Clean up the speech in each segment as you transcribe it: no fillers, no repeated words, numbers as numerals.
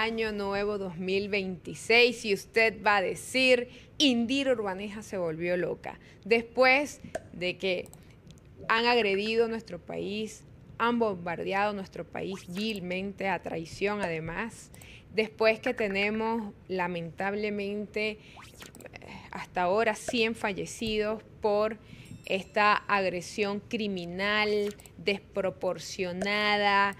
año nuevo 2026 y usted va a decir, Indira Urbaneja se volvió loca. Después de que han agredido nuestro país, han bombardeado nuestro país vilmente, a traición además, después que tenemos lamentablemente hasta ahora 100 fallecidos por esta agresión criminal, desproporcionada,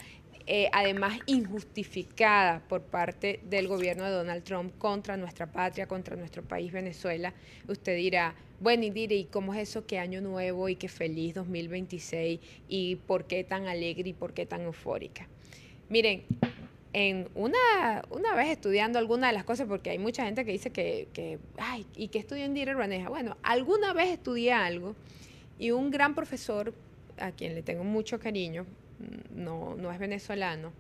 además injustificada por parte del gobierno de Donald Trump contra nuestra patria, contra nuestro país Venezuela. Usted dirá, bueno, y diré, ¿y cómo es eso que año nuevo y que feliz 2026? ¿Y por qué tan alegre y por qué tan eufórica? Miren, en una vez estudiando alguna de las cosas, porque hay mucha gente que dice ay, ¿y qué estudió Indira Urbaneja? Bueno, alguna vez estudié algo y un gran profesor, a quien le tengo mucho cariño, no es venezolano,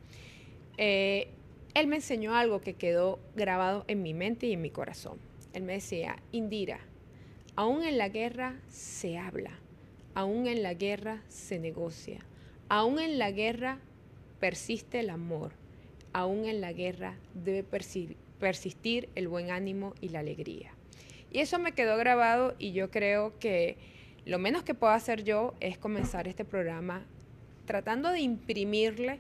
él me enseñó algo que quedó grabado en mi mente y en mi corazón. Él me decía, Indira, aún en la guerra se habla, aún en la guerra se negocia, aún en la guerra persiste el amor, aún en la guerra debe persistir el buen ánimo y la alegría. Y eso me quedó grabado y yo creo que lo menos que puedo hacer yo es comenzar este programa tratando de imprimirle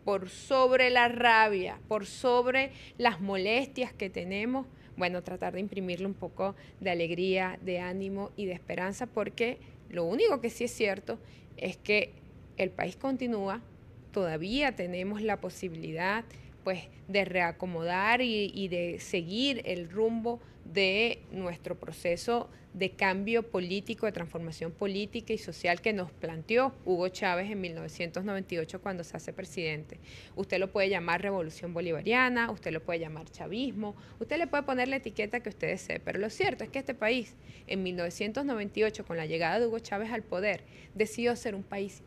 por sobre la rabia, por sobre las molestias que tenemos, bueno, tratar de imprimirle un poco de alegría, de ánimo y de esperanza, porque lo único que sí es cierto es que el país continúa, todavía tenemos la posibilidad pues de reacomodar y de seguir el rumbo de nuestro proceso de cambio político, de transformación política y social que nos planteó Hugo Chávez en 1998 cuando se hace presidente. Usted lo puede llamar revolución bolivariana, usted lo puede llamar chavismo, usted le puede poner la etiqueta que usted desee, pero lo cierto es que este país en 1998, con la llegada de Hugo Chávez al poder, decidió ser un país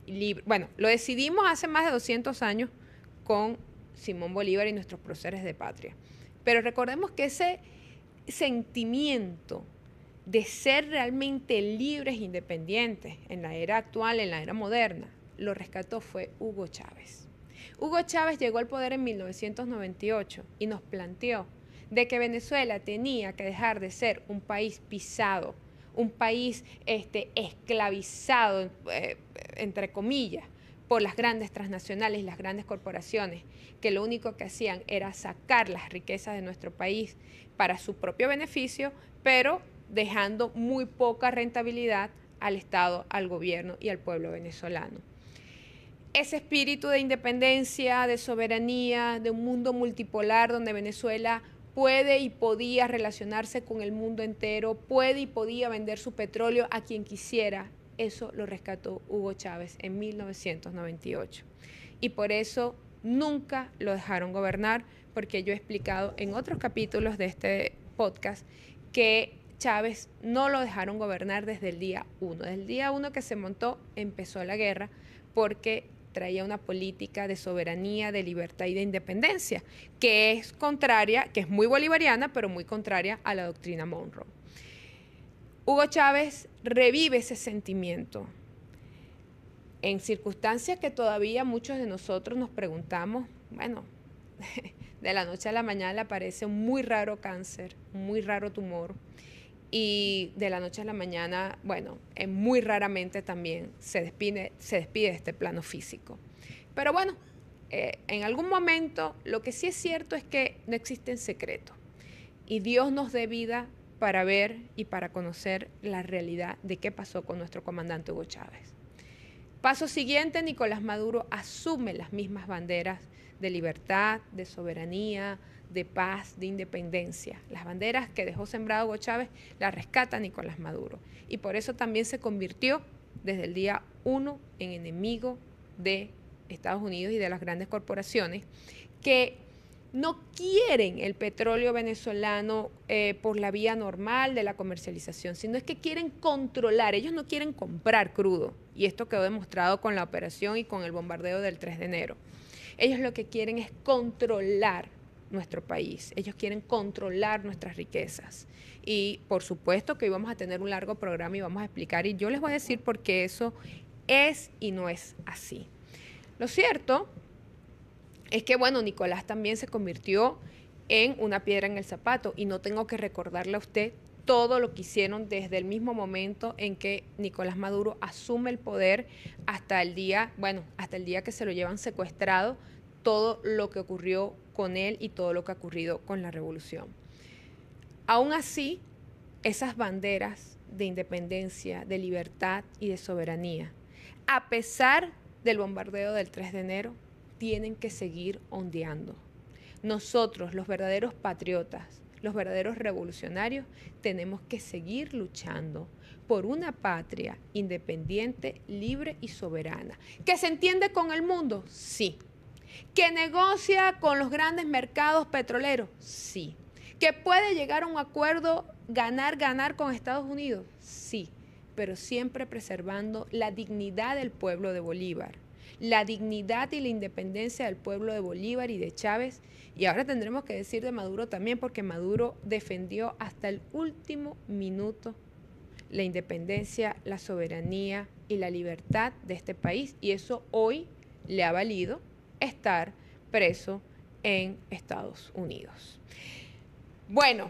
libre. Bueno, lo decidimos hace más de 200 años con Simón Bolívar y nuestros próceres de patria. Pero recordemos que ese sentimiento de ser realmente libres e independientes en la era actual, en la era moderna, lo rescató fue Hugo Chávez. Hugo Chávez llegó al poder en 1998 y nos planteó de que Venezuela tenía que dejar de ser un país pisado, un país esclavizado, entre comillas, por las grandes transnacionales y las grandes corporaciones, que lo único que hacían era sacar las riquezas de nuestro país para su propio beneficio, pero dejando muy poca rentabilidad al Estado, al gobierno y al pueblo venezolano. Ese espíritu de independencia, de soberanía, de un mundo multipolar donde Venezuela puede y podía relacionarse con el mundo entero, puede y podía vender su petróleo a quien quisiera, eso lo rescató Hugo Chávez en 1998. Y por eso nunca lo dejaron gobernar, porque yo he explicado en otros capítulos de este podcast que Chávez no lo dejaron gobernar desde el día 1. Desde el día 1 que se montó, empezó la guerra, porque traía una política de soberanía, de libertad y de independencia, que es contraria, que es muy bolivariana, pero muy contraria a la doctrina Monroe. Hugo Chávez revive ese sentimiento en circunstancias que todavía muchos de nosotros nos preguntamos, bueno, de la noche a la mañana le aparece un muy raro cáncer, un muy raro tumor, y de la noche a la mañana, bueno, muy raramente también se despide de este plano físico. Pero bueno, en algún momento lo que sí es cierto es que no existen secretos y Dios nos dé vida para ver y para conocer la realidad de qué pasó con nuestro comandante Hugo Chávez. Paso siguiente, Nicolás Maduro asume las mismas banderas de libertad, de soberanía, de paz, de independencia. Las banderas que dejó sembrado Hugo Chávez las rescata Nicolás Maduro. Y por eso también se convirtió desde el día 1 en enemigo de Estados Unidos y de las grandes corporaciones que no quieren el petróleo venezolano por la vía normal de la comercialización, sino es que quieren controlar, ellos no quieren comprar crudo, y esto quedó demostrado con la operación y con el bombardeo del 3 de enero. Ellos lo que quieren es controlar nuestro país, ellos quieren controlar nuestras riquezas. Y por supuesto que hoy vamos a tener un largo programa y vamos a explicar, y yo les voy a decir por qué eso es y no es así. Lo cierto es que, bueno, Nicolás también se convirtió en una piedra en el zapato y no tengo que recordarle a usted todo lo que hicieron desde el mismo momento en que Nicolás Maduro asume el poder hasta el día, bueno, hasta el día que se lo llevan secuestrado, todo lo que ocurrió con él y todo lo que ha ocurrido con la revolución. Aún así, esas banderas de independencia, de libertad y de soberanía, a pesar del bombardeo del 3 de enero, tienen que seguir ondeando. Nosotros, los verdaderos patriotas, los verdaderos revolucionarios, tenemos que seguir luchando por una patria independiente, libre y soberana. ¿Que se entiende con el mundo? Sí. ¿Que negocia con los grandes mercados petroleros? Sí. ¿Que puede llegar a un acuerdo ganar con Estados Unidos? Sí, pero siempre preservando la dignidad del pueblo de Bolívar, la dignidad y la independencia del pueblo de Bolívar y de Chávez. Y ahora tendremos que decir de Maduro también, porque Maduro defendió hasta el último minuto la independencia, la soberanía y la libertad de este país. Y eso hoy le ha valido estar preso en Estados Unidos. Bueno,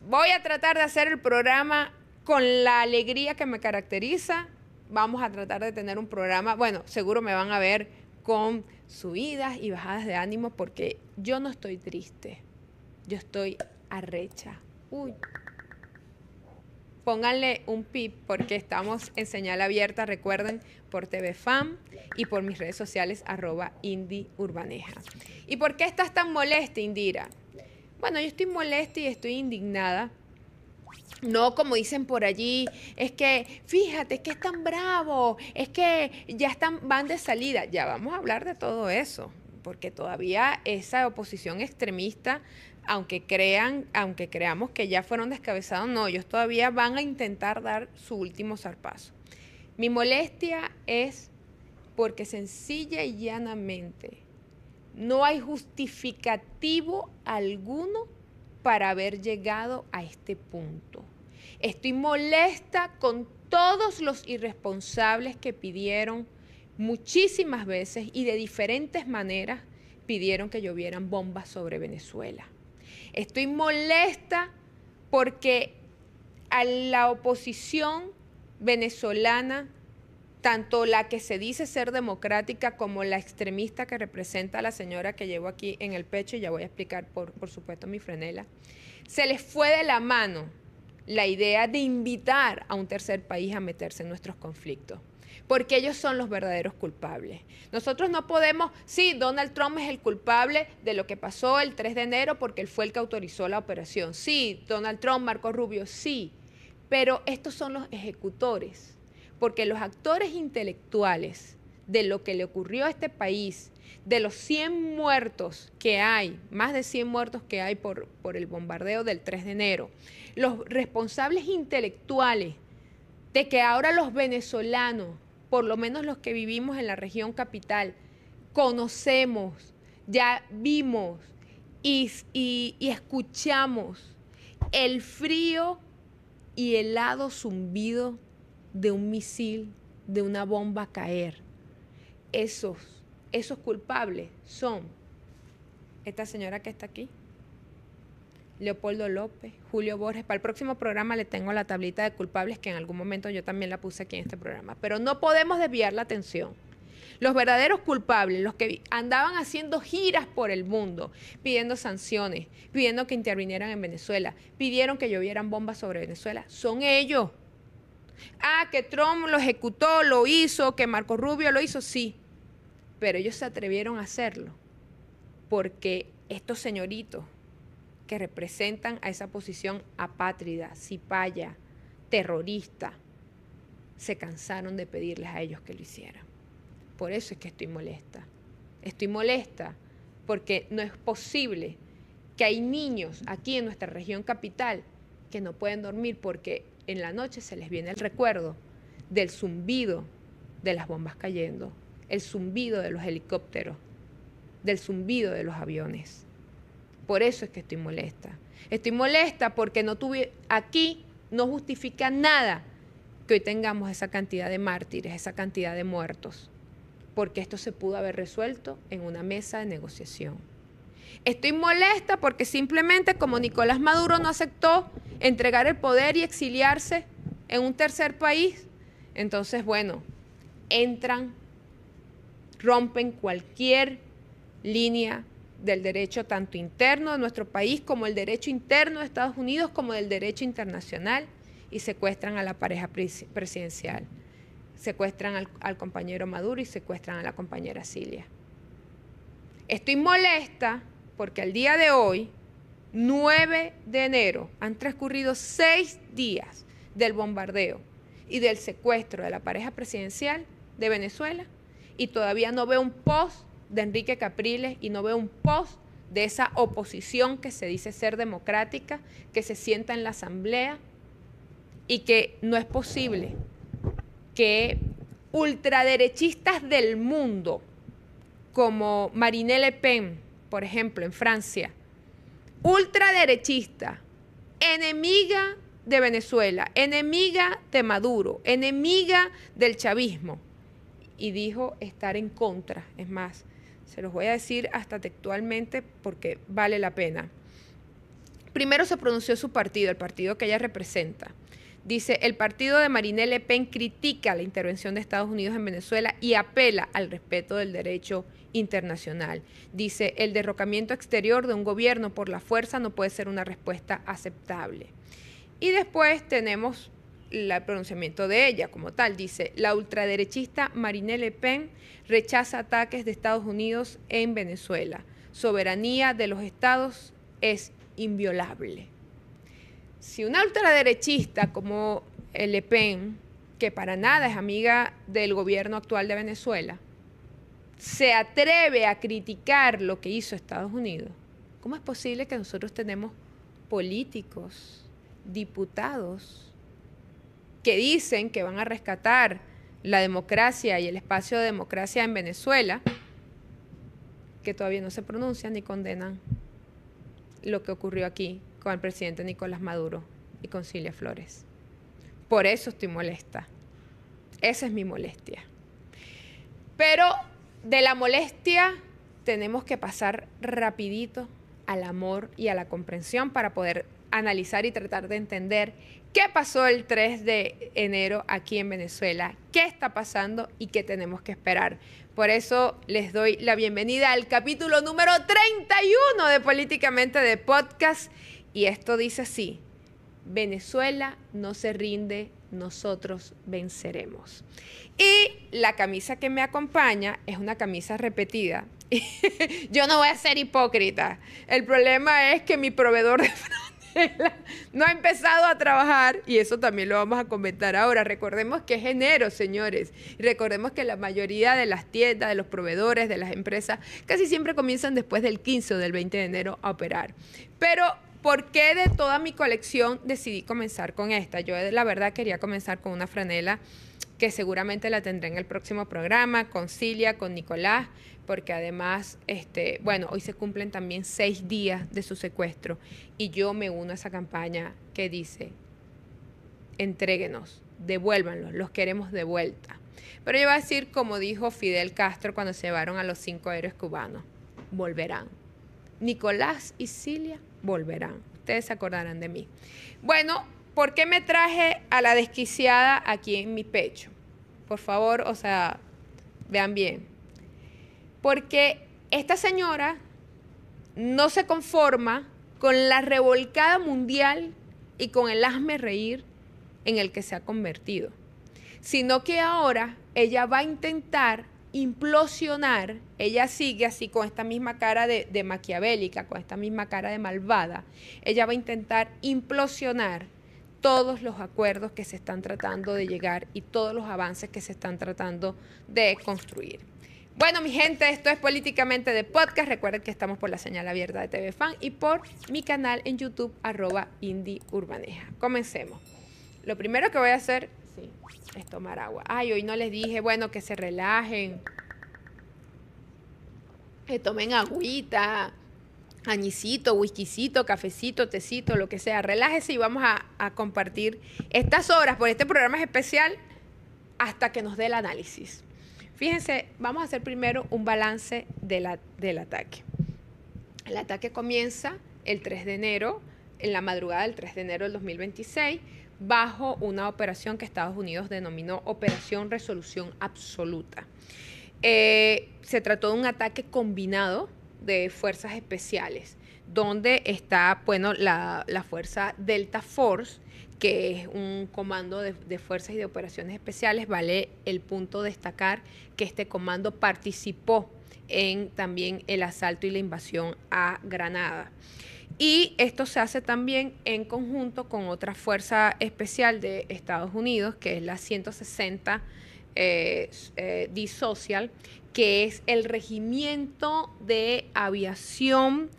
voy a tratar de hacer el programa con la alegría que me caracteriza. Vamos a tratar de tener un programa, bueno, seguro me van a ver con subidas y bajadas de ánimo, porque yo no estoy triste, yo estoy arrecha. Uy. Pónganle un pip porque estamos en señal abierta, recuerden, por TV Fam y por mis redes sociales @IndiUrbaneja. ¿Y por qué estás tan molesta, Indira? Bueno, yo estoy molesta y estoy indignada. No, como dicen por allí, es que, fíjate, es que están bravos, es que ya van de salida. Ya vamos a hablar de todo eso, porque todavía esa oposición extremista, aunque creamos que ya fueron descabezados, no, ellos todavía van a intentar dar su último zarpazo. Mi molestia es porque sencilla y llanamente no hay justificativo alguno para haber llegado a este punto. Estoy molesta con todos los irresponsables que pidieron muchísimas veces y de diferentes maneras pidieron que llovieran bombas sobre Venezuela. Estoy molesta porque a la oposición venezolana, tanto la que se dice ser democrática como la extremista que representa a la señora que llevo aquí en el pecho, y ya voy a explicar por supuesto mi franela, se les fue de la mano la idea de invitar a un tercer país a meterse en nuestros conflictos, porque ellos son los verdaderos culpables. Nosotros no podemos, sí, Donald Trump es el culpable de lo que pasó el 3 de enero porque él fue el que autorizó la operación. Sí, Donald Trump, Marco Rubio, sí, pero estos son los ejecutores, porque los actores intelectuales de lo que le ocurrió a este país, de los 100 muertos que hay, más de 100 muertos que hay por el bombardeo del 3 de enero, los responsables intelectuales de que ahora los venezolanos, por lo menos los que vivimos en la región capital, conocemos, ya vimos y escuchamos el frío y helado zumbido de un misil, de una bomba caer. Esos culpables son esta señora que está aquí, Leopoldo López, Julio Borges. Para el próximo programa le tengo la tablita de culpables, que en algún momento yo también la puse aquí en este programa. Pero no podemos desviar la atención. Los verdaderos culpables, los que andaban haciendo giras por el mundo, pidiendo sanciones, pidiendo que intervinieran en Venezuela, pidieron que llovieran bombas sobre Venezuela, son ellos. Ah, que Trump lo ejecutó, lo hizo, que Marco Rubio lo hizo, sí. Pero ellos se atrevieron a hacerlo porque estos señoritos que representan a esa posición apátrida, cipaya, terrorista, se cansaron de pedirles a ellos que lo hicieran. Por eso es que estoy molesta. Estoy molesta porque no es posible que hay niños aquí en nuestra región capital que no pueden dormir porque en la noche se les viene el recuerdo del zumbido de las bombas cayendo, el zumbido de los helicópteros, del zumbido de los aviones. Por eso es que estoy molesta. Estoy molesta porque aquí no justifica nada que hoy tengamos esa cantidad de mártires, esa cantidad de muertos. porque esto se pudo haber resuelto en una mesa de negociación. Estoy molesta porque simplemente como Nicolás Maduro no aceptó entregar el poder y exiliarse en un tercer país, entonces, bueno, entran, rompen cualquier línea del derecho tanto interno de nuestro país como el derecho interno de Estados Unidos como del derecho internacional y secuestran a la pareja presidencial. Secuestran al compañero Maduro y secuestran a la compañera Cilia. Estoy molesta porque al día de hoy, 9 de enero, han transcurrido 6 días del bombardeo y del secuestro de la pareja presidencial de Venezuela y todavía no veo un post de Enrique Capriles y no veo un post de esa oposición que se dice ser democrática, que se sienta en la asamblea y que no es posible que ultraderechistas del mundo como Marine Le Pen, por ejemplo, en Francia, ultraderechista, enemiga de Venezuela, enemiga de Maduro, enemiga del chavismo, y dijo estar en contra. Es más, se los voy a decir hasta textualmente porque vale la pena. Primero se pronunció su partido, el partido que ella representa. Dice, el partido de Marine Le Pen critica la intervención de Estados Unidos en Venezuela y apela al respeto del derecho internacional. Dice, el derrocamiento exterior de un gobierno por la fuerza no puede ser una respuesta aceptable. Y después tenemos el pronunciamiento de ella como tal. Dice, la ultraderechista Marine Le Pen rechaza ataques de Estados Unidos en Venezuela. Soberanía de los estados es inviolable. Si una ultraderechista como Le Pen, que para nada es amiga del gobierno actual de Venezuela, se atreve a criticar lo que hizo Estados Unidos, ¿cómo es posible que nosotros tenemos políticos, diputados, que dicen que van a rescatar la democracia y el espacio de democracia en Venezuela, que todavía no se pronuncian ni condenan lo que ocurrió aquí con el presidente Nicolás Maduro y con Cilia Flores? Por eso estoy molesta. Esa es mi molestia. Pero de la molestia tenemos que pasar rapidito al amor y a la comprensión para poder analizar y tratar de entender qué pasó el 3 de enero aquí en Venezuela, qué está pasando y qué tenemos que esperar. Por eso les doy la bienvenida al capítulo número 31 de Políticamente de Podcast. Y esto dice así: Venezuela no se rinde, nosotros venceremos. Y la camisa que me acompaña es una camisa repetida. Yo no voy a ser hipócrita. El problema es que mi proveedor de franela no ha empezado a trabajar y eso también lo vamos a comentar ahora. Recordemos que es enero, señores. Y recordemos que la mayoría de las tiendas, de los proveedores, de las empresas, casi siempre comienzan después del 15 o del 20 de enero a operar. Pero ¿por qué de toda mi colección decidí comenzar con esta? Yo la verdad quería comenzar con una franela que seguramente la tendré en el próximo programa, con Cilia, con Nicolás, porque además, bueno, hoy se cumplen también 6 días de su secuestro y yo me uno a esa campaña que dice, entréguenos, devuélvanlos, los queremos de vuelta. Pero yo voy a decir, como dijo Fidel Castro cuando se llevaron a los 5 héroes cubanos, volverán. Nicolás y Cilia volverán. Ustedes se acordarán de mí. Bueno, ¿por qué me traje a la desquiciada aquí en mi pecho? Por favor, o sea, vean bien. Porque esta señora no se conforma con la revolcada mundial y con el hazme reír en el que se ha convertido, sino que ahora ella va a intentar implosionar. Ella sigue así con esta misma cara de maquiavélica, con esta misma cara de malvada. Ella va a intentar implosionar todos los acuerdos que se están tratando de llegar y todos los avances que se están tratando de construir. Bueno, mi gente, esto es Políticamente de Podcast. Recuerden que estamos por la señal abierta de TV Fan y por mi canal en YouTube, @IndyUrbaneja. Comencemos. Lo primero que voy a hacer, sí, es tomar agua. Ay, hoy no les dije, bueno, que se relajen, que tomen agüita, añicito, whiskycito, cafecito, tecito, lo que sea. Relájese y vamos a compartir estas horas, por este programa es especial, hasta que nos dé el análisis. Fíjense, vamos a hacer primero un balance del ataque. El ataque comienza el 3 de enero, en la madrugada del 3 de enero del 2026, bajo una operación que Estados Unidos denominó Operación Resolución Absoluta. Se trató de un ataque combinado de fuerzas especiales, donde está, bueno, la fuerza Delta Force, que es un comando de fuerzas y de operaciones especiales. Vale el punto destacar que este comando participó en también el asalto y la invasión a Granada. Y esto se hace también en conjunto con otra fuerza especial de Estados Unidos, que es la 160 D-Social, que es el regimiento de aviación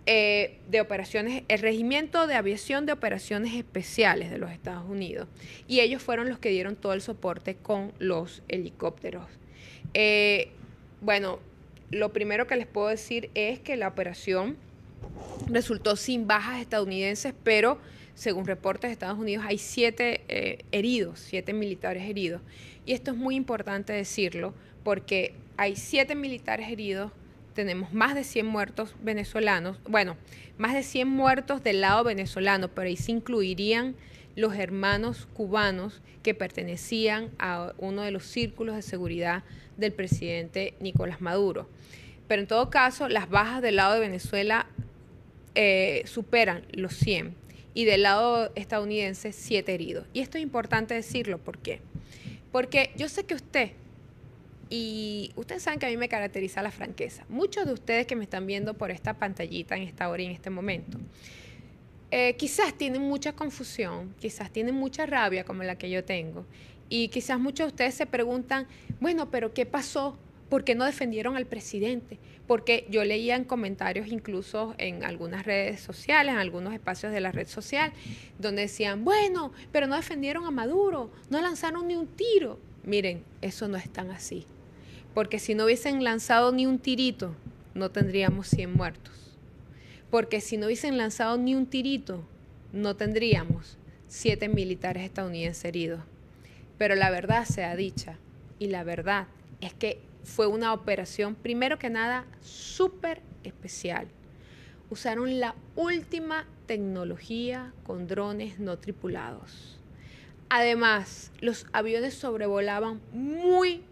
de operaciones, el regimiento de aviación de operaciones especiales de los Estados Unidos. Y ellos fueron los que dieron todo el soporte con los helicópteros. Bueno, lo primero que les puedo decir es que la operación resultó sin bajas estadounidenses, pero según reportes de Estados Unidos hay 7 heridos, 7 militares heridos. Y esto es muy importante decirlo porque hay 7 militares heridos, tenemos más de 100 muertos venezolanos, bueno, más de 100 muertos del lado venezolano, pero ahí se incluirían los hermanos cubanos que pertenecían a uno de los círculos de seguridad del presidente Nicolás Maduro. Pero en todo caso, las bajas del lado de Venezuela superan los 100 y del lado estadounidense 7 heridos. Y esto es importante decirlo, ¿por qué? Porque yo sé que ustedes saben que a mí me caracteriza la franqueza. Muchos de ustedes que me están viendo por esta pantallita en esta hora y en este momento, quizás tienen mucha confusión, quizás tienen mucha rabia como la que yo tengo, y quizás muchos de ustedes se preguntan, bueno, pero ¿qué pasó? ¿Por qué no defendieron al presidente? Porque yo leía en comentarios, incluso en algunas redes sociales, en algunos espacios de la red social, donde decían, bueno, pero no defendieron a Maduro, no lanzaron ni un tiro. Miren, eso no es tan así. Porque si no hubiesen lanzado ni un tirito, no tendríamos 100 muertos. Porque si no hubiesen lanzado ni un tirito, no tendríamos 7 militares estadounidenses heridos. Pero la verdad sea dicha, y la verdad es que fue una operación, primero que nada, súper especial. Usaron la última tecnología con drones no tripulados. Además, los aviones sobrevolaban muy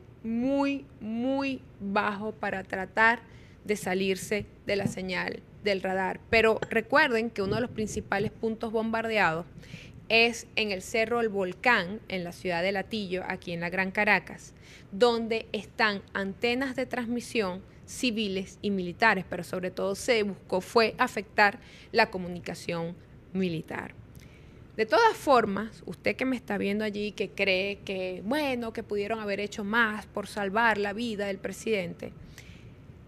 bajo para tratar de salirse de la señal del radar. Pero recuerden que uno de los principales puntos bombardeados es en el Cerro El Volcán, en la ciudad de Latillo, aquí en la Gran Caracas, donde están antenas de transmisión civiles y militares, pero sobre todo se buscó fue afectar la comunicación militar. De todas formas, usted que me está viendo allí, que cree que, bueno, que pudieron haber hecho más por salvar la vida del presidente,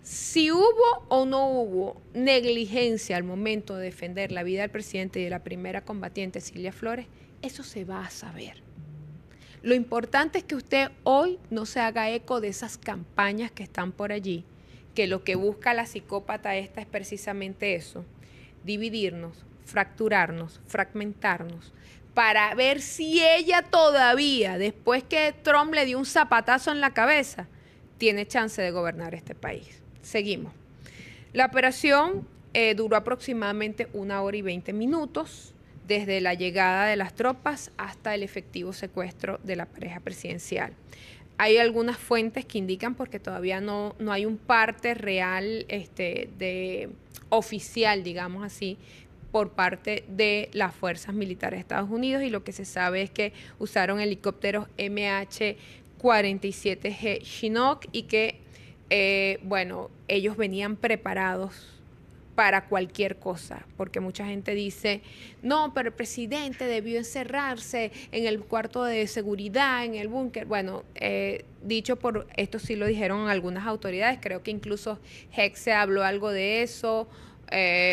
si hubo o no hubo negligencia al momento de defender la vida del presidente y de la primera combatiente, Cilia Flores, eso se va a saber. Lo importante es que usted hoy no se haga eco de esas campañas que están por allí, que lo que busca la psicópata esta es precisamente eso, dividirnos, fracturarnos, fragmentarnos, para ver si ella todavía, después que Trump le dio un zapatazo en la cabeza, tiene chance de gobernar este país. Seguimos. La operación duró aproximadamente 1 hora y 20 minutos, desde la llegada de las tropas hasta el efectivo secuestro de la pareja presidencial. Hay algunas fuentes que indican, porque todavía no hay un parte real oficial, digamos así, por parte de las fuerzas militares de Estados Unidos, y lo que se sabe es que usaron helicópteros MH-47G Chinook y que bueno, ellos venían preparados para cualquier cosa, porque mucha gente dice, no, pero el presidente debió encerrarse en el cuarto de seguridad, en el búnker. Bueno, dicho por, esto sí lo dijeron algunas autoridades, creo que incluso Hexe habló algo de eso,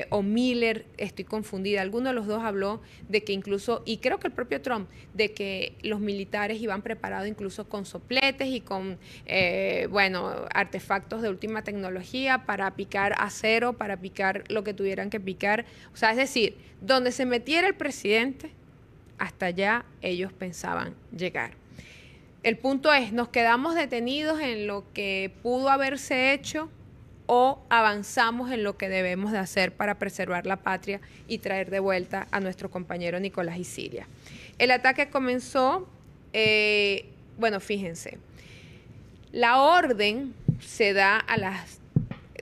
o Miller, estoy confundida, alguno de los dos habló de que incluso, y creo que el propio Trump, de que los militares iban preparados incluso con sopletes y con, bueno, artefactos de última tecnología para picar acero, para picar lo que tuvieran que picar. O sea, es decir, donde se metiera el presidente, hasta allá ellos pensaban llegar. el punto es, ¿nos quedamos detenidos en lo que pudo haberse hecho o avanzamos en lo que debemos de hacer para preservar la patria y traer de vuelta a nuestro compañero Nicolás y Cilia? El ataque comenzó, bueno, fíjense, la orden se da a las...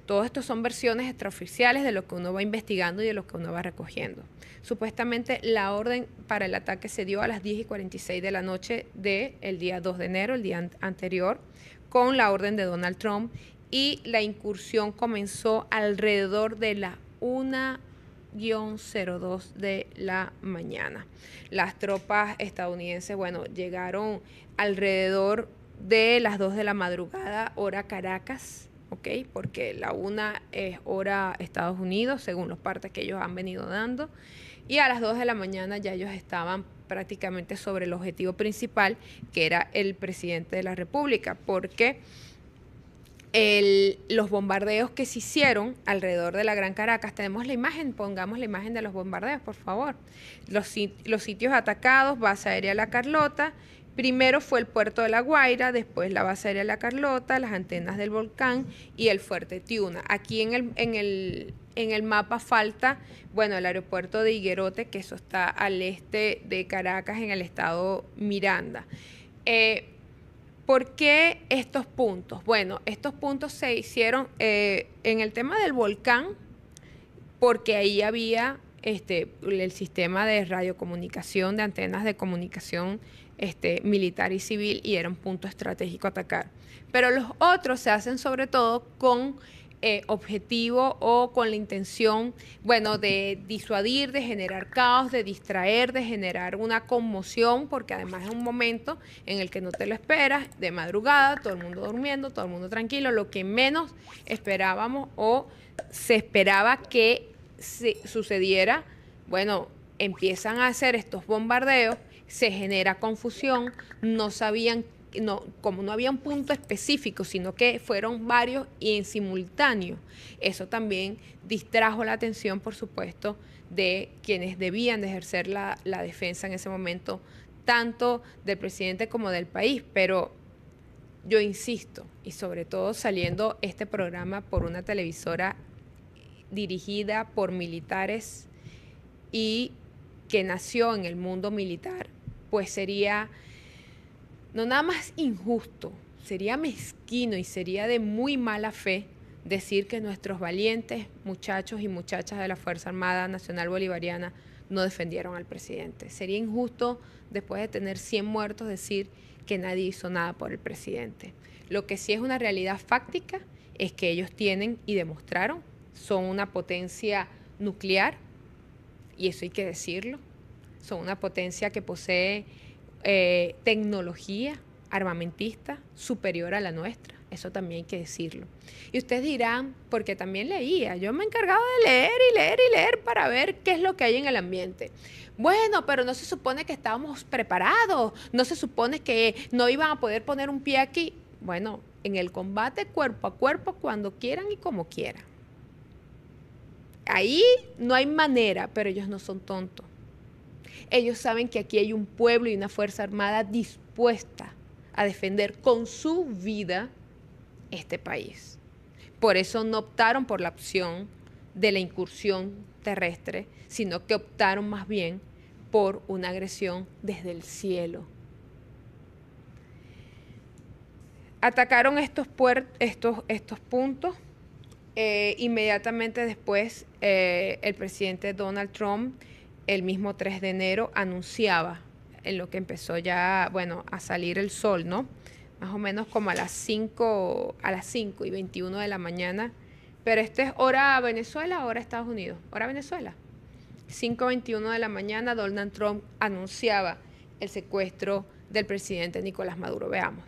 Todo esto son versiones extraoficiales de lo que uno va investigando y de lo que uno va recogiendo. Supuestamente la orden para el ataque se dio a las 10:46 de la noche del día 2 de enero, el día anterior, con la orden de Donald Trump, y la incursión comenzó alrededor de la 1:02 de la mañana. Las tropas estadounidenses, bueno, llegaron alrededor de las 2 de la madrugada, hora Caracas, ¿ok? Porque la 1 es hora Estados Unidos, según los partes que ellos han venido dando, y a las 2 de la mañana ya ellos estaban prácticamente sobre el objetivo principal, que era el presidente de la República, porque los bombardeos que se hicieron alrededor de la Gran Caracas, tenemos la imagen, pongamos la imagen de los bombardeos, por favor. Los sitios atacados, base aérea La Carlota, primero fue el puerto de La Guaira, después la base aérea La Carlota, las antenas del volcán y el fuerte Tiuna. Aquí en el mapa falta, bueno, el aeropuerto de Higuerote, que eso está al este de Caracas, en el estado Miranda. ¿Por qué estos puntos? Bueno, estos puntos se hicieron en el tema del volcán, porque ahí había el sistema de radiocomunicación, de antenas de comunicación militar y civil, y era un punto estratégico a atacar. Pero los otros se hacen sobre todo con objetivo o con la intención, bueno, de disuadir, de generar caos, de distraer, de generar una conmoción, porque además es un momento en el que no te lo esperas, de madrugada, todo el mundo durmiendo, todo el mundo tranquilo, lo que menos esperábamos o se esperaba que sucediera, bueno, empiezan a hacer estos bombardeos, se genera confusión, no sabían, como no había un punto específico, sino que fueron varios y en simultáneo. Eso también distrajo la atención, por supuesto, de quienes debían de ejercer la defensa en ese momento, tanto del presidente como del país. Pero yo insisto, y sobre todo saliendo este programa por una televisora dirigida por militares y que nació en el mundo militar, pues sería no nada más injusto, sería mezquino y sería de muy mala fe decir que nuestros valientes muchachos y muchachas de la Fuerza Armada Nacional Bolivariana no defendieron al presidente. Sería injusto, después de tener 100 muertos, decir que nadie hizo nada por el presidente. Lo que sí es una realidad fáctica es que ellos tienen y demostraron, son una potencia nuclear, y eso hay que decirlo, son una potencia que posee tecnología armamentista superior a la nuestra, eso también hay que decirlo. Y ustedes dirán, porque también leía, yo me he encargado de leer y leer y leer para ver qué es lo que hay en el ambiente. Bueno, pero no se supone que estábamos preparados, no se supone que no iban a poder poner un pie aquí. Bueno, en el combate cuerpo a cuerpo, cuando quieran y como quieran. Ahí no hay manera, pero ellos no son tontos. Ellos saben que aquí hay un pueblo y una fuerza armada dispuesta a defender con su vida este país. Por eso no optaron por la opción de la incursión terrestre, sino que optaron más bien por una agresión desde el cielo. Atacaron estos puntos. Inmediatamente después, el presidente Donald Trump, el mismo 3 de enero, anunciaba, en lo que empezó ya, bueno, a salir el sol, ¿no? Más o menos como a las 5:21 de la mañana. Pero es hora Venezuela, hora Estados Unidos. Hora Venezuela. 5:21 de la mañana, Donald Trump anunciaba el secuestro del presidente Nicolás Maduro. Veamos.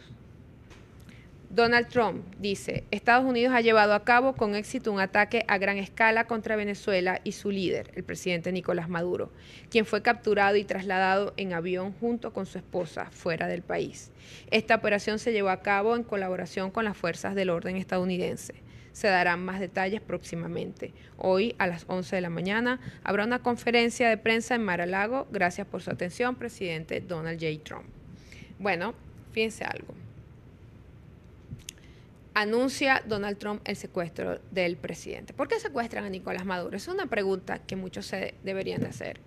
Donald Trump dice, Estados Unidos ha llevado a cabo con éxito un ataque a gran escala contra Venezuela y su líder, el presidente Nicolás Maduro, quien fue capturado y trasladado en avión junto con su esposa fuera del país. Esta operación se llevó a cabo en colaboración con las fuerzas del orden estadounidense. Se darán más detalles próximamente. Hoy, a las 11 de la mañana, habrá una conferencia de prensa en Mar-a-Lago. Gracias por su atención, presidente Donald J. Trump. Bueno, Fíjense algo. Anuncia Donald Trump el secuestro del presidente. ¿Por qué secuestran a Nicolás Maduro? Esa es una pregunta que muchos se deberían de hacer.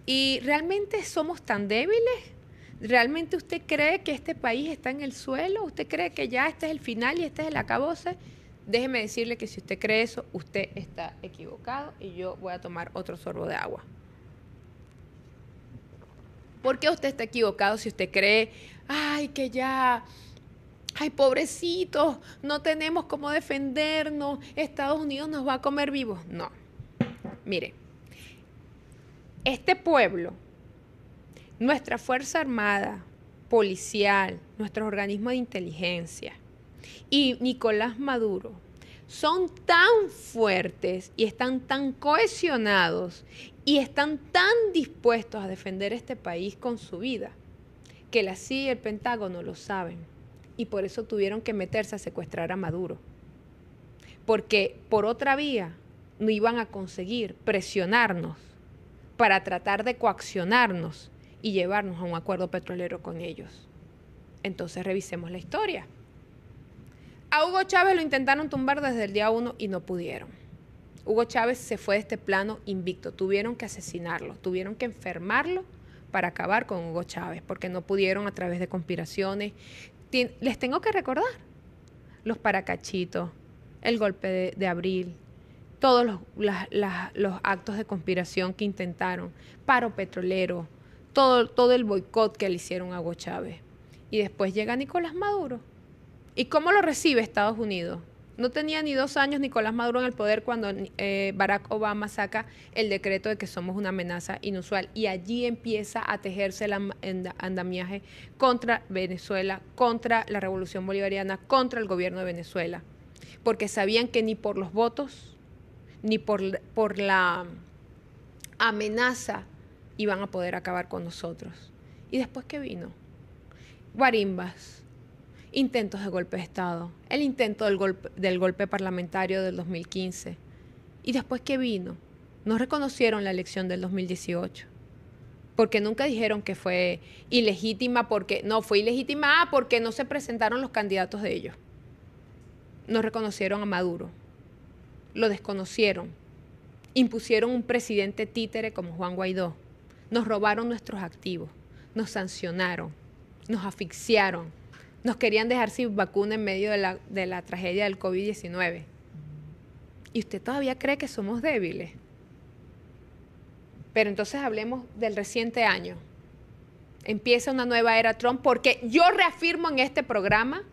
¿Y realmente somos tan débiles? ¿Realmente usted cree que este país está en el suelo? ¿Usted cree que ya este es el final y este es el acabose? Déjeme decirle que si usted cree eso, usted está equivocado y yo voy a tomar otro sorbo de agua. ¿Por qué usted está equivocado si usted cree, ay, que ya, ay, pobrecitos, no tenemos cómo defendernos, Estados Unidos nos va a comer vivos? No. Mire, este pueblo, nuestra Fuerza Armada, policial, nuestros organismos de inteligencia y Nicolás Maduro son tan fuertes y están tan cohesionados y están tan dispuestos a defender este país con su vida que la CIA y el Pentágono lo saben y por eso tuvieron que meterse a secuestrar a Maduro. Porque por otra vía no iban a conseguir presionarnos para tratar de coaccionarnos y llevarnos a un acuerdo petrolero con ellos. Entonces revisemos la historia. A Hugo Chávez lo intentaron tumbar desde el día 1 y no pudieron. Hugo Chávez se fue de este plano invicto. Tuvieron que asesinarlo, tuvieron que enfermarlo para acabar con Hugo Chávez, porque no pudieron a través de conspiraciones. Les tengo que recordar los paracachitos, el golpe de abril, todos los actos de conspiración que intentaron, paro petrolero, todo el boicot que le hicieron a Hugo Chávez. Y después llega Nicolás Maduro. ¿Y cómo lo recibe Estados Unidos? No tenía ni 2 años Nicolás Maduro en el poder cuando Barack Obama saca el decreto de que somos una amenaza inusual. Y allí empieza a tejerse el andamiaje contra Venezuela, contra la Revolución Bolivariana, contra el gobierno de Venezuela. Porque sabían que ni por los votos, ni por la amenaza iban a poder acabar con nosotros. ¿Y después qué vino? Guarimbas, intentos de golpe de Estado, el intento del golpe parlamentario del 2015. ¿Y después qué vino? No reconocieron la elección del 2018, porque nunca dijeron que fue ilegítima, porque no fue ilegítima, porque no se presentaron los candidatos de ellos. No reconocieron a Maduro, lo desconocieron, impusieron un presidente títere como Juan Guaidó, nos robaron nuestros activos, nos sancionaron, nos asfixiaron, nos querían dejar sin vacuna en medio de la tragedia del COVID-19. ¿Y usted todavía cree que somos débiles? Pero entonces hablemos del reciente año. Empieza una nueva era Trump, porque yo reafirmo en este programa,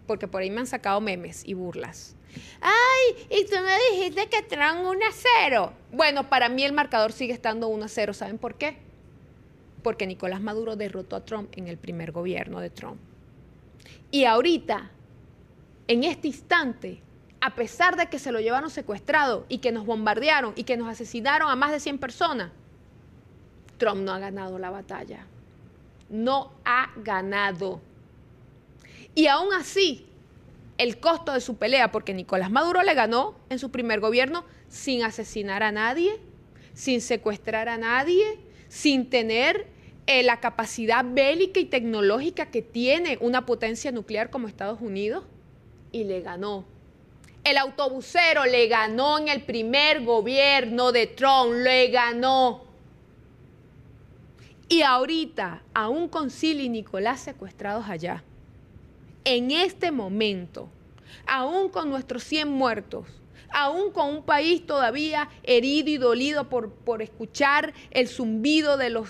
porque por ahí me han sacado memes y burlas. ¡Ay! Y tú me dijiste que Trump 1-0. Bueno, para mí el marcador sigue estando 1-0. ¿Saben por qué? Porque Nicolás Maduro derrotó a Trump en el primer gobierno de Trump. Y ahorita, en este instante, a pesar de que se lo llevaron secuestrado y que nos bombardearon y que nos asesinaron a más de 100 personas, Trump no ha ganado la batalla. No ha ganado. Y aún así, el costo de su pelea, porque Nicolás Maduro le ganó en su primer gobierno sin asesinar a nadie, sin secuestrar a nadie, sin tener la capacidad bélica y tecnológica que tiene una potencia nuclear como Estados Unidos, y le ganó. El autobusero le ganó en el primer gobierno de Trump, le ganó. Y ahorita, aún con Silly y Nicolás secuestrados allá, en este momento, aún con nuestros 100 muertos, aún con un país todavía herido y dolido por escuchar el zumbido de los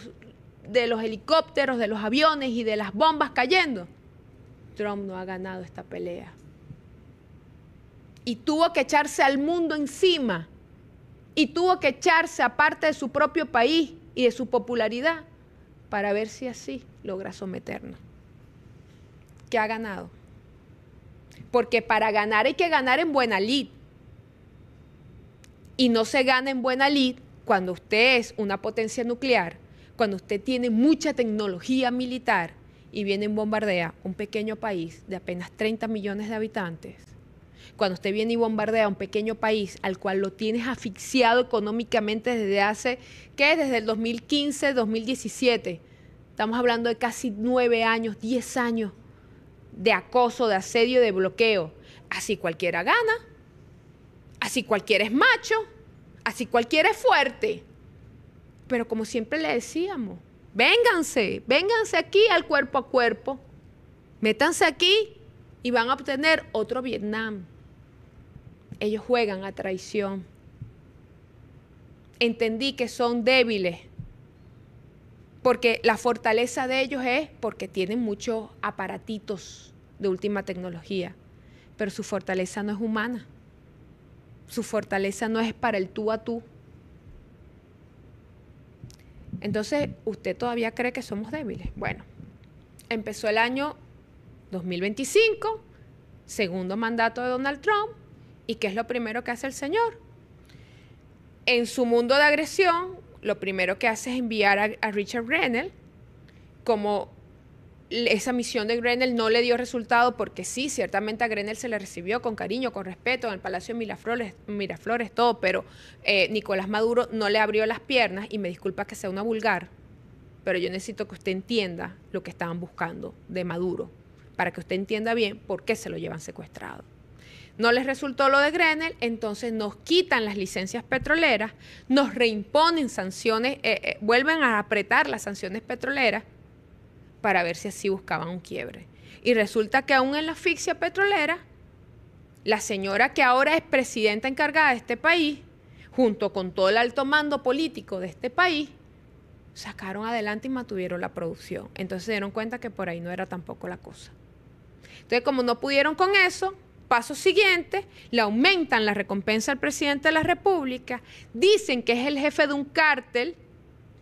helicópteros, de los aviones y de las bombas cayendo, Trump no ha ganado esta pelea. Y tuvo que echarse al mundo encima, y tuvo que echarse aparte de su propio país y de su popularidad para ver si así logra someternos. ¿Qué ha ganado? Porque para ganar hay que ganar en buena lid. Y no se gana en buena lid cuando usted es una potencia nuclear, cuando usted tiene mucha tecnología militar y viene y bombardea un pequeño país de apenas 30 millones de habitantes. Cuando usted viene y bombardea un pequeño país al cual lo tienes asfixiado económicamente desde hace, ¿qué? Desde el 2015, 2017. Estamos hablando de casi 9 años, 10 años, de acoso, de asedio, de bloqueo. Así cualquiera gana, así cualquiera es macho, así cualquiera es fuerte. Pero como siempre le decíamos, vénganse aquí al cuerpo a cuerpo, métanse aquí y van a obtener otro Vietnam. Ellos juegan a traición. Entendí que son débiles, porque la fortaleza de ellos es porque tienen muchos aparatitos de última tecnología, pero su fortaleza no es humana. Su fortaleza no es para el tú a tú. Entonces, ¿usted todavía cree que somos débiles? Bueno, empezó el año 2025, segundo mandato de Donald Trump, ¿y qué es lo primero que hace el señor? En su mundo de agresión, lo primero que hace es enviar a Richard Grenell. Como esa misión de Grenell no le dio resultado, porque sí, ciertamente a Grenell se le recibió con cariño, con respeto, en el Palacio de Miraflores, todo, pero Nicolás Maduro no le abrió las piernas, y me disculpa que sea una vulgar, pero yo necesito que usted entienda lo que estaban buscando de Maduro, para que usted entienda bien por qué se lo llevan secuestrado. No les resultó lo de Grenell, entonces nos quitan las licencias petroleras, nos reimponen sanciones, vuelven a apretar las sanciones petroleras para ver si así buscaban un quiebre. Y resulta que aún en la asfixia petrolera, la señora que ahora es presidenta encargada de este país, junto con todo el alto mando político de este país, sacaron adelante y mantuvieron la producción. Entonces se dieron cuenta que por ahí no era tampoco la cosa. Entonces, como no pudieron con eso, paso siguiente, le aumentan la recompensa al presidente de la República, dicen que es el jefe de un cártel,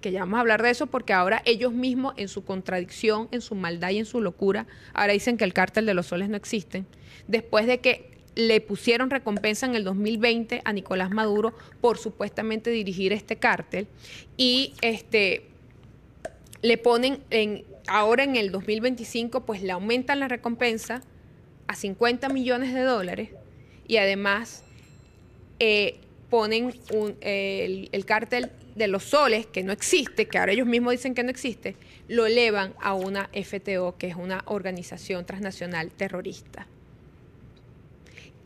que ya vamos a hablar de eso, porque ahora ellos mismos, en su contradicción, en su maldad y en su locura, ahora dicen que el cártel de los soles no existen, después de que le pusieron recompensa en el 2020 a Nicolás Maduro por supuestamente dirigir este cártel, y le ponen, ahora en el 2025, pues le aumentan la recompensa a $50 millones, y además ponen el cártel de los soles, que no existe, que ahora ellos mismos dicen que no existe, lo elevan a una FTO, que es una organización transnacional terrorista.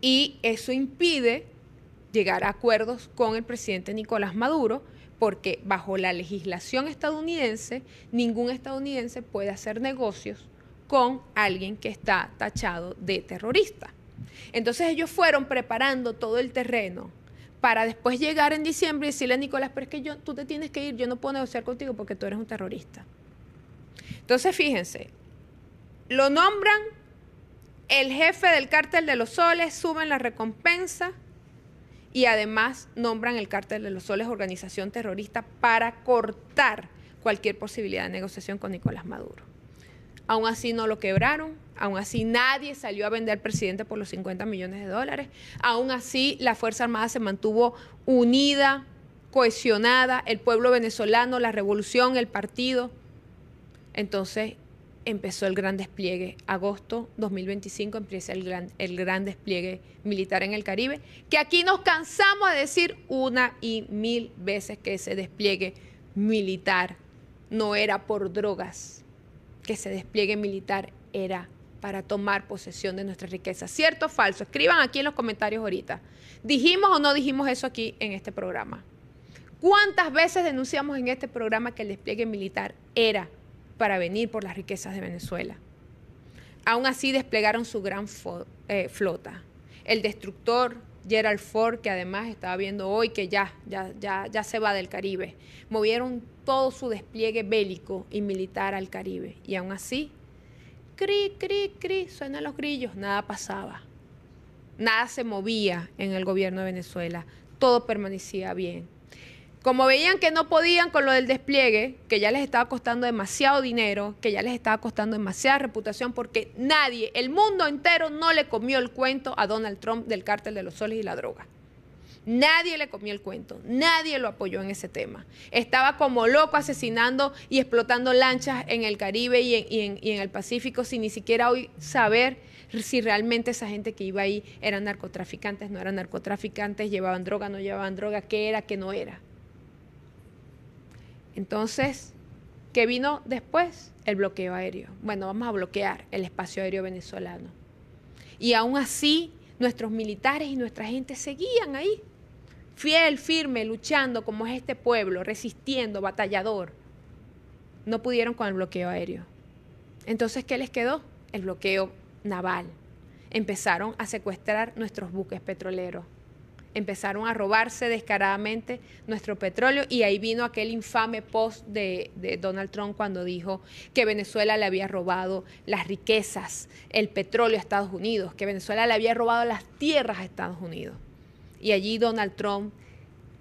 Y eso impide llegar a acuerdos con el presidente Nicolás Maduro, porque bajo la legislación estadounidense, ningún estadounidense puede hacer negocios con alguien que está tachado de terrorista. Entonces ellos fueron preparando todo el terreno para después llegar en diciembre y decirle a Nicolás, pero es que tú te tienes que ir, yo no puedo negociar contigo porque tú eres un terrorista. Entonces fíjense, lo nombran el jefe del cártel de los soles, suben la recompensa y además nombran el cártel de los soles organización terrorista para cortar cualquier posibilidad de negociación con Nicolás Maduro. Aún así no lo quebraron, aún así nadie salió a vender al presidente por los $50 millones, aún así la Fuerza Armada se mantuvo unida, cohesionada, el pueblo venezolano, la revolución, el partido. Entonces empezó el gran despliegue. Agosto 2025 empieza el gran despliegue militar en el Caribe, que aquí nos cansamos de decir una y mil veces que ese despliegue militar no era por drogas, que ese despliegue militar era para tomar posesión de nuestra riqueza. ¿Cierto o falso? Escriban aquí en los comentarios ahorita. ¿Dijimos o no dijimos eso aquí en este programa? ¿Cuántas veces denunciamos en este programa que el despliegue militar era para venir por las riquezas de Venezuela? Aún así desplegaron su gran flota. El destructor Gerald Ford, que además estaba viendo hoy que ya se va del Caribe. Movieron todo su despliegue bélico y militar al Caribe. Y aún así, suenan los grillos, nada pasaba. Nada se movía en el gobierno de Venezuela. Todo permanecía bien. Como veían que no podían con lo del despliegue, que ya les estaba costando demasiado dinero, que ya les estaba costando demasiada reputación, porque nadie, el mundo entero no le comió el cuento a Donald Trump del cártel de los soles y la droga. Nadie le comió el cuento, nadie lo apoyó en ese tema. Estaba como loco asesinando y explotando lanchas en el Caribe y en el Pacífico sin ni siquiera hoy saber si realmente esa gente que iba ahí eran narcotraficantes, no eran narcotraficantes, llevaban droga, no llevaban droga, qué era, qué no era. Entonces, ¿Qué vino después? El bloqueo aéreo. Bueno, vamos a bloquear el espacio aéreo venezolano. Y aún así, nuestros militares y nuestra gente seguían ahí, fiel, firme, luchando como es este pueblo, resistiendo, batallador. No pudieron con el bloqueo aéreo. Entonces, ¿qué les quedó? El bloqueo naval. Empezaron a secuestrar nuestros buques petroleros. Empezaron a robarse descaradamente nuestro petróleo y ahí vino aquel infame post de Donald Trump cuando dijo que Venezuela le había robado las riquezas, el petróleo a Estados Unidos, que Venezuela le había robado las tierras a Estados Unidos. Y allí Donald Trump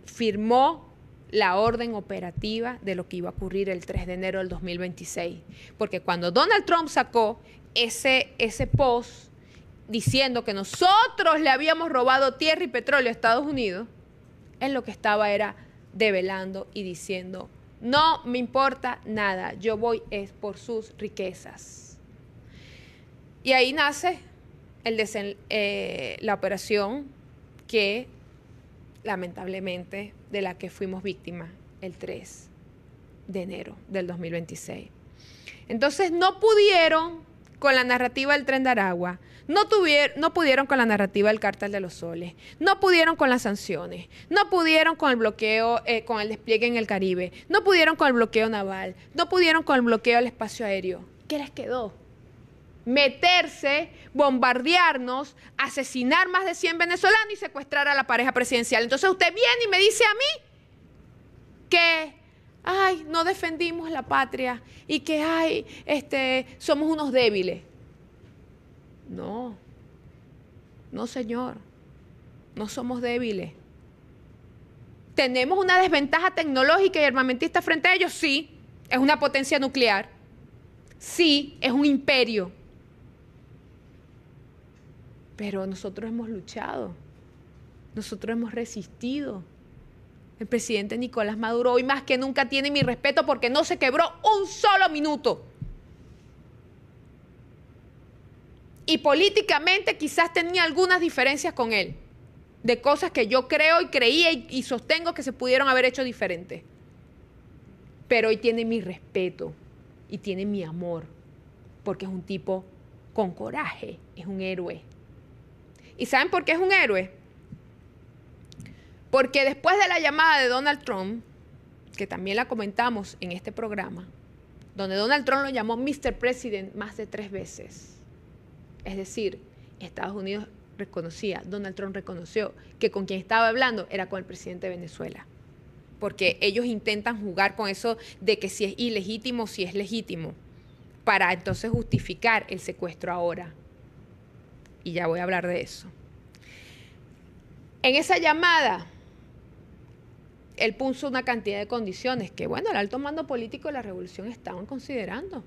firmó la orden operativa de lo que iba a ocurrir el 3 de enero del 2026. Porque cuando Donald Trump sacó ese post diciendo que nosotros le habíamos robado tierra y petróleo a Estados Unidos, él lo que estaba era develando y diciendo, no me importa nada, yo voy es por sus riquezas. Y ahí nace la operación que lamentablemente de la que fuimos víctimas el 3 de enero del 2026. Entonces no pudieron con la narrativa del Tren de Aragua, no pudieron con la narrativa del Cártel de los Soles, no pudieron con las sanciones, no pudieron con el bloqueo, con el despliegue en el Caribe, no pudieron con el bloqueo naval, no pudieron con el bloqueo del espacio aéreo. ¿Qué les quedó? Meterse, bombardearnos, asesinar más de 100 venezolanos y secuestrar a la pareja presidencial. Entonces usted viene y me dice a mí que ay, no defendimos la patria y que ay, somos unos débiles. No, no señor, no somos débiles. ¿Tenemos una desventaja tecnológica y armamentista frente a ellos? Sí, es una potencia nuclear. Sí, es un imperio. Pero nosotros hemos luchado, nosotros hemos resistido. El presidente Nicolás Maduro hoy más que nunca tiene mi respeto porque no se quebró un solo minuto. Y políticamente quizás tenía algunas diferencias con él, de cosas que yo creo y creía y sostengo que se pudieron haber hecho diferentes. Pero hoy tiene mi respeto y tiene mi amor, porque es un tipo con coraje, es un héroe. ¿Y saben por qué es un héroe? Porque después de la llamada de Donald Trump, que también la comentamos en este programa, donde Donald Trump lo llamó Mr. President más de 3 veces, es decir, Estados Unidos Donald Trump reconoció que con quien estaba hablando era con el presidente de Venezuela, porque ellos intentan jugar con eso de que si es ilegítimo, si es legítimo, para entonces justificar el secuestro ahora. Y ya voy a hablar de eso. En esa llamada, él puso una cantidad de condiciones que, bueno, el alto mando político de la revolución estaban considerando.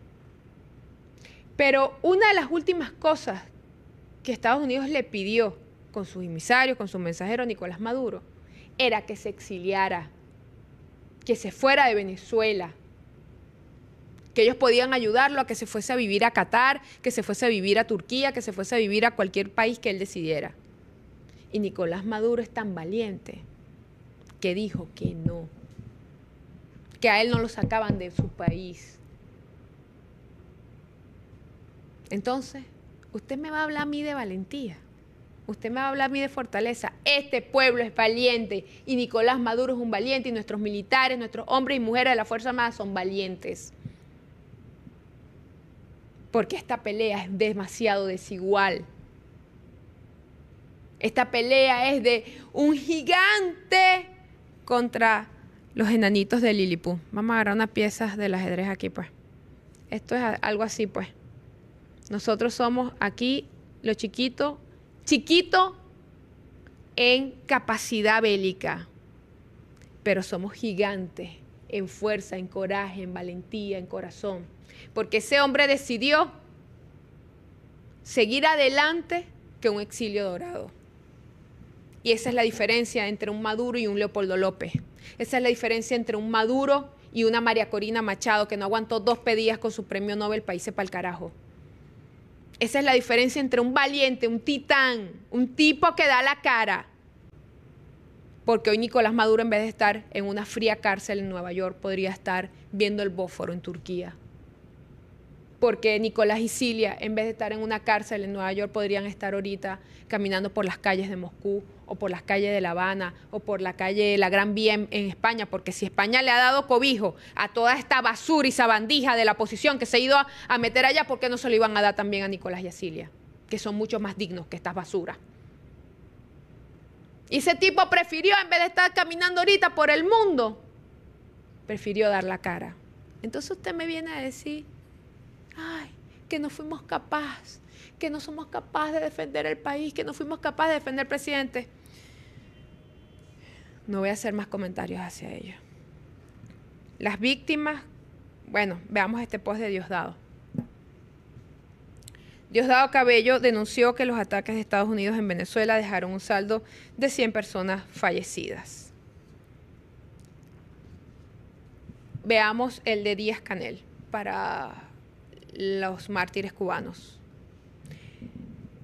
Pero una de las últimas cosas que Estados Unidos le pidió con sus emisarios, con su mensajero Nicolás Maduro, era que se exiliara, que se fuera de Venezuela, que ellos podían ayudarlo a que se fuese a vivir a Qatar, que se fuese a vivir a Turquía, que se fuese a vivir a cualquier país que él decidiera. Y Nicolás Maduro es tan valiente que dijo que no, que a él no lo sacaban de su país. Entonces, usted me va a hablar a mí de valentía, usted me va a hablar a mí de fortaleza. Este pueblo es valiente y Nicolás Maduro es un valiente y nuestros militares, nuestros hombres y mujeres de la Fuerza Armada son valientes. Porque esta pelea es demasiado desigual. Esta pelea es de un gigante contra los enanitos de Lilliput. Vamos a agarrar unas piezas del ajedrez aquí, pues. Esto es algo así, pues. Nosotros somos aquí los chiquitos, chiquito en capacidad bélica, pero somos gigantes en fuerza, en coraje, en valentía, en corazón. Porque ese hombre decidió seguir adelante que un exilio dorado. Y esa es la diferencia entre un Maduro y un Leopoldo López. Esa es la diferencia entre un Maduro y una María Corina Machado que no aguantó 2 pedidas con su premio Nobel para irse para el carajo. Esa es la diferencia entre un valiente, un titán, un tipo que da la cara Porque hoy Nicolás Maduro, en vez de estar en una fría cárcel en Nueva York, podría estar viendo el Bósforo en Turquía. Porque Nicolás y Cilia, en vez de estar en una cárcel en Nueva York, podrían estar ahorita caminando por las calles de Moscú, o por las calles de La Habana, o por la calle La Gran Vía en España. Porque si España le ha dado cobijo a toda esta basura y sabandija de la oposición que se ha ido a meter allá, ¿por qué no se lo iban a dar también a Nicolás y a Cilia? Que son mucho más dignos que estas basuras. Y ese tipo prefirió, en vez de estar caminando ahorita por el mundo, prefirió dar la cara. Entonces usted me viene a decir, ay, que no fuimos capaces, que no somos capaces de defender el país, que no fuimos capaces de defender al presidente. No voy a hacer más comentarios hacia ello. Las víctimas, bueno, veamos este post de Diosdado. Diosdado Cabello denunció que los ataques de Estados Unidos en Venezuela dejaron un saldo de 100 personas fallecidas. Veamos el de Díaz-Canel para los mártires cubanos.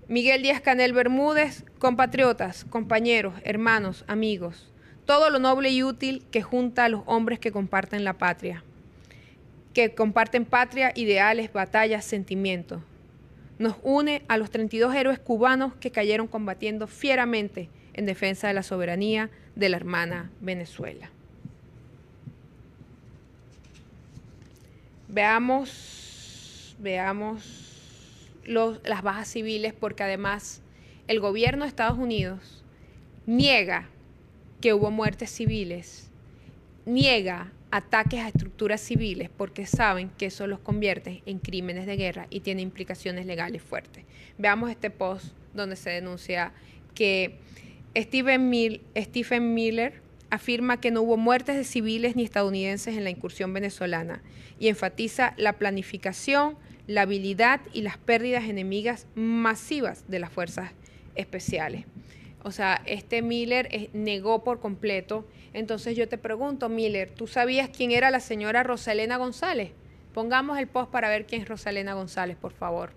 Miguel Díaz-Canel Bermúdez, compatriotas, compañeros, hermanos, amigos, todo lo noble y útil que junta a los hombres que comparten la patria, que comparten patria, ideales, batallas, sentimientos. Nos une a los 32 héroes cubanos que cayeron combatiendo fieramente en defensa de la soberanía de la hermana Venezuela. Veamos las bajas civiles, porque además el gobierno de Estados Unidos niega que hubo muertes civiles, niega ataques a estructuras civiles, porque saben que eso los convierte en crímenes de guerra y tiene implicaciones legales fuertes. Veamos este post donde se denuncia que Stephen Miller afirma que no hubo muertes de civiles ni estadounidenses en la incursión venezolana y enfatiza la planificación, la habilidad y las pérdidas enemigas masivas de las fuerzas especiales. O sea, Miller negó por completo. Entonces yo te pregunto, Miller, ¿tú sabías quién era la señora Rosalena González? Pongamos el post para ver quién es Rosalena González, por favor.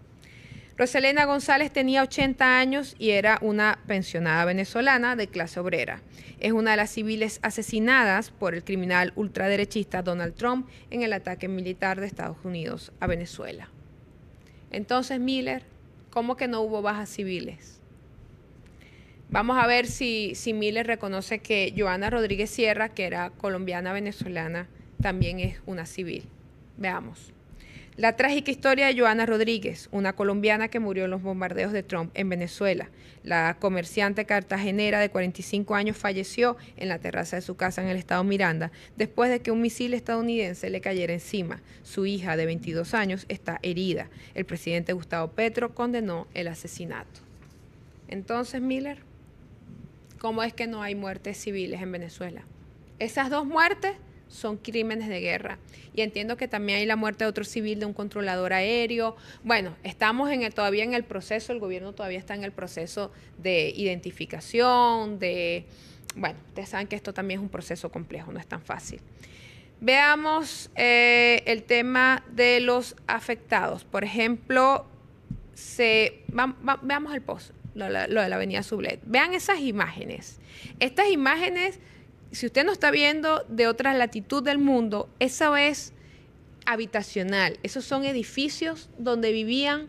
Rosalena González tenía 80 años y era una pensionada venezolana de clase obrera. Es una de las civiles asesinadas por el criminal ultraderechista Donald Trump en el ataque militar de Estados Unidos a Venezuela. Entonces, Miller, ¿cómo que no hubo bajas civiles? Vamos a ver si Miller reconoce que Joana Rodríguez Sierra, que era colombiana-venezolana, también es una civil. Veamos. La trágica historia de Joana Rodríguez, una colombiana que murió en los bombardeos de Trump en Venezuela. La comerciante cartagenera de 45 años falleció en la terraza de su casa en el estado Miranda después de que un misil estadounidense le cayera encima. Su hija de 22 años está herida. El presidente Gustavo Petro condenó el asesinato. Entonces, Miller, ¿cómo es que no hay muertes civiles en Venezuela? Esas dos muertes son crímenes de guerra. Y entiendo que también hay la muerte de otro civil, de un controlador aéreo. Bueno, estamos todavía en el proceso, el gobierno todavía está en el proceso de identificación, bueno, ustedes saben que esto también es un proceso complejo, no es tan fácil. Veamos el tema de los afectados. Por ejemplo, veamos el post, lo de la avenida Sublet. Vean esas imágenes. Estas imágenes, si usted no está viendo de otra latitud del mundo, eso es habitacional. Esos son edificios donde vivían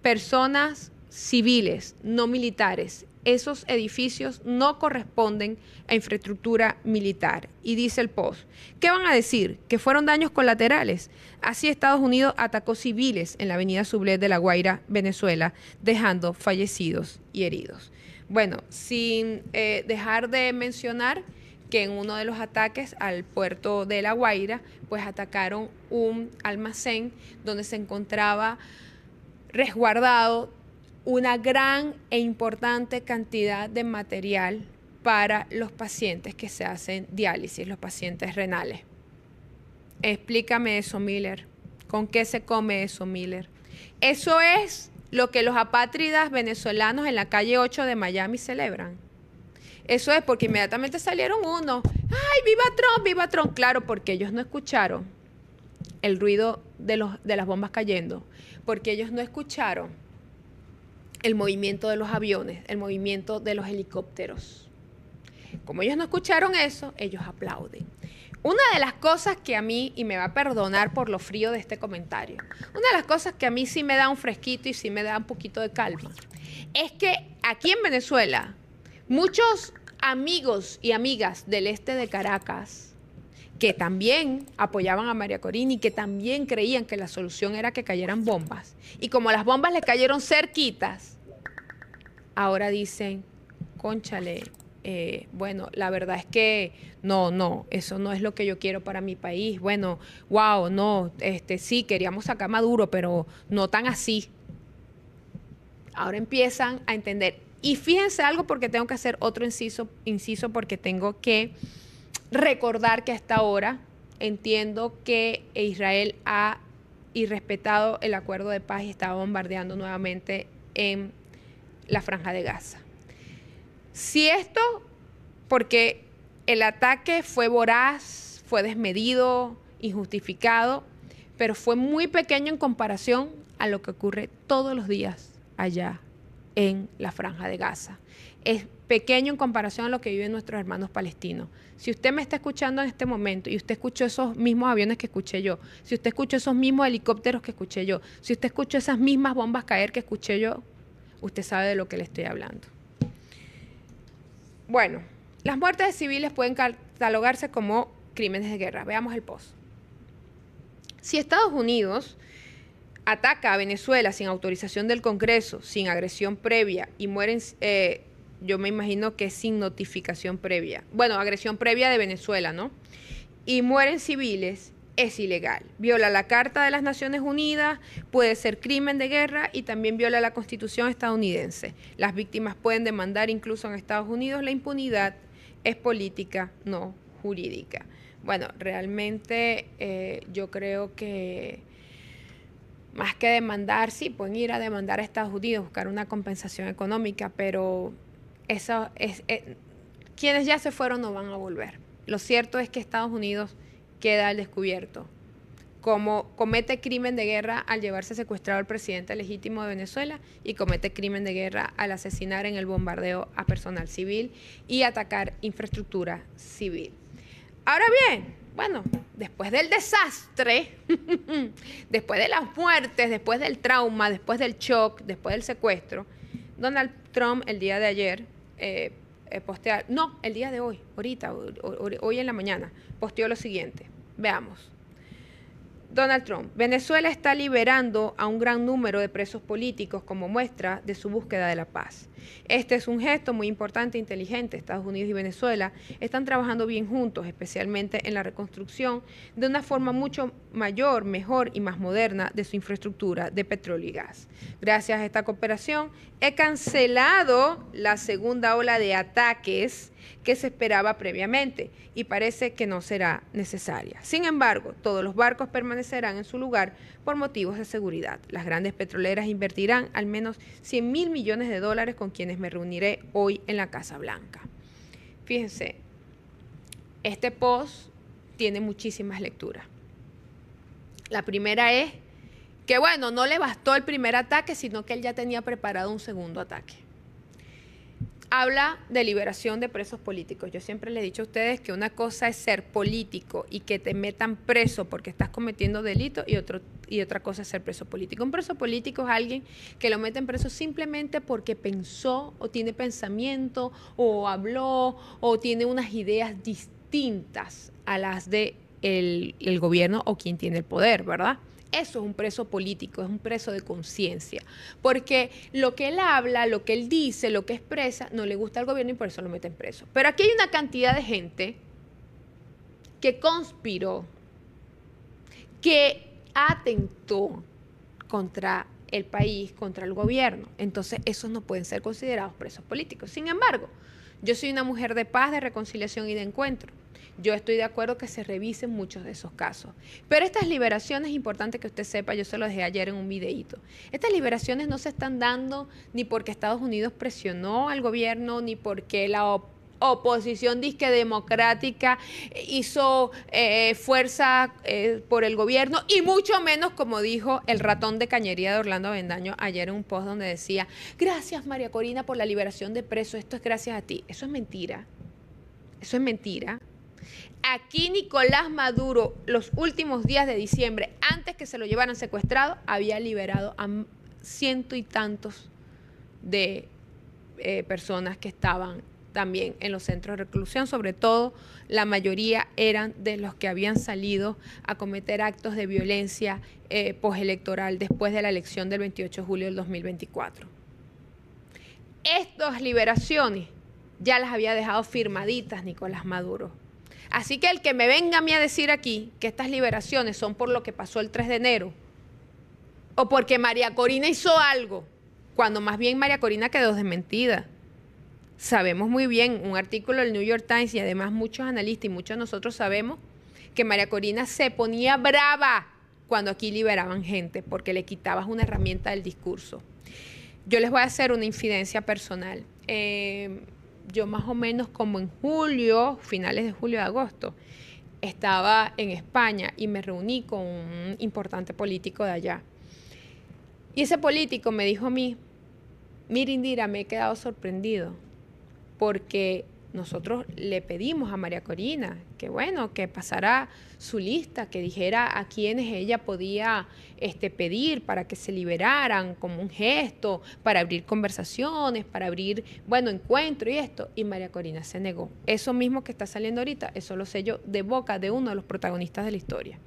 personas civiles, no militares. Esos edificios no corresponden a infraestructura militar. Y dice el post, ¿qué van a decir? Que fueron daños colaterales. Así Estados Unidos atacó civiles en la avenida Sublet de La Guaira, Venezuela, dejando fallecidos y heridos. Bueno, sin dejar de mencionar que en uno de los ataques al puerto de La Guaira, pues atacaron un almacén donde se encontraba resguardado una gran e importante cantidad de material para los pacientes que se hacen diálisis, los pacientes renales. Explícame eso, Miller. ¿Con qué se come eso, Miller? Eso es lo que los apátridas venezolanos en la calle 8 de Miami celebran. Eso es porque inmediatamente salieron unos, ¡ay, viva Trump, viva Trump! Claro, porque ellos no escucharon el ruido de las bombas cayendo, porque ellos no escucharon el movimiento de los aviones, el movimiento de los helicópteros. Como ellos no escucharon eso, ellos aplauden. Una de las cosas que a mí, y me va a perdonar por lo frío de este comentario, una de las cosas que a mí sí me da un fresquito y sí me da un poquito de calma, es que aquí en Venezuela, muchos amigos y amigas del este de Caracas, que también apoyaban a María Corina y que también creían que la solución era que cayeran bombas, y como las bombas le cayeron cerquitas, ahora dicen, cónchale, bueno, la verdad es que no, eso no es lo que yo quiero para mi país. Bueno, wow, no, sí, queríamos sacar a Maduro, pero no tan así. Ahora empiezan a entender. Y fíjense algo, porque tengo que hacer otro inciso porque tengo que recordar que hasta ahora entiendo que Israel ha irrespetado el acuerdo de paz y está bombardeando nuevamente en la Franja de Gaza. Si esto, porque el ataque fue voraz, fue desmedido, injustificado, pero fue muy pequeño en comparación a lo que ocurre todos los días allá en la Franja de Gaza. Es pequeño en comparación a lo que viven nuestros hermanos palestinos. Si usted me está escuchando en este momento y usted escuchó esos mismos aviones que escuché yo, si usted escuchó esos mismos helicópteros que escuché yo, si usted escuchó esas mismas bombas caer que escuché yo, usted sabe de lo que le estoy hablando. Bueno, las muertes de civiles pueden catalogarse como crímenes de guerra. Veamos el post. Si Estados Unidos ataca a Venezuela sin autorización del Congreso, sin agresión previa y mueren, yo me imagino que sin notificación previa. Bueno, agresión previa de Venezuela, ¿no? Y mueren civiles, es ilegal. Viola la Carta de las Naciones Unidas, puede ser crimen de guerra y también viola la Constitución estadounidense. Las víctimas pueden demandar incluso en Estados Unidos. La impunidad es política, no jurídica. Bueno, realmente yo creo que más que demandar, sí, pueden ir a demandar a Estados Unidos, buscar una compensación económica, pero eso es, quienes ya se fueron no van a volver. Lo cierto es que Estados Unidos queda al descubierto, como comete crimen de guerra al llevarse secuestrado al presidente legítimo de Venezuela y comete crimen de guerra al asesinar en el bombardeo a personal civil y atacar infraestructura civil. Ahora bien, bueno, después del desastre, después de las muertes, después del trauma, después del shock, después del secuestro, Donald Trump el día de ayer el día de hoy, ahorita, hoy en la mañana, posteó lo siguiente. Veamos. Donald Trump. Venezuela está liberando a un gran número de presos políticos como muestra de su búsqueda de la paz. Este es un gesto muy importante e inteligente. Estados Unidos y Venezuela están trabajando bien juntos, especialmente en la reconstrucción de una forma mucho mayor, mejor y más moderna de su infraestructura de petróleo y gas. Gracias a esta cooperación, he cancelado la segunda ola de ataques que se esperaba previamente y parece que no será necesaria. Sin embargo, todos los barcos permanecerán en su lugar por motivos de seguridad. Las grandes petroleras invertirán al menos 100.000 millones de dólares con quienes me reuniré hoy en la Casa Blanca. Fíjense, este post tiene muchísimas lecturas. La primera es que, bueno, no le bastó el primer ataque, sino que él ya tenía preparado un segundo ataque. Habla de liberación de presos políticos. Yo siempre le he dicho a ustedes que una cosa es ser político y que te metan preso porque estás cometiendo delito y otra cosa es ser preso político. Un preso político es alguien que lo meten preso simplemente porque pensó o tiene pensamiento o habló o tiene unas ideas distintas a las de el gobierno o quien tiene el poder, ¿verdad? Eso es un preso político, es un preso de conciencia, porque lo que él habla, lo que él dice, lo que expresa, no le gusta al gobierno y por eso lo meten preso. Pero aquí hay una cantidad de gente que conspiró, que atentó contra el país, contra el gobierno. Entonces, esos no pueden ser considerados presos políticos. Sin embargo, yo soy una mujer de paz, de reconciliación y de encuentro. Yo estoy de acuerdo que se revisen muchos de esos casos. Pero estas liberaciones, es importante que usted sepa, yo se lo dejé ayer en un videíto, estas liberaciones no se están dando ni porque Estados Unidos presionó al gobierno, ni porque la oposición disque democrática hizo fuerza por el gobierno, y mucho menos, como dijo el ratón de cañería de Orlando Avendaño ayer en un post donde decía, gracias María Corina por la liberación de presos, esto es gracias a ti. Eso es mentira. Eso es mentira. Aquí Nicolás Maduro, los últimos días de diciembre, antes que se lo llevaran secuestrado, había liberado a ciento y tantos de personas que estaban también en los centros de reclusión. Sobre todo, la mayoría eran de los que habían salido a cometer actos de violencia postelectoral después de la elección del 28 de julio del 2024. Estas liberaciones ya las había dejado firmaditas Nicolás Maduro. Así que el que me venga a mí a decir aquí que estas liberaciones son por lo que pasó el 3 de enero o porque María Corina hizo algo, cuando más bien María Corina quedó desmentida. Sabemos muy bien, un artículo del New York Times y además muchos analistas y muchos de nosotros sabemos que María Corina se ponía brava cuando aquí liberaban gente porque le quitabas una herramienta del discurso. Yo les voy a hacer una infidencia personal. Yo más o menos como en julio, finales de julio de agosto, estaba en España y me reuní con un importante político de allá. Y ese político me dijo a mí, mira Indira, me he quedado sorprendido porque nosotros le pedimos a María Corina que bueno, que pasara su lista, que dijera a quienes ella podía pedir para que se liberaran como un gesto, para abrir conversaciones, para abrir, encuentro y esto. Y María Corina se negó. Eso mismo que está saliendo ahorita, eso lo sé yo de boca de uno de los protagonistas de la historia.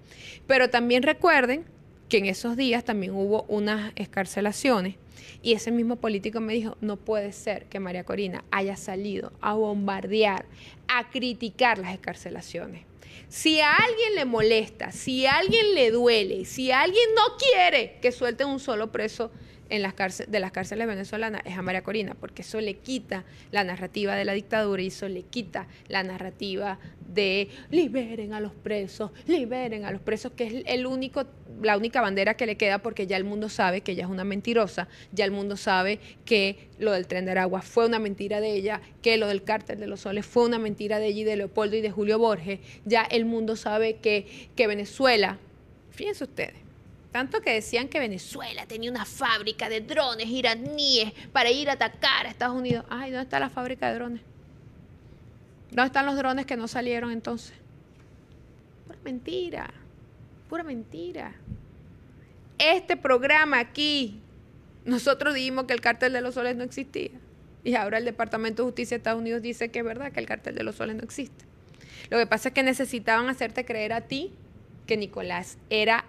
Pero también recuerden que en esos días también hubo unas excarcelaciones y ese mismo político me dijo, no puede ser que María Corina haya salido a bombardear, a criticar las excarcelaciones. Si a alguien le molesta, si a alguien le duele, si a alguien no quiere que suelten un solo preso de las cárceles venezolanas, es a María Corina, porque eso le quita la narrativa de la dictadura y eso le quita la narrativa de liberen a los presos, que es la única bandera que le queda, porque ya el mundo sabe que ella es una mentirosa, ya el mundo sabe que lo del Tren de Aragua fue una mentira de ella, que lo del Cártel de los Soles fue una mentira de ella y de Leopoldo y de Julio Borges, ya el mundo sabe que Venezuela, fíjense ustedes, tanto que decían que Venezuela tenía una fábrica de drones iraníes para ir a atacar a Estados Unidos. Ay, ¿dónde está la fábrica de drones? ¿Dónde están los drones que no salieron entonces? Pura mentira, pura mentira. Este programa aquí, nosotros dijimos que el Cártel de los Soles no existía. Y ahora el Departamento de Justicia de Estados Unidos dice que es verdad que el Cártel de los Soles no existe. Lo que pasa es que necesitaban hacerte creer a ti que Nicolás era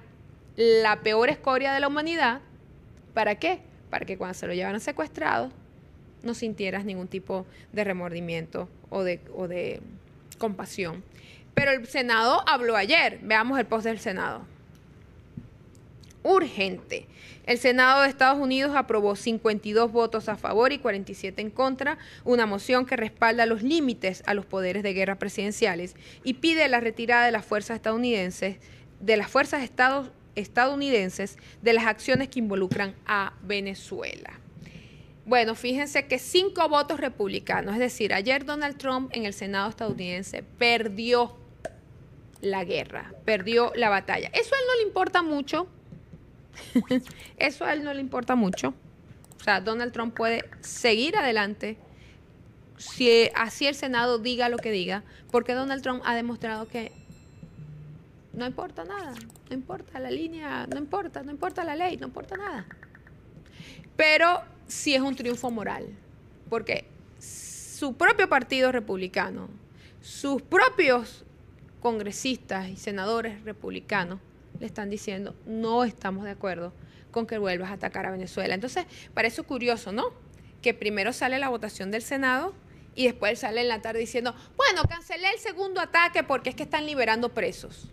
la peor escoria de la humanidad. ¿Para qué? Para que cuando se lo llevaran secuestrado no sintieras ningún tipo de remordimiento o de compasión. Pero el Senado habló ayer. Veamos el post del Senado. Urgente. El Senado de Estados Unidos aprobó 52 votos a favor y 47 en contra, una moción que respalda los límites a los poderes de guerra presidenciales y pide la retirada de las fuerzas estadounidenses, de las acciones que involucran a Venezuela. Bueno, fíjense que 5 votos republicanos, es decir, ayer Donald Trump en el Senado estadounidense perdió la guerra, perdió la batalla. Eso a él no le importa mucho. Eso a él no le importa mucho. O sea, Donald Trump puede seguir adelante si así el Senado diga lo que diga, porque Donald Trump ha demostrado que no importa nada, no importa la línea, no importa la ley, no importa nada. Pero sí es un triunfo moral, porque su propio partido republicano, sus propios congresistas y senadores republicanos le están diciendo, no estamos de acuerdo con que vuelvas a atacar a Venezuela. Entonces, parece curioso, ¿no? Que primero sale la votación del Senado y después sale en la tarde diciendo, bueno, cancelé el segundo ataque porque es que están liberando presos.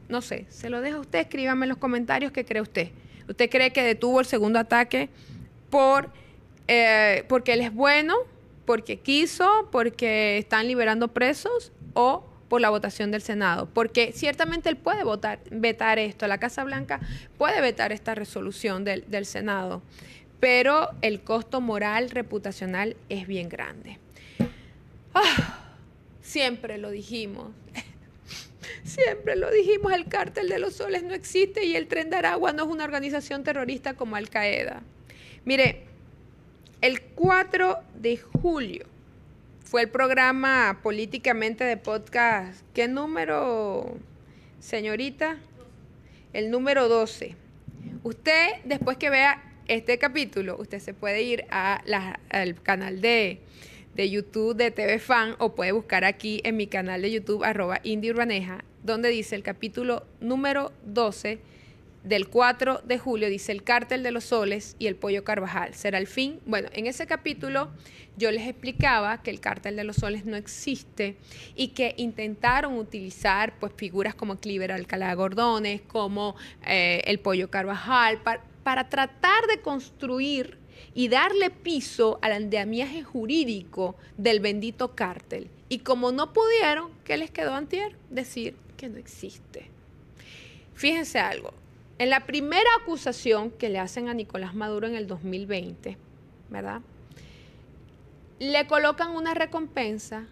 No sé, se lo dejo a usted, escríbame en los comentarios qué cree usted. ¿Usted cree que detuvo el segundo ataque porque él es bueno, porque quiso, porque están liberando presos o por la votación del Senado? Porque ciertamente él puede vetar esto, la Casa Blanca puede vetar esta resolución del Senado, pero el costo moral, reputacional es bien grande. Siempre lo dijimos. Siempre lo dijimos, el Cártel de los Soles no existe y el Tren de Aragua no es una organización terrorista como Al Qaeda. Mire, el 4 de julio fue el programa Políticamente de Podcast. ¿Qué número, señorita? El número 12. Usted, después que vea este capítulo, usted se puede ir al canal de YouTube de TV Fan, o puede buscar aquí en mi canal de YouTube, @IndyUrbaneja, donde dice el capítulo número 12 del 4 de julio, dice el cártel de los soles y el pollo Carvajal. ¿Será el fin? Bueno, en ese capítulo yo les explicaba que el cártel de los soles no existe y que intentaron utilizar pues figuras como Cliver Alcalá Gordones, como el pollo Carvajal, para tratar de construir y darle piso al andamiaje jurídico del bendito cártel. Y como no pudieron, ¿qué les quedó antier? Decir que no existe. Fíjense algo. En la primera acusación que le hacen a Nicolás Maduro en el 2020, ¿verdad? Le colocan una recompensa,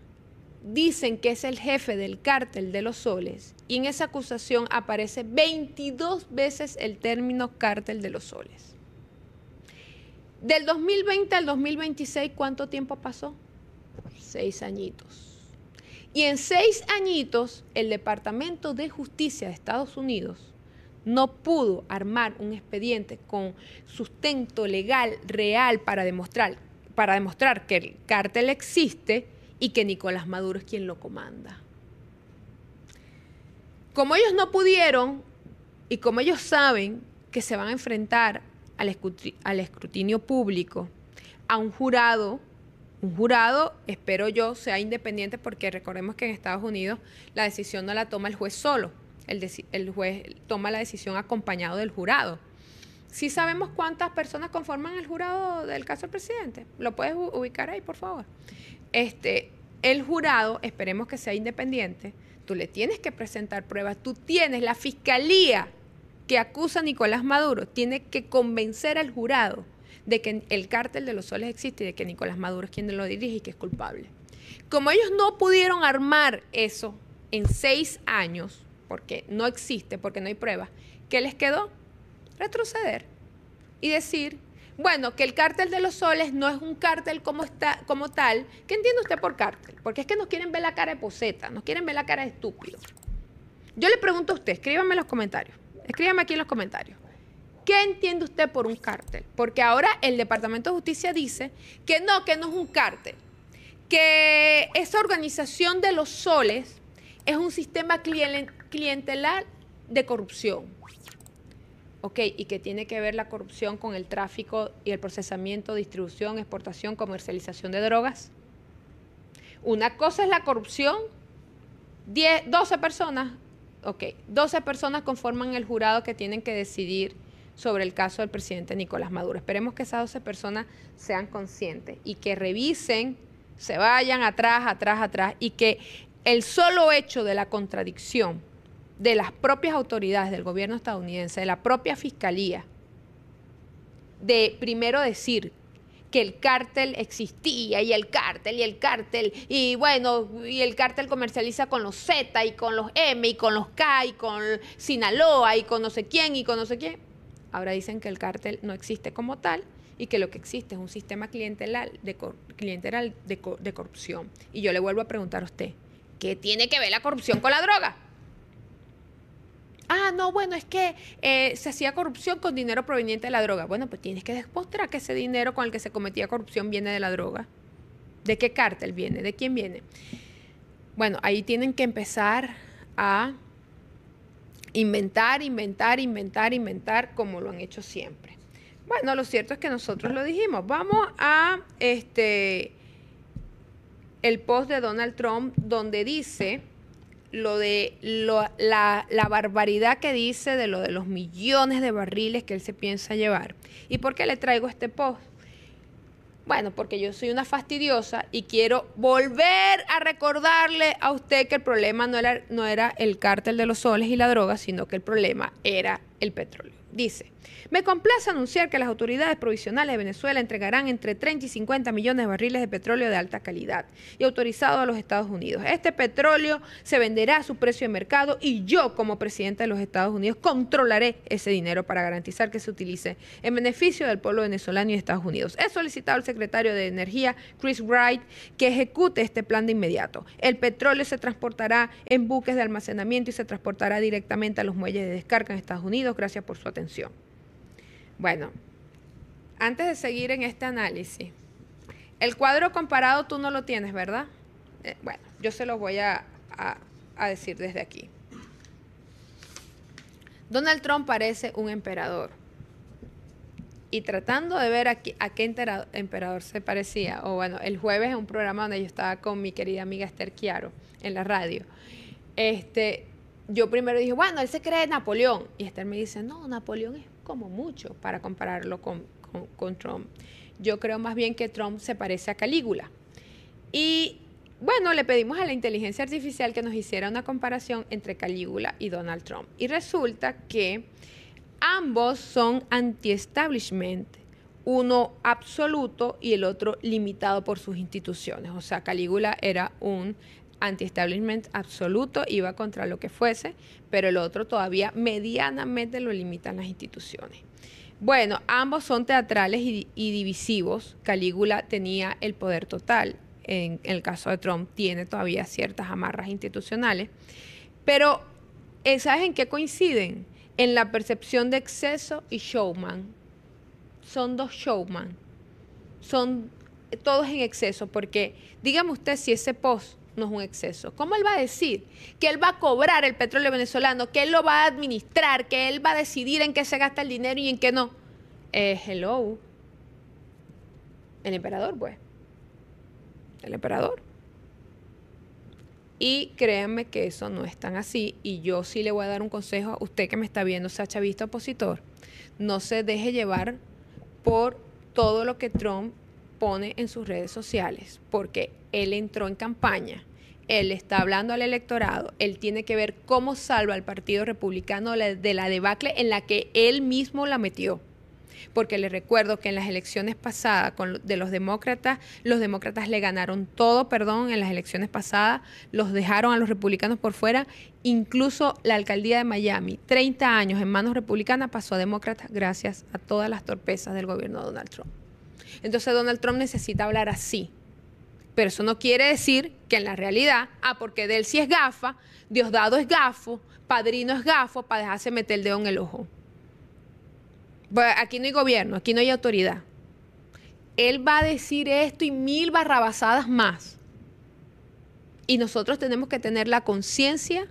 dicen que es el jefe del cártel de los soles, y en esa acusación aparece 22 veces el término cártel de los soles. Del 2020 al 2026, ¿cuánto tiempo pasó? 6 añitos. Y en 6 añitos, el Departamento de Justicia de Estados Unidos no pudo armar un expediente con sustento legal real para demostrar que el cártel existe y que Nicolás Maduro es quien lo comanda. Como ellos no pudieron y como ellos saben que se van a enfrentar al escrutinio público, a un jurado, espero yo, sea independiente, porque recordemos que en Estados Unidos la decisión no la toma el juez solo. El juez toma la decisión acompañado del jurado. ¿Sí sabemos cuántas personas conforman el jurado del caso del presidente? ¿Lo puedes ubicar ahí, por favor? El jurado, esperemos que sea independiente, tú le tienes que presentar pruebas, tú tienes la fiscalía que acusa a Nicolás Maduro, tiene que convencer al jurado de que el cártel de los soles existe y de que Nicolás Maduro es quien lo dirige y que es culpable. Como ellos no pudieron armar eso en 6 años, porque no existe, porque no hay pruebas, ¿qué les quedó? Retroceder y decir, bueno, que el cártel de los soles no es un cártel como tal. ¿Qué entiende usted por cártel? Porque es que nos quieren ver la cara de poseta, nos quieren ver la cara de estúpido. Yo le pregunto a usted, escríbame en los comentarios, escríbame aquí en los comentarios. ¿Qué entiende usted por un cártel? Porque ahora el Departamento de Justicia dice que no es un cártel, que esa organización de los soles es un sistema clientelar de corrupción. Ok, ¿y qué tiene que ver la corrupción con el tráfico y el procesamiento, distribución, exportación, comercialización de drogas? Una cosa es la corrupción, 12 personas, ok, 12 personas conforman el jurado que tienen que decidir sobre el caso del presidente Nicolás Maduro. Esperemos que esas 12 personas sean conscientes y que revisen, se vayan atrás, y que el solo hecho de la contradicción de las propias autoridades del gobierno estadounidense, de la propia fiscalía, de primero decir que el cártel existía y el cártel, y bueno, y el cártel comercializa con los Z y con los M y con los K y con Sinaloa y con no sé quién y con no sé quién. Ahora dicen que el cártel no existe como tal y que lo que existe es un sistema clientelar de corrupción. Y yo le vuelvo a preguntar a usted, ¿qué tiene que ver la corrupción con la droga? Ah, no, bueno, es que se hacía corrupción con dinero proveniente de la droga. Bueno, pues tienes que demostrar que ese dinero con el que se cometía corrupción viene de la droga. ¿De qué cártel viene? ¿De quién viene? Bueno, ahí tienen que empezar a inventar como lo han hecho siempre. Bueno, lo cierto es que nosotros lo dijimos. Vamos a el post de Donald Trump donde dice la barbaridad que dice de lo de los millones de barriles que él se piensa llevar. ¿Y por qué le traigo este post? Bueno, porque yo soy una fastidiosa y quiero volver a recordarle a usted que el problema no era el cártel de los soles y la droga, sino que el problema era el petróleo. Dice, me complace anunciar que las autoridades provisionales de Venezuela entregarán entre 30 y 50 millones de barriles de petróleo de alta calidad y autorizado a los Estados Unidos. Este petróleo se venderá a su precio de mercado y yo, como presidente de los Estados Unidos, controlaré ese dinero para garantizar que se utilice en beneficio del pueblo venezolano y de Estados Unidos. He solicitado al secretario de Energía, Chris Wright, que ejecute este plan de inmediato. El petróleo se transportará en buques de almacenamiento y se transportará directamente a los muelles de descarga en Estados Unidos. Gracias por su atención. Bueno, antes de seguir en este análisis, el cuadro comparado tú no lo tienes, ¿verdad? Bueno, yo se lo voy a decir desde aquí. Donald Trump parece un emperador. Y tratando de ver a qué emperador se parecía, o bueno, el jueves en un programa donde yo estaba con mi querida amiga Esther Chiaro en la radio, yo primero dije, bueno, él se cree Napoleón. Y Esther me dice, no, Napoleón es como mucho para compararlo con Trump. Yo creo más bien que Trump se parece a Calígula. Y bueno, le pedimos a la inteligencia artificial que nos hiciera una comparación entre Calígula y Donald Trump. Y resulta que ambos son anti-establishment, uno absoluto y el otro limitado por sus instituciones. O sea, Calígula era un anti-establishment absoluto, iba contra lo que fuese, pero el otro todavía medianamente lo limitan las instituciones. Bueno, ambos son teatrales y divisivos. Calígula tenía el poder total. En el caso de Trump tiene todavía ciertas amarras institucionales. Pero, ¿sabes en qué coinciden? En la percepción de exceso y showman. Son dos showman. Son todos en exceso, porque dígame usted si ese post no es un exceso. ¿Cómo él va a decir que él va a cobrar el petróleo venezolano, que él lo va a administrar, que él va a decidir en qué se gasta el dinero y en qué no? Hello. El emperador, pues. El emperador. Y créanme que eso no es tan así. Y yo sí le voy a dar un consejo a usted que me está viendo, sea chavista opositor. No se deje llevar por todo lo que Trump pone en sus redes sociales, porque él entró en campaña, él está hablando al electorado, él tiene que ver cómo salva al Partido Republicano de la debacle en la que él mismo la metió. Porque les recuerdo que en las elecciones pasadas de los demócratas le ganaron todo, en las elecciones pasadas, los dejaron a los republicanos por fuera, incluso la alcaldía de Miami, 30 años en manos republicanas, pasó a demócratas gracias a todas las torpezas del gobierno de Donald Trump. Entonces Donald Trump necesita hablar así. Pero eso no quiere decir que en la realidad, porque de él sí es gafa, Diosdado es gafo, Padrino es gafo, para dejarse meter el dedo en el ojo. Aquí no hay gobierno, aquí no hay autoridad. Él va a decir esto y 1000 barrabasadas más. Y nosotros tenemos que tener la conciencia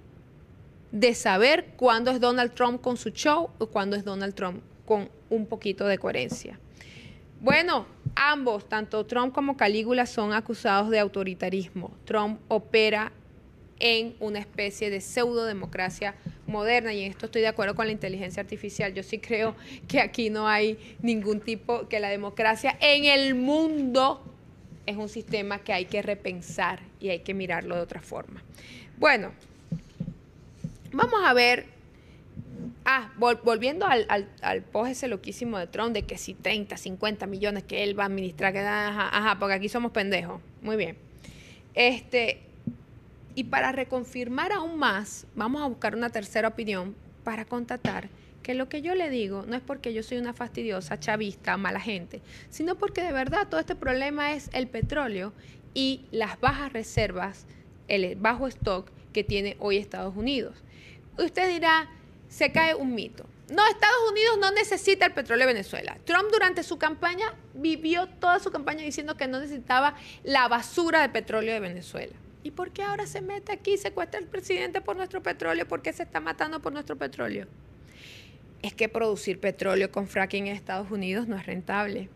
de saber cuándo es Donald Trump con su show o cuándo es Donald Trump con un poquito de coherencia. Bueno, ambos, tanto Trump como Calígula, son acusados de autoritarismo. Trump opera en una especie de pseudodemocracia moderna, y en esto estoy de acuerdo con la inteligencia artificial. Yo sí creo que aquí no hay ningún tipo, que la democracia en el mundo es un sistema que hay que repensar y hay que mirarlo de otra forma. Bueno, vamos a ver. Volviendo al post ese loquísimo de Trump, de que si 30, 50 millones que él va a administrar, porque aquí somos pendejos. Muy bien. Y para reconfirmar aún más, vamos a buscar una tercera opinión para constatar que lo que yo le digo no es porque yo soy una fastidiosa, chavista, mala gente, sino porque de verdad todo este problema es el petróleo y las bajas reservas, el bajo stock que tiene hoy Estados Unidos. Usted dirá, se cae un mito. No, Estados Unidos no necesita el petróleo de Venezuela. Trump durante su campaña vivió toda su campaña diciendo que no necesitaba la basura de petróleo de Venezuela. ¿Y por qué ahora se mete aquí y secuestra al presidente por nuestro petróleo? ¿Por qué se está matando por nuestro petróleo? Es que producir petróleo con fracking en Estados Unidos no es rentable.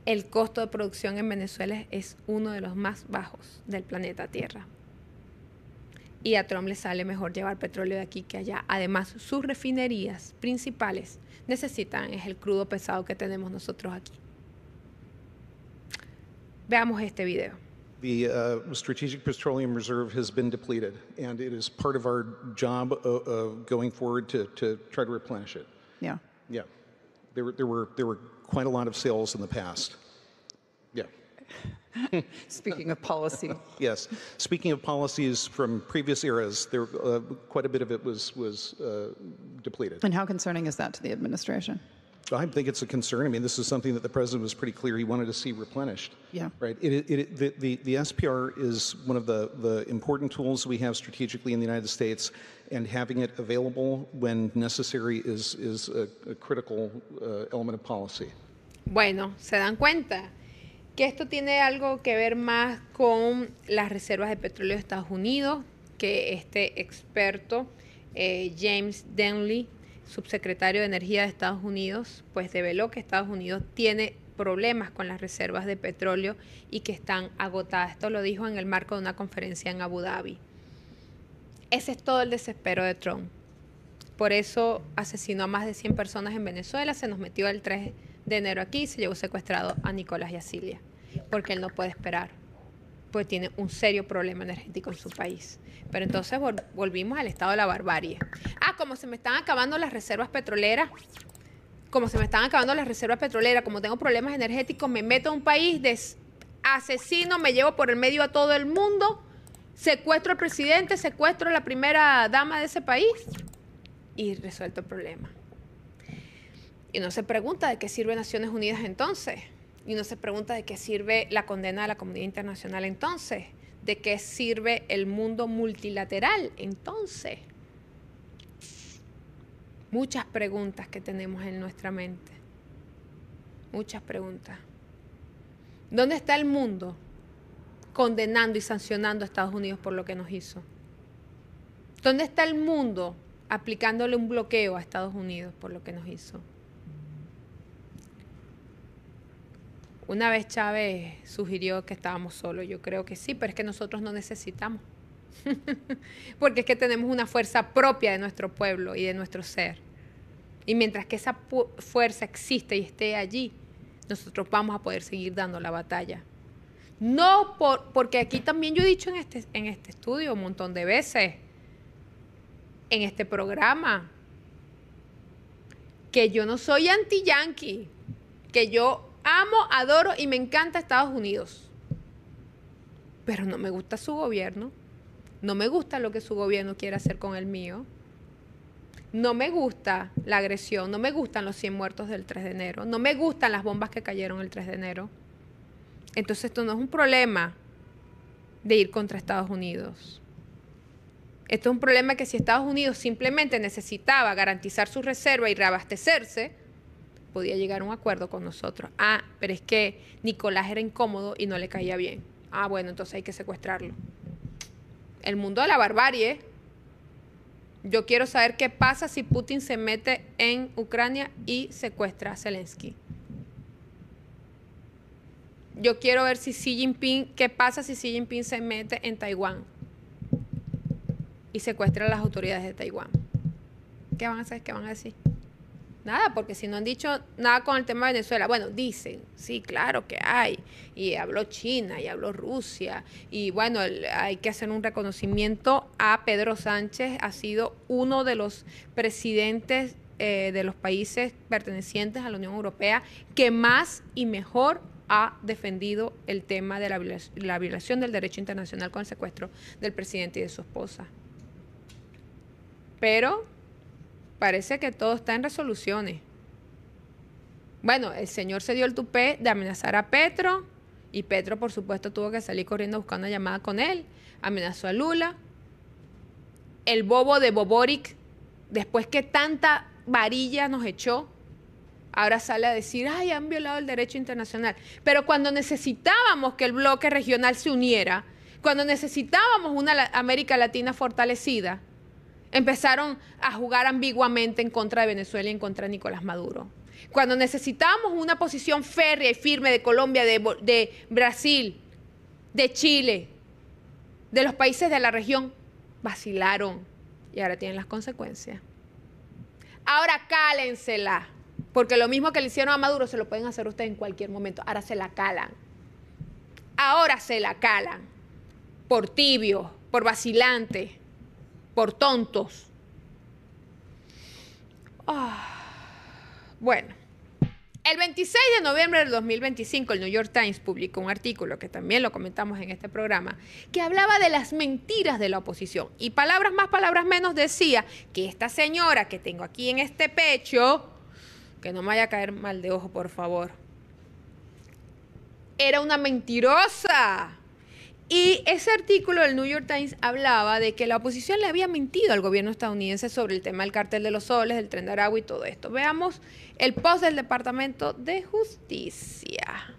El costo de producción en Venezuela es uno de los más bajos del planeta Tierra. Y a Trump le sale mejor llevar petróleo de aquí que allá. Además, sus refinerías principales necesitan es el crudo pesado que tenemos nosotros aquí. Veamos este video. The Strategic Petroleum Reserve has been depleted, and it is part of our job going forward to try to replenish it. Yeah. Yeah. There were quite a lot of sales in the past. Yeah. Speaking of policy. Yes. Speaking of policies from previous eras, there quite a bit of it was depleted. And how concerning is that to the administration? I think it's a concern. I mean, this is something that the president was pretty clear he wanted to see replenished. Yeah. Right. The SPR is one of the important tools we have strategically in the United States, and having it available when necessary is a critical element of policy. Bueno, se dan cuenta que esto tiene algo que ver más con las reservas de petróleo de Estados Unidos, que este experto, James Denley, subsecretario de Energía de Estados Unidos, pues develó que Estados Unidos tiene problemas con las reservas de petróleo y que están agotadas. Esto lo dijo en el marco de una conferencia en Abu Dhabi. Ese es todo el desespero de Trump. Por eso asesinó a más de 100 personas en Venezuela, se nos metió el 3 de enero aquí y se llevó secuestrado a Nicolás y a Cilia, porque él no puede esperar, pues tiene un serio problema energético en su país. Pero entonces volvimos al estado de la barbarie. Como se me están acabando las reservas petroleras, como tengo problemas energéticos, me meto a un país de asesino, me llevo por el medio a todo el mundo, secuestro al presidente, secuestro a la primera dama de ese país y resuelto el problema. Y no se pregunta de qué sirve Naciones Unidas entonces. Y no se pregunta de qué sirve la condena de la comunidad internacional entonces. ¿De qué sirve el mundo multilateral entonces? Muchas preguntas que tenemos en nuestra mente. Muchas preguntas. ¿Dónde está el mundo condenando y sancionando a Estados Unidos por lo que nos hizo? ¿Dónde está el mundo aplicándole un bloqueo a Estados Unidos por lo que nos hizo? Una vez Chávez sugirió que estábamos solos. Yo creo que sí, pero es que nosotros no necesitamos. Porque es que tenemos una fuerza propia de nuestro pueblo y de nuestro ser. Y mientras que esa fuerza existe y esté allí, nosotros vamos a poder seguir dando la batalla. No porque aquí también yo he dicho en este estudio un montón de veces, en este programa, que yo no soy anti-yanqui, que yo amo, adoro y me encanta Estados Unidos. Pero no me gusta su gobierno. No me gusta lo que su gobierno quiere hacer con el mío. No me gusta la agresión. No me gustan los 100 muertos del 3 de enero. No me gustan las bombas que cayeron el 3 de enero. Entonces esto no es un problema de ir contra Estados Unidos. Esto es un problema que si Estados Unidos simplemente necesitaba garantizar su reserva y reabastecerse, podía llegar a un acuerdo con nosotros. Pero es que Nicolás era incómodo y no le caía bien. Bueno, entonces hay que secuestrarlo. El mundo de la barbarie. Yo quiero saber qué pasa si Putin se mete en Ucrania y secuestra a Zelensky. Yo quiero ver qué pasa si Xi Jinping se mete en Taiwán y secuestra a las autoridades de Taiwán. ¿Qué van a hacer? ¿Qué van a decir? Nada, porque si no han dicho nada con el tema de Venezuela, bueno, dicen, sí, claro que hay, y habló China, y habló Rusia, y bueno, hay que hacer un reconocimiento a Pedro Sánchez, ha sido uno de los presidentes de los países pertenecientes a la Unión Europea que más y mejor ha defendido el tema de la violación del derecho internacional con el secuestro del presidente y de su esposa. Pero parece que todo está en resoluciones. Bueno, el señor se dio el tupé de amenazar a Petro y Petro, por supuesto, tuvo que salir corriendo a buscar una llamada con él. Amenazó a Lula. El bobo de Boboric, después que tanta varilla nos echó, ahora sale a decir, han violado el derecho internacional. Pero cuando necesitábamos que el bloque regional se uniera, cuando necesitábamos una América Latina fortalecida, empezaron a jugar ambiguamente en contra de Venezuela y en contra de Nicolás Maduro. Cuando necesitábamos una posición férrea y firme de Colombia, de Brasil, de Chile, de los países de la región, vacilaron y ahora tienen las consecuencias. Ahora cálensela, porque lo mismo que le hicieron a Maduro se lo pueden hacer ustedes en cualquier momento. Ahora se la calan. Ahora se la calan por tibios, por vacilantes, por tontos. Bueno, el 26 de noviembre del 2025 el New York Times publicó un artículo, que también lo comentamos en este programa, que hablaba de las mentiras de la oposición. Y palabras más, palabras menos, decía que esta señora que tengo aquí en este pecho, que no me vaya a caer mal de ojo, por favor, era una mentirosa. Y ese artículo del New York Times hablaba de que la oposición le había mentido al gobierno estadounidense sobre el tema del cártel de los soles, del Tren de Aragua y todo esto. Veamos el post del Departamento de Justicia.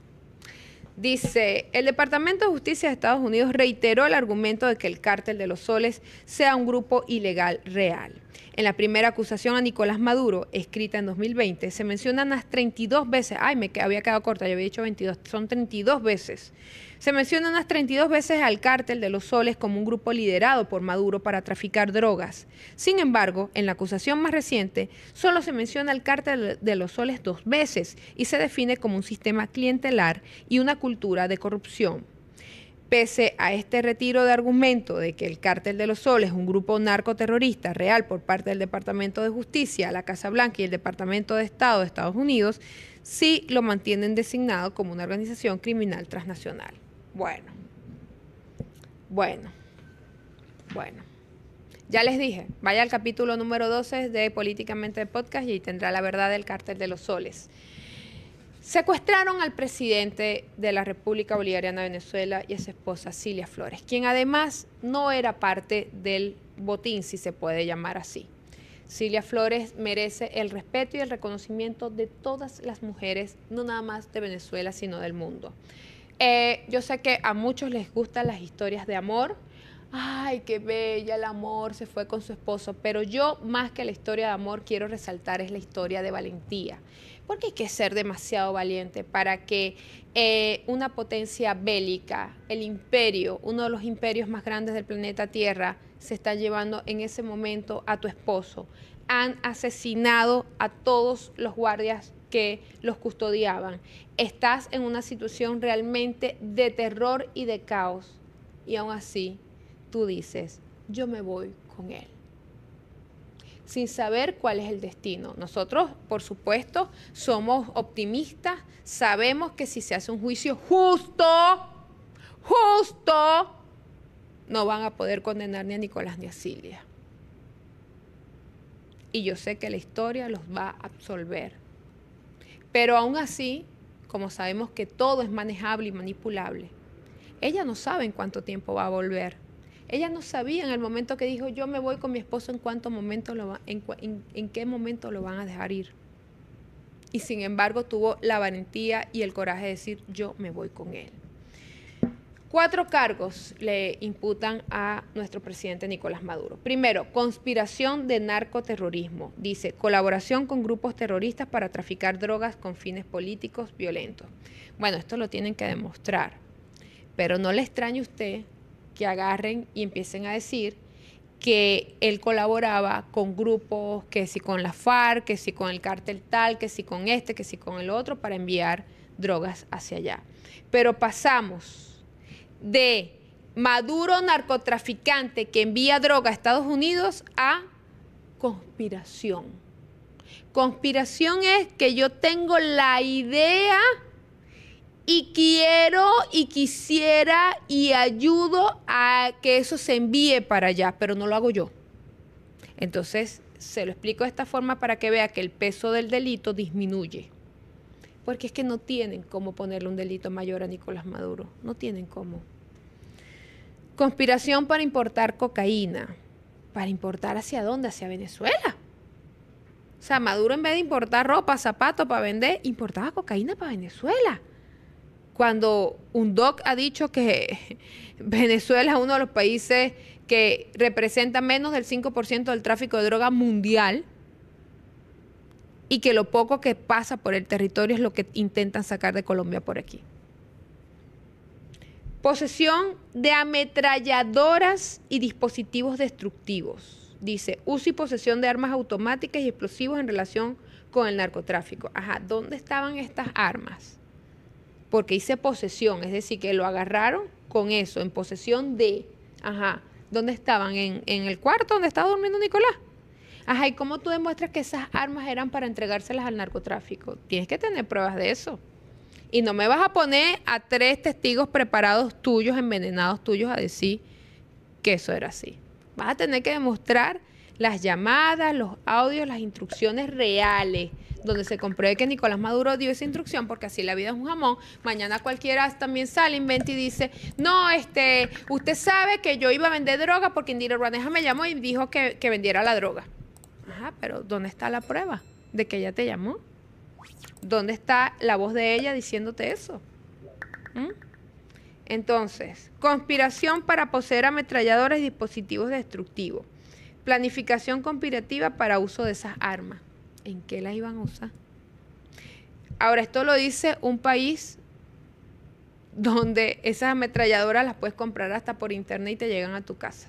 Dice, el Departamento de Justicia de Estados Unidos reiteró el argumento de que el cártel de los soles sea un grupo ilegal real. En la primera acusación a Nicolás Maduro, escrita en 2020, se mencionan unas 32 veces, había quedado corta, yo había dicho 22, son 32 veces. Se menciona unas 32 veces al cártel de los soles como un grupo liderado por Maduro para traficar drogas. Sin embargo, en la acusación más reciente, solo se menciona al cártel de los soles 2 veces y se define como un sistema clientelar y una cultura de corrupción. Pese a este retiro de argumento de que el cártel de los soles es un grupo narcoterrorista real por parte del Departamento de Justicia, la Casa Blanca y el Departamento de Estado de Estados Unidos, sí lo mantienen designado como una organización criminal transnacional. Bueno. Ya les dije, vaya al capítulo número 12 de Políticamente de Podcast y ahí tendrá la verdad del cártel de los soles. Secuestraron al presidente de la República Bolivariana de Venezuela y a su esposa Cilia Flores, quien además no era parte del botín, si se puede llamar así. Cilia Flores merece el respeto y el reconocimiento de todas las mujeres, no nada más de Venezuela, sino del mundo. Yo sé que a muchos les gustan las historias de amor. Ay, qué bella el amor, se fue con su esposo. Pero yo, más que la historia de amor, quiero resaltar es la historia de valentía. Porque hay que ser demasiado valiente para que una potencia bélica, el imperio, uno de los imperios más grandes del planeta Tierra, se está llevando en ese momento a tu esposo. Han asesinado a todos los guardias que los custodiaban. Estás en una situación realmente de terror y de caos. Y aún así, tú dices, yo me voy con él, sin saber cuál es el destino. Nosotros, por supuesto, somos optimistas, sabemos que si se hace un juicio justo, no van a poder condenar ni a Nicolás ni a Cilia. Y yo sé que la historia los va a absolver. Pero aún así, como sabemos que todo es manejable y manipulable, ella no sabe en cuánto tiempo va a volver. Ella no sabía en el momento que dijo, yo me voy con mi esposo, en qué momento lo van a dejar ir. Y sin embargo tuvo la valentía y el coraje de decir, yo me voy con él. 4 cargos le imputan a nuestro presidente Nicolás Maduro. Primero, conspiración de narcoterrorismo. Dice, colaboración con grupos terroristas para traficar drogas con fines políticos violentos. Bueno, esto lo tienen que demostrar. Pero no le extrañe a usted que agarren y empiecen a decir que él colaboraba con grupos, que si con la FARC, que si con el cártel tal, que si con este, que si con el otro, para enviar drogas hacia allá. Pero pasamos de Maduro narcotraficante que envía droga a Estados Unidos a conspiración. Conspiración es que yo tengo la idea y quiero y quisiera y ayudo a que eso se envíe para allá, pero no lo hago yo. Entonces, se lo explico de esta forma para que vea que el peso del delito disminuye. Porque es que no tienen cómo ponerle un delito mayor a Nicolás Maduro. No tienen cómo. Conspiración para importar cocaína. ¿Para importar hacia dónde? Hacia Venezuela. O sea, Maduro, en vez de importar ropa, zapatos para vender, importaba cocaína para Venezuela. Cuando UNODC ha dicho que Venezuela es uno de los países que representa menos del 5% del tráfico de droga mundial y que lo poco que pasa por el territorio es lo que intentan sacar de Colombia por aquí. Posesión de ametralladoras y dispositivos destructivos. Dice, uso y posesión de armas automáticas y explosivos en relación con el narcotráfico. Ajá, ¿dónde estaban estas armas? porque dice posesión, es decir, que lo agarraron con eso, en posesión de, ¿dónde estaban? En el cuarto donde estaba durmiendo Nicolás. ¿Y cómo tú demuestras que esas armas eran para entregárselas al narcotráfico? Tienes que tener pruebas de eso. Y no me vas a poner a 3 testigos preparados tuyos, envenenados tuyos, a decir que eso era así. Vas a tener que demostrar las llamadas, los audios, las instrucciones reales, donde se compruebe que Nicolás Maduro dio esa instrucción, porque así la vida es un jamón. Mañana cualquiera también sale, inventa y dice, no, usted sabe que yo iba a vender droga porque Indira Urbaneja me llamó y dijo que vendiera la droga. Pero ¿dónde está la prueba de que ella te llamó? ¿Dónde está la voz de ella diciéndote eso? Entonces, conspiración para poseer ametralladoras y dispositivos destructivos. Planificación conspirativa para uso de esas armas. ¿En qué las iban a usar? Ahora, esto lo dice un país donde esas ametralladoras las puedes comprar hasta por internet y te llegan a tu casa.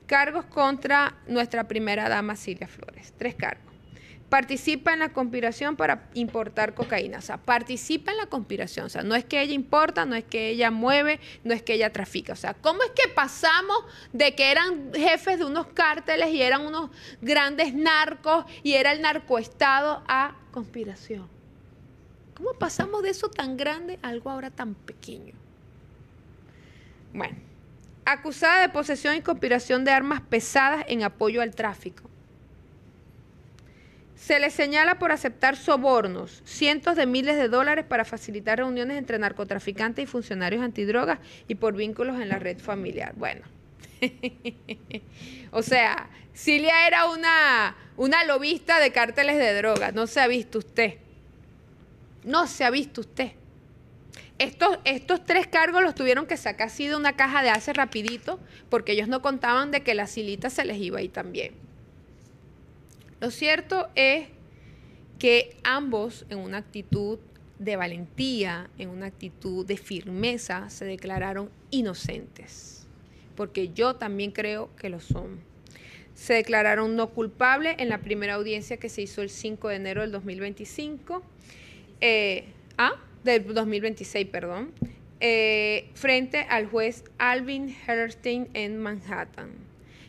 Cargos contra nuestra primera dama Cilia Flores. 3 cargos. Participa en la conspiración para importar cocaína. O sea, participa en la conspiración. O sea, no es que ella importa, no es que ella mueve, no es que ella trafica. O sea, ¿cómo es que pasamos de que eran jefes de unos cárteles y eran unos grandes narcos y era el narcoestado a conspiración? ¿Cómo pasamos de eso tan grande a algo ahora tan pequeño? Bueno, acusada de posesión y conspiración de armas pesadas en apoyo al tráfico. Se le señala por aceptar sobornos, cientos de miles de dólares para facilitar reuniones entre narcotraficantes y funcionarios antidrogas y por vínculos en la red familiar. Bueno, o sea, Cilia era una lobista de cárteles de drogas. No se ha visto usted. No se ha visto usted. Estos 3 cargos los tuvieron que sacar así de una caja de hace rapidito porque ellos no contaban de que la Cilita se les iba ahí también. Lo cierto es que ambos, en una actitud de valentía, en una actitud de firmeza, se declararon inocentes, porque yo también creo que lo son. Se declararon no culpables en la primera audiencia que se hizo el 5 de enero del 2025, del 2026, perdón, frente al juez Alvin Hellerstein en Manhattan.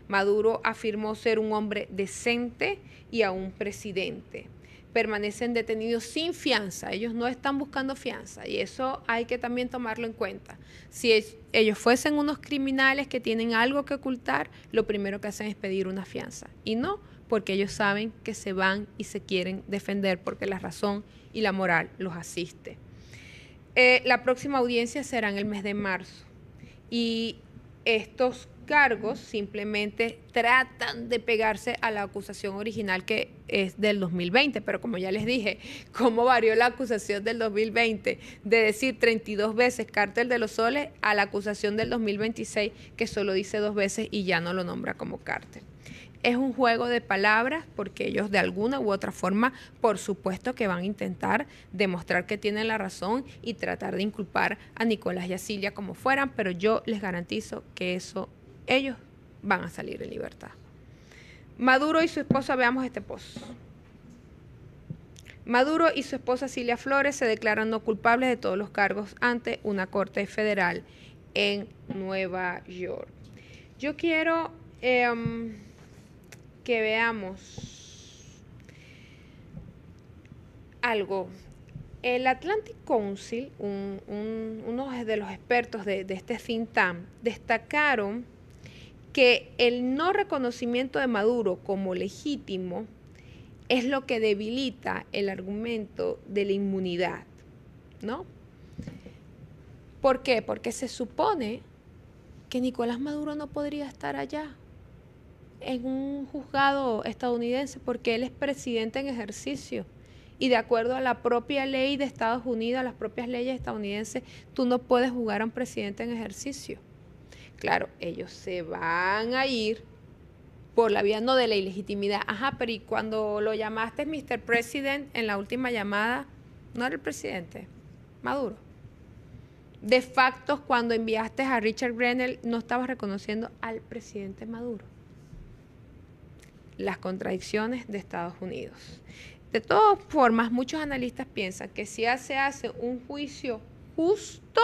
Maduro afirmó ser un hombre decente y aún presidente. Permanecen detenidos sin fianza. Ellos no están buscando fianza y eso hay que también tomarlo en cuenta. Si ellos fuesen unos criminales que tienen algo que ocultar, lo primero que hacen es pedir una fianza. Y no porque ellos saben que se van y se quieren defender porque la razón y la moral los asiste. La próxima audiencia será en el mes de marzo y estos cargos simplemente tratan de pegarse a la acusación original que es del 2020, pero como ya les dije, ¿cómo varió la acusación del 2020? De decir 32 veces Cártel de los Soles a la acusación del 2026 que solo dice 2 veces y ya no lo nombra como cártel. Es un juego de palabras porque ellos de alguna u otra forma, por supuesto que van a intentar demostrar que tienen la razón y tratar de inculpar a Nicolás y a Cilia como fueran, pero yo les garantizo que ellos van a salir en libertad. Maduro y su esposa, veamos este post. Maduro y su esposa Cilia Flores se declaran no culpables de todos los cargos ante una corte federal en Nueva York. Yo quiero que veamos algo. El Atlantic Council, uno de los expertos de este think tank, destacaron que el no reconocimiento de Maduro como legítimo es lo que debilita el argumento de la inmunidad, ¿no? ¿Por qué? Porque se supone que Nicolás Maduro no podría estar allá en un juzgado estadounidense porque él es presidente en ejercicio y de acuerdo a la propia ley de Estados Unidos, a las propias leyes estadounidenses, tú no puedes juzgar a un presidente en ejercicio. Claro, ellos se van a ir por la vía no de la ilegitimidad. Pero y cuando lo llamaste Mr. President en la última llamada, no era el presidente, Maduro. De facto, cuando enviaste a Richard Grenell, no estabas reconociendo al presidente Maduro. Las contradicciones de Estados Unidos. De todas formas, muchos analistas piensan que si se hace un juicio justo,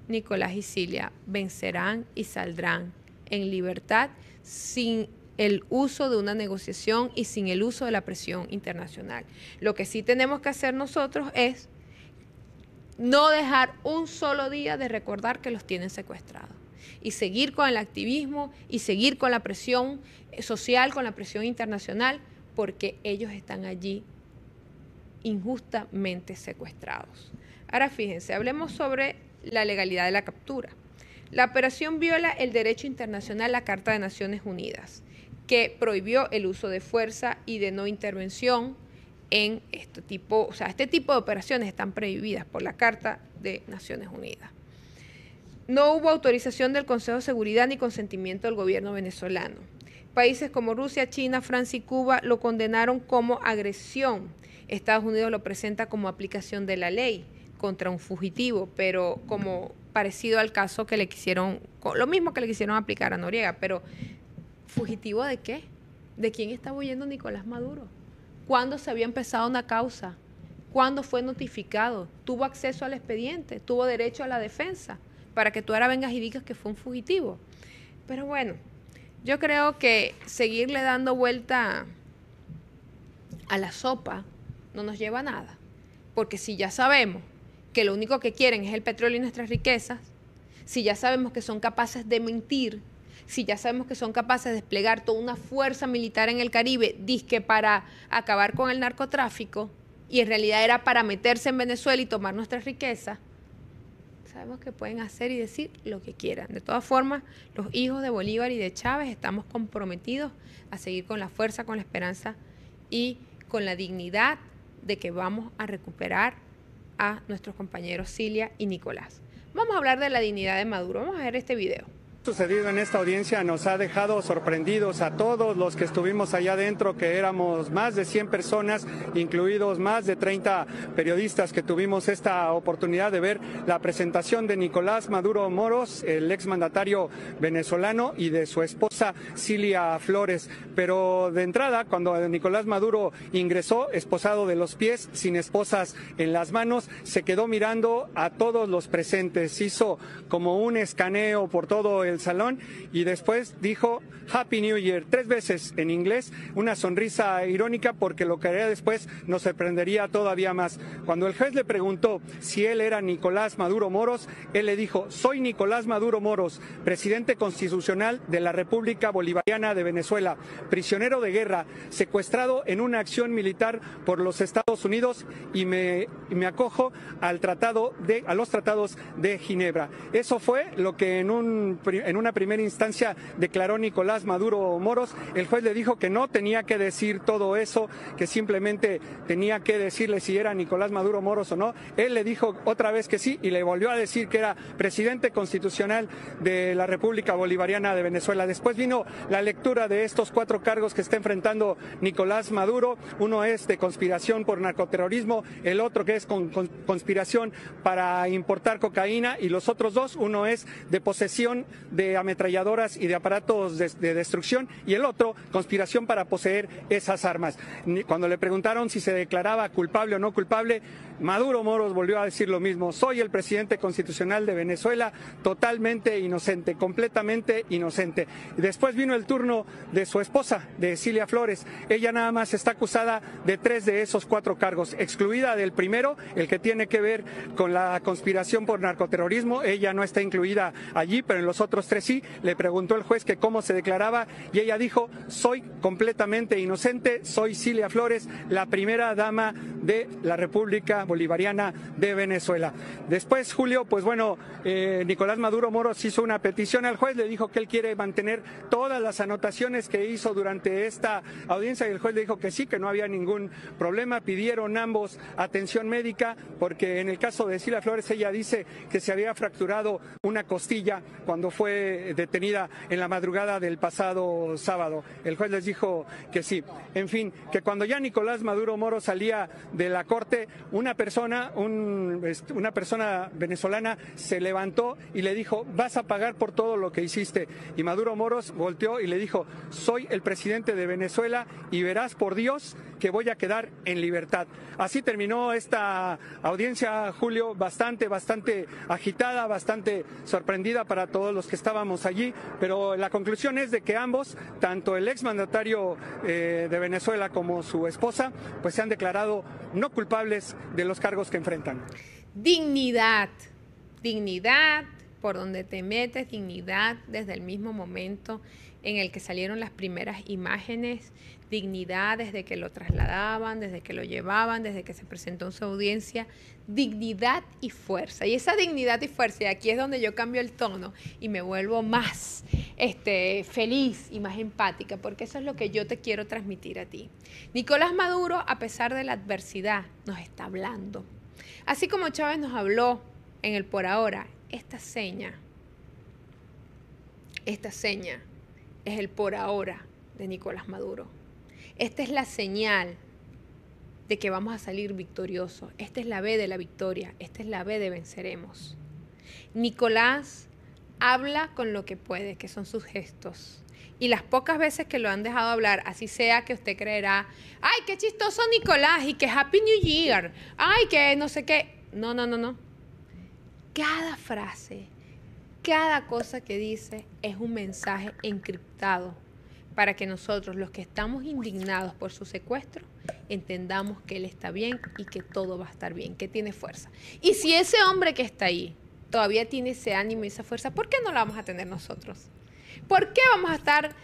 Nicolás y Cilia vencerán y saldrán en libertad sin el uso de una negociación y sin el uso de la presión internacional. Lo que sí tenemos que hacer nosotros es no dejar un solo día de recordar que los tienen secuestrados y seguir con el activismo y seguir con la presión social, con la presión internacional, porque ellos están allí injustamente secuestrados. Ahora fíjense, hablemos sobre la legalidad de la captura. La operación viola el derecho internacional, la Carta de Naciones Unidas, que prohibió el uso de fuerza y de no intervención en este tipo de operaciones están prohibidas por la Carta de Naciones Unidas. No hubo autorización del Consejo de Seguridad ni consentimiento del gobierno venezolano. Países como Rusia, China, Francia y Cuba lo condenaron como agresión. Estados Unidos lo presenta como aplicación de la ley contra un fugitivo, pero como parecido al caso que le quisieron, lo mismo que le quisieron aplicar a Noriega, pero ¿fugitivo de qué? ¿De quién estaba huyendo Nicolás Maduro? ¿Cuándo se había empezado una causa? ¿Cuándo fue notificado? ¿Tuvo acceso al expediente? ¿Tuvo derecho a la defensa? Para que tú ahora vengas y digas que fue un fugitivo. Pero bueno, yo creo que seguirle dando vuelta a la sopa no nos lleva a nada. Porque si ya sabemos que lo único que quieren es el petróleo y nuestras riquezas, si ya sabemos que son capaces de mentir, si ya sabemos que son capaces de desplegar toda una fuerza militar en el Caribe, dizque para acabar con el narcotráfico, y en realidad era para meterse en Venezuela y tomar nuestras riquezas, sabemos que pueden hacer y decir lo que quieran. De todas formas, los hijos de Bolívar y de Chávez estamos comprometidos a seguir con la fuerza, con la esperanza y con la dignidad de que vamos a recuperar a nuestros compañeros Cilia y Nicolás. Vamos a hablar de la dignidad de Maduro. Vamos a ver este video. Sucedido en esta audiencia nos ha dejado sorprendidos a todos los que estuvimos allá adentro, que éramos más de 100 personas, incluidos más de 30 periodistas que tuvimos esta oportunidad de ver la presentación de Nicolás Maduro Moros, el exmandatario venezolano, y de su esposa Cilia Flores. Pero de entrada, cuando Nicolás Maduro ingresó, esposado de los pies, sin esposas en las manos, se quedó mirando a todos los presentes, hizo como un escaneo por todo el salón y después dijo Happy New Year 3 veces en inglés, una sonrisa irónica porque lo que haría después nos sorprendería todavía más. Cuando el juez le preguntó si él era Nicolás Maduro Moros, él le dijo: soy Nicolás Maduro Moros, presidente constitucional de la República Bolivariana de Venezuela, prisionero de guerra, secuestrado en una acción militar por los Estados Unidos y me acojo a los tratados de Ginebra. Eso fue lo que en una primera instancia declaró Nicolás Maduro Moros. El juez le dijo que no tenía que decir todo eso, que simplemente tenía que decirle si era Nicolás Maduro Moros o no. Él le dijo otra vez que sí y le volvió a decir que era presidente constitucional de la República Bolivariana de Venezuela. Después vino la lectura de estos 4 cargos que está enfrentando Nicolás Maduro. Uno es de conspiración por narcoterrorismo, el otro que es conspiración para importar cocaína, y los otros 2, uno es de posesión de ametralladoras y de aparatos de destrucción, y el otro, conspiración para poseer esas armas. Cuando le preguntaron si se declaraba culpable o no culpable, Maduro Moros volvió a decir lo mismo: soy el presidente constitucional de Venezuela, totalmente inocente, completamente inocente. Y después vino el turno de su esposa, de Cilia Flores. Ella nada más está acusada de 3 de esos 4 cargos, excluida del primero, el que tiene que ver con la conspiración por narcoterrorismo. Ella no está incluida allí, pero en los otros 3 sí. Le preguntó el juez que cómo se declaraba y ella dijo: soy completamente inocente, soy Cilia Flores, la primera dama de la República Bolivariana de Venezuela. Después, Julio, pues bueno, Nicolás Maduro Moros hizo una petición al juez, le dijo que él quiere mantener todas las anotaciones que hizo durante esta audiencia, y el juez le dijo que sí, que no había ningún problema. Pidieron ambos atención médica porque en el caso de Cilia Flores, ella dice que se había fracturado una costilla cuando fue detenida en la madrugada del pasado sábado. El juez les dijo que sí. En fin, que cuando ya Nicolás Maduro Moros salía de la corte, una una persona venezolana se levantó y le dijo, vas a pagar por todo lo que hiciste. Y Maduro Moros volteó y le dijo, soy el presidente de Venezuela y verás por Dios que voy a quedar en libertad. Así terminó esta audiencia, Julio, bastante agitada, bastante sorprendida para todos los que estábamos allí, pero la conclusión es de que ambos, tanto el exmandatario de Venezuela como su esposa, pues se han declarado no culpables de los cargos que enfrentan. Dignidad, dignidad por donde te metes, dignidad desde el mismo momento en el que salieron las primeras imágenes, dignidad desde que lo trasladaban, desde que lo llevaban, desde que se presentó en su audiencia, dignidad y fuerza. Y esa dignidad y fuerza, y aquí es donde yo cambio el tono y me vuelvo más feliz y más empática, porque eso es lo que yo te quiero transmitir a ti. Nicolás Maduro, a pesar de la adversidad, nos está hablando. Así como Chávez nos habló en el por ahora, esta seña es el por ahora de Nicolás Maduro. Esta es la señal de que vamos a salir victoriosos. Esta es la B de la victoria. Esta es la B de venceremos. Nicolás habla con lo que puede, que son sus gestos. Y las pocas veces que lo han dejado hablar, así sea que usted creerá, ¡ay, qué chistoso Nicolás! Y que Happy New Year. ¡Ay, que no sé qué! No. Cada frase, cada cosa que dice es un mensaje encriptado para que nosotros, los que estamos indignados por su secuestro, entendamos que él está bien y que todo va a estar bien, que tiene fuerza. Y si ese hombre que está ahí todavía tiene ese ánimo y esa fuerza, ¿por qué no la vamos a tener nosotros? ¿Por qué vamos a estar?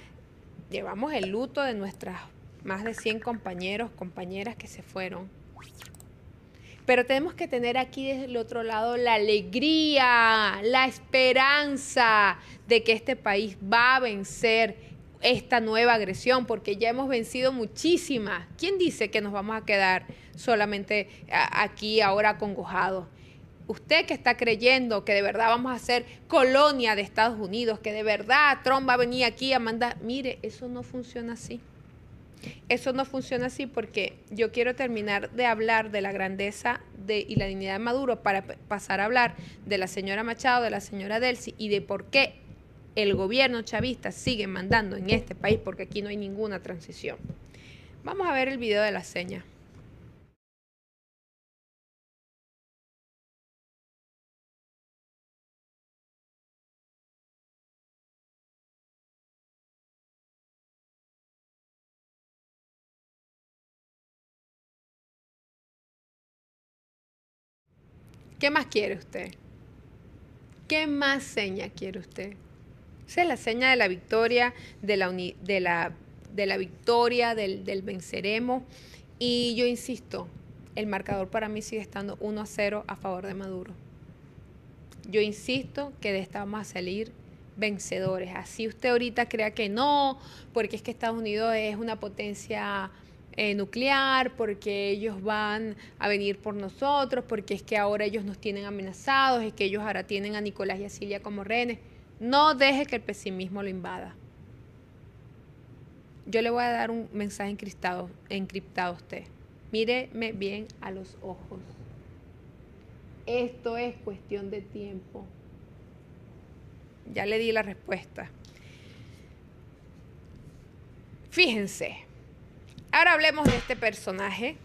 Llevamos el luto de nuestras más de 100 compañeros, compañeras que se fueron. Pero tenemos que tener aquí desde el otro lado la alegría, la esperanza de que este país va a vencer esta nueva agresión, porque ya hemos vencido muchísimas. ¿Quién dice que nos vamos a quedar solamente aquí ahora acongojados? Usted que está creyendo que de verdad vamos a ser colonia de Estados Unidos, que de verdad Trump va a venir aquí a mandar, mire, eso no funciona así. Eso no funciona así, porque yo quiero terminar de hablar de la grandeza y la dignidad de Maduro para pasar a hablar de la señora Machado, de la señora Delcy y de por qué el gobierno chavista sigue mandando en este país, porque aquí no hay ninguna transición. Vamos a ver el video de la seña. ¿Qué más quiere usted? ¿Qué más seña quiere usted? Esa es la seña de la victoria, de la victoria, del venceremos. Y yo insisto, el marcador para mí sigue estando 1-0 a favor de Maduro. Yo insisto que de esta vamos a salir vencedores. Así usted ahorita crea que no, porque es que Estados Unidos es una potencia nuclear, porque ellos van a venir por nosotros, porque es que ahora ellos nos tienen amenazados, es que ellos ahora tienen a Nicolás y a Cilia como rehenes. No deje que el pesimismo lo invada. Yo le voy a dar un mensaje encriptado a usted. Míreme bien a los ojos. Esto es cuestión de tiempo. Ya le di la respuesta. Fíjense. Ahora hablemos de este personaje.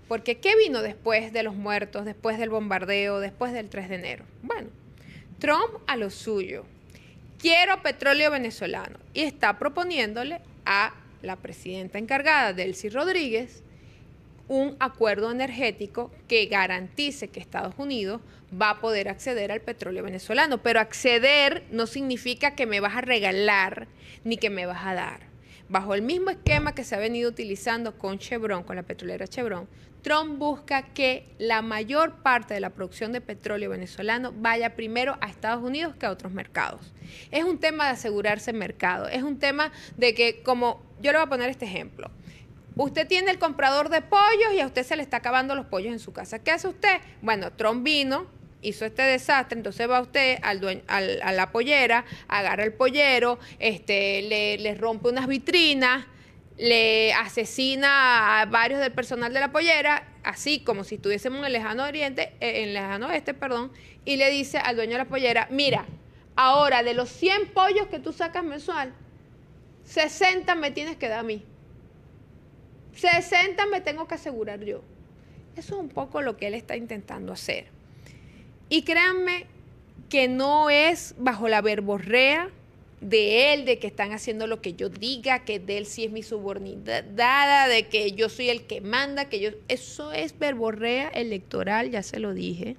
Porque ¿qué vino después de los muertos, después del bombardeo, después del 3 de enero? Bueno, Trump a lo suyo. Quiero petróleo venezolano. Y está proponiéndole a la presidenta encargada, Delcy Rodríguez, un acuerdo energético que garantice que Estados Unidos va a poder acceder al petróleo venezolano. Pero acceder no significa que me vas a regalar ni que me vas a dar. Bajo el mismo esquema que se ha venido utilizando con Chevron, con la petrolera Chevron, Trump busca que la mayor parte de la producción de petróleo venezolano vaya primero a Estados Unidos que a otros mercados. Es un tema de asegurarse mercado, es un tema de que, como yo le voy a poner este ejemplo, usted tiene el comprador de pollos y a usted se le está acabando los pollos en su casa. ¿Qué hace usted? Bueno, Trump vino, hizo este desastre, entonces va usted a la pollera, agarra el pollero, le rompe unas vitrinas, le asesina a varios del personal de la pollera así como si estuviésemos en el lejano oriente, en el lejano oeste, perdón, y le dice al dueño de la pollera, mira, ahora de los 100 pollos que tú sacas mensual, 60 me tienes que dar a mí. 60 me tengo que asegurar yo. Eso es un poco lo que él está intentando hacer. Y créanme que no es bajo la verborrea de él, de que están haciendo lo que yo diga, que de él sí es mi subordinada, de que yo soy el que manda, que yo... Eso es verborrea electoral, ya se lo dije.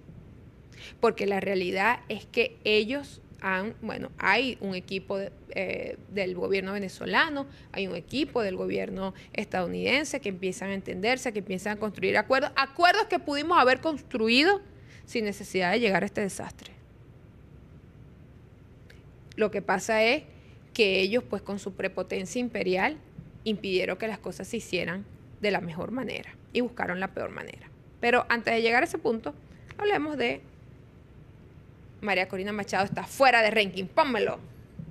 Porque la realidad es que ellos hay un equipo del gobierno venezolano, hay un equipo del gobierno estadounidense que empiezan a entenderse, que empiezan a construir acuerdos que pudimos haber construido sin necesidad de llegar a este desastre. Lo que pasa es que ellos, pues con su prepotencia imperial, impidieron que las cosas se hicieran de la mejor manera y buscaron la peor manera. Pero antes de llegar a ese punto, hablemos de María Corina Machado. Está fuera de ranking, pónmelo.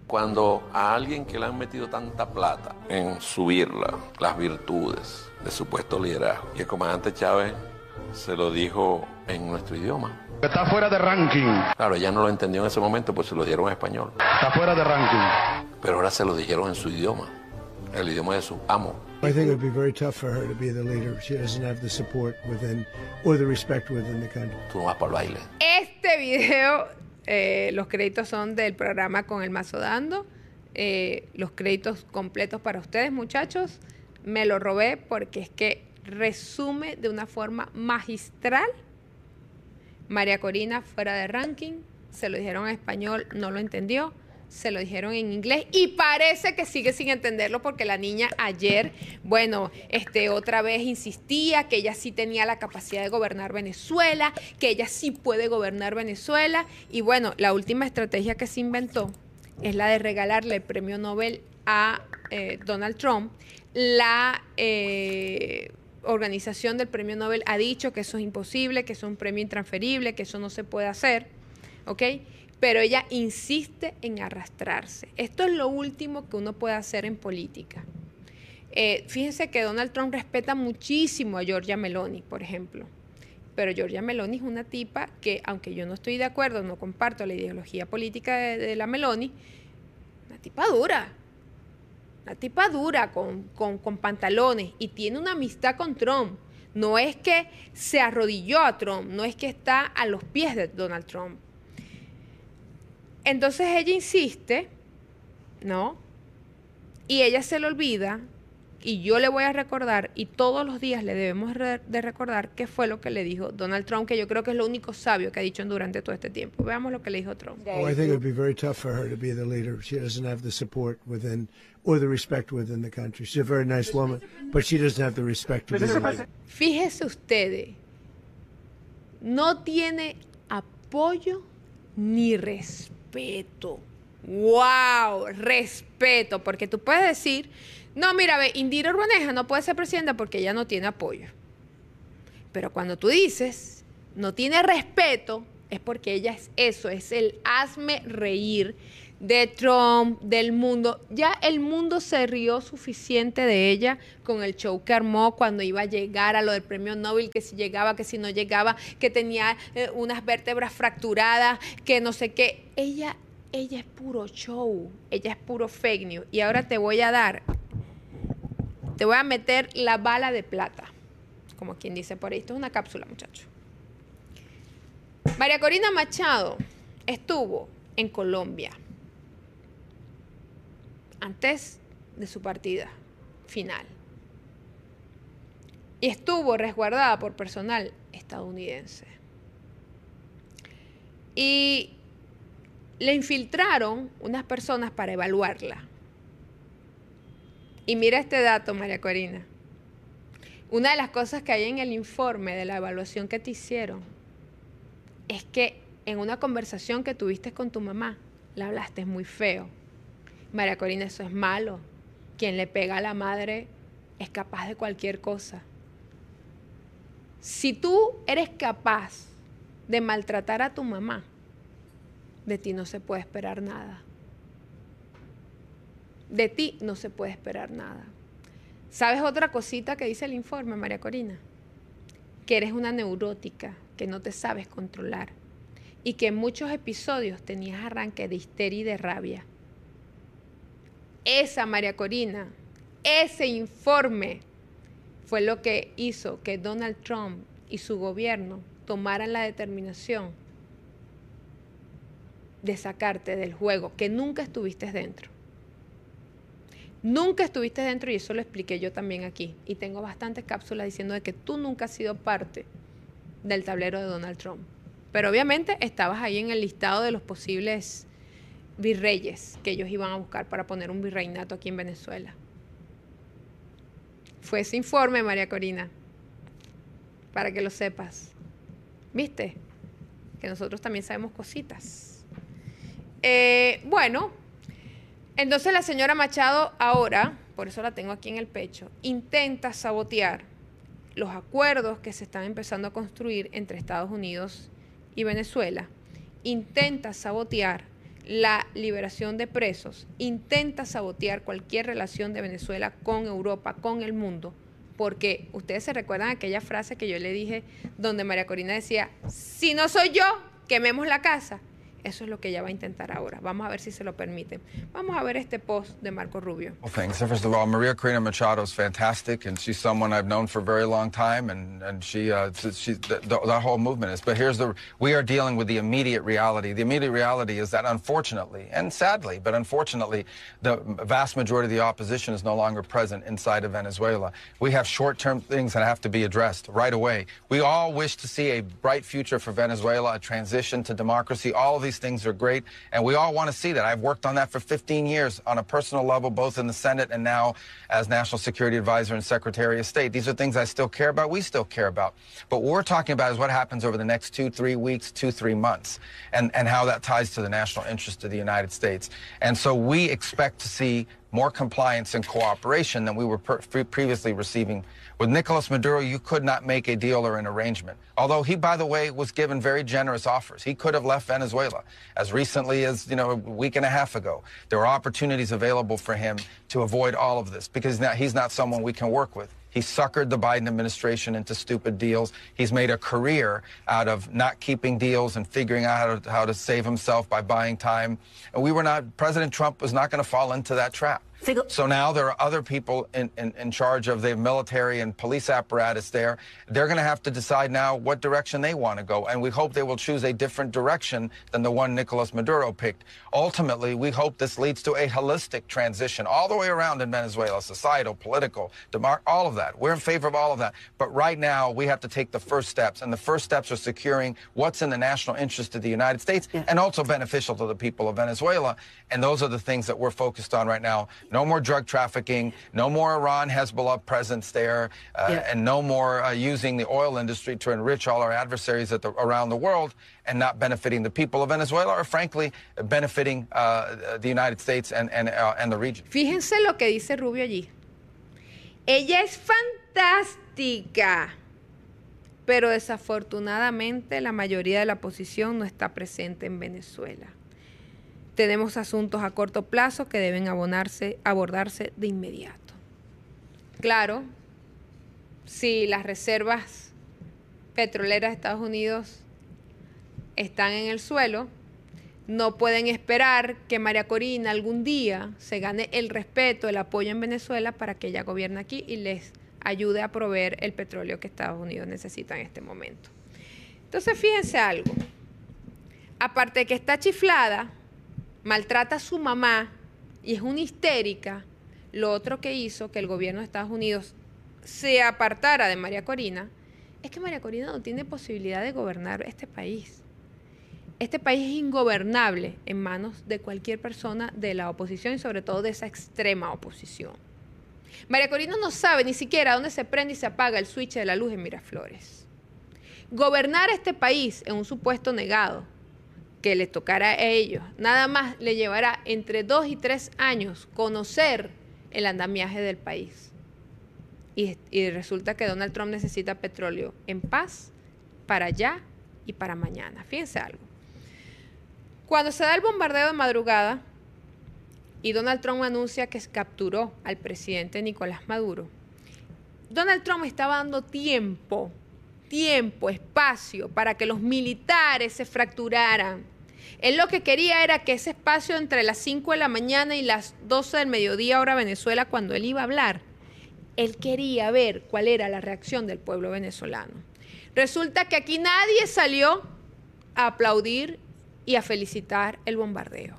Cuando a alguien que le han metido tanta plata en subirla, las virtudes de supuesto liderazgo, y el comandante Chávez se lo dijo en nuestro idioma. Está fuera de ranking. Claro, ella no lo entendió en ese momento, pues se lo dijeron en español. Está fuera de ranking. Pero ahora se lo dijeron en su idioma, el idioma de su amo. I think it would be very tough for her to be the leader. She doesn't have the support within or the respect within the country. Tú no vas para el baile. Este video, los créditos son del programa Con el Mazo Dando. Los créditos completos para ustedes, muchachos. Me lo robé porque es que resume de una forma magistral. María Corina fuera de ranking, se lo dijeron en español, no lo entendió, se lo dijeron en inglés y parece que sigue sin entenderlo porque la niña ayer, otra vez insistía que ella sí tenía la capacidad de gobernar Venezuela, que ella sí puede gobernar Venezuela y bueno, la última estrategia que se inventó es la de regalarle el premio Nobel a Donald Trump. La organización del premio Nobel ha dicho que eso es imposible, que eso es un premio intransferible, que eso no se puede hacer, ¿ok? Pero ella insiste en arrastrarse. Esto es lo último que uno puede hacer en política. Fíjense que Donald Trump respeta muchísimo a Giorgia Meloni, por ejemplo. Pero Giorgia Meloni es una tipa que, aunque yo no estoy de acuerdo, no comparto la ideología política de la Meloni, una tipa dura. Una tipa dura, con pantalones, y tiene una amistad con Trump. No es que se arrodilló a Trump, no es que está a los pies de Donald Trump. Entonces ella insiste, ¿no? Y ella se le olvida, y yo le voy a recordar, y todos los días le debemos de recordar qué fue lo que le dijo Donald Trump, que yo creo que es lo único sabio que ha dicho durante todo este tiempo. Veamos lo que le dijo Trump. Oh, I think it would be very tough for her to be the leader. She doesn't have the support within or the respect within the country. She's a very nice woman, but she doesn't have the respect within the country. Fíjese ustedes, no tiene apoyo ni respeto. ¡Wow! Respeto, porque tú puedes decir, no, mira, ve, Indira Urbaneja no puede ser presidenta porque ella no tiene apoyo. Pero cuando tú dices, no tiene respeto, es porque ella es eso, es el hazme reír de Trump, del mundo. Ya el mundo se rió suficiente de ella con el show que armó cuando iba a llegar a lo del premio Nobel, que si llegaba, que si no llegaba, que tenía unas vértebras fracturadas, que no sé qué. Ella es puro show, ella es puro fake news. Y ahora te voy a meter la bala de plata, como quien dice por ahí. Esto es una cápsula, muchachos. María Corina Machado estuvo en Colombia antes de su partida final y estuvo resguardada por personal estadounidense. Y le infiltraron unas personas para evaluarla. Y mira este dato, María Corina. Una de las cosas que hay en el informe de la evaluación que te hicieron es que en una conversación que tuviste con tu mamá, le hablaste muy feo. María Corina, eso es malo. Quien le pega a la madre es capaz de cualquier cosa. Si tú eres capaz de maltratar a tu mamá, de ti no se puede esperar nada. De ti no se puede esperar nada. ¿Sabes otra cosita que dice el informe, María Corina? que eres una neurótica, que no te sabes controlar y que en muchos episodios tenías arranque de histeria y de rabia. Esa María Corina, ese informe fue lo que hizo que Donald Trump y su gobierno tomaran la determinación de sacarte del juego, que nunca estuviste dentro. Nunca estuviste dentro y eso lo expliqué yo también aquí. Y tengo bastantes cápsulas diciendo de que tú nunca has sido parte del tablero de Donald Trump. Pero obviamente estabas ahí en el listado de los posibles virreyes que ellos iban a buscar para poner un virreinato aquí en Venezuela. Fue ese informe, María Corina, para que lo sepas. ¿Viste? Que nosotros también sabemos cositas. Bueno, entonces la señora Machado ahora, por eso la tengo aquí en el pecho, intenta sabotear los acuerdos que se están empezando a construir entre Estados Unidos y Venezuela, intenta sabotear la liberación de presos, intenta sabotear cualquier relación de Venezuela con Europa, con el mundo, porque ustedes se recuerdan aquella frase que yo le dije donde María Corina decía, si no soy yo, quememos la casa. Eso es lo que ella va a intentar ahora. Vamos a ver si se lo permiten. Vamos a ver este post de Marco Rubio. Well, thanks. First of all, Maria Corina Machado is fantastic, and she's someone I've known for a very long time, and that whole movement is. But we are dealing with the immediate reality. The immediate reality is that unfortunately, and sadly, but unfortunately, the vast majority of the opposition is no longer present inside of Venezuela. We have short-term things that have to be addressed right away. We all wish to see a bright future for Venezuela, a transition to democracy. All of these things are great, and we all want to see that. I've worked on that for 15 years on a personal level, both in the Senate and now as National Security Advisor and Secretary of State. These are things I still care about, we still care about. But what we're talking about is what happens over the next 2-3 weeks, 2-3 months, and how that ties to the national interest of the United States. And so we expect to see more compliance and cooperation than we were previously receiving. With Nicolas Maduro, you could not make a deal or an arrangement. Although he, by the way, was given very generous offers. He could have left Venezuela as recently as, a week and a half ago. There were opportunities available for him to avoid all of this because now he's not someone we can work with. He suckered the Biden administration into stupid deals. He's made a career out of not keeping deals and figuring out how to save himself by buying time. And President Trump was not going to fall into that trap. So now there are other people in charge of the military and police apparatus there. They're going to have to decide now what direction they want to go, and we hope they will choose a different direction than the one Nicolas Maduro picked. Ultimately, we hope this leads to a holistic transition all the way around in Venezuela, societal, political, all of that. We're in favor of all of that. But right now, we have to take the first steps, and the first steps are securing what's in the national interest of the United States and also beneficial to the people of Venezuela, and those are the things that we're focused on right now. No more drug trafficking, no more Iran, Hezbollah presence there, and no more using the oil industry to enrich all our adversaries around the world and not benefiting the people of Venezuela or, frankly, benefiting the United States and the region. Fíjense lo que dice Rubio allí. Ella es fantástica, pero desafortunadamente la mayoría de la oposición no está presente en Venezuela. Tenemos asuntos a corto plazo que deben abordarse de inmediato. Claro, si las reservas petroleras de Estados Unidos están en el suelo, no pueden esperar que María Corina algún día se gane el respeto, el apoyo en Venezuela para que ella gobierne aquí y les ayude a proveer el petróleo que Estados Unidos necesita en este momento. Entonces, fíjense algo. Aparte de que está chiflada, maltrata a su mamá y es una histérica, lo otro que hizo que el gobierno de Estados Unidos se apartara de María Corina es que María Corina no tiene posibilidad de gobernar este país. Este país es ingobernable en manos de cualquier persona de la oposición y sobre todo de esa extrema oposición. María Corina no sabe ni siquiera dónde se prende y se apaga el switch de la luz en Miraflores. Gobernar este país en un supuesto negado que le tocará a ellos, nada más le llevará entre 2 y 3 años conocer el andamiaje del país. Y resulta que Donald Trump necesita petróleo en paz para allá y para mañana. Fíjense algo. Cuando se da el bombardeo de madrugada y Donald Trump anuncia que capturó al presidente Nicolás Maduro, Donald Trump estaba dando tiempo tiempo, espacio para que los militares se fracturaran. Él lo que quería era que ese espacio entre las 5 de la mañana y las 12 del mediodía, hora Venezuela, cuando él iba a hablar, él quería ver cuál era la reacción del pueblo venezolano. Resulta que aquí nadie salió a aplaudir y a felicitar el bombardeo.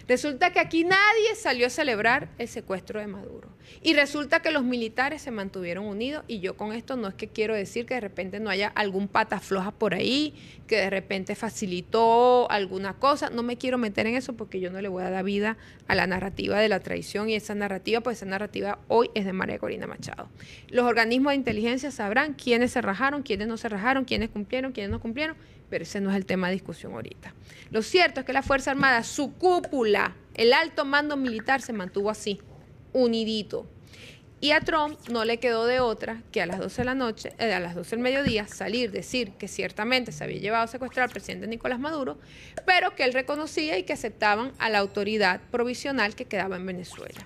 Resulta que aquí nadie salió a celebrar el secuestro de Maduro. Y resulta que los militares se mantuvieron unidos, y yo con esto no es que quiero decir que de repente no haya algún pata floja por ahí, que de repente facilitó alguna cosa. No me quiero meter en eso porque yo no le voy a dar vida a la narrativa de la traición, y esa narrativa, pues esa narrativa hoy es de María Corina Machado. Los organismos de inteligencia sabrán quiénes se rajaron, quiénes no se rajaron, quiénes cumplieron, quiénes no cumplieron, pero ese no es el tema de discusión ahorita. Lo cierto es que la Fuerza Armada, su cúpula, el alto mando militar se mantuvo así, unidito. Y a Trump no le quedó de otra que a las 12 de la noche, a las 12 del mediodía, salir, decir que ciertamente se había llevado a secuestrar al presidente Nicolás Maduro, pero que él reconocía y que aceptaban a la autoridad provisional que quedaba en Venezuela.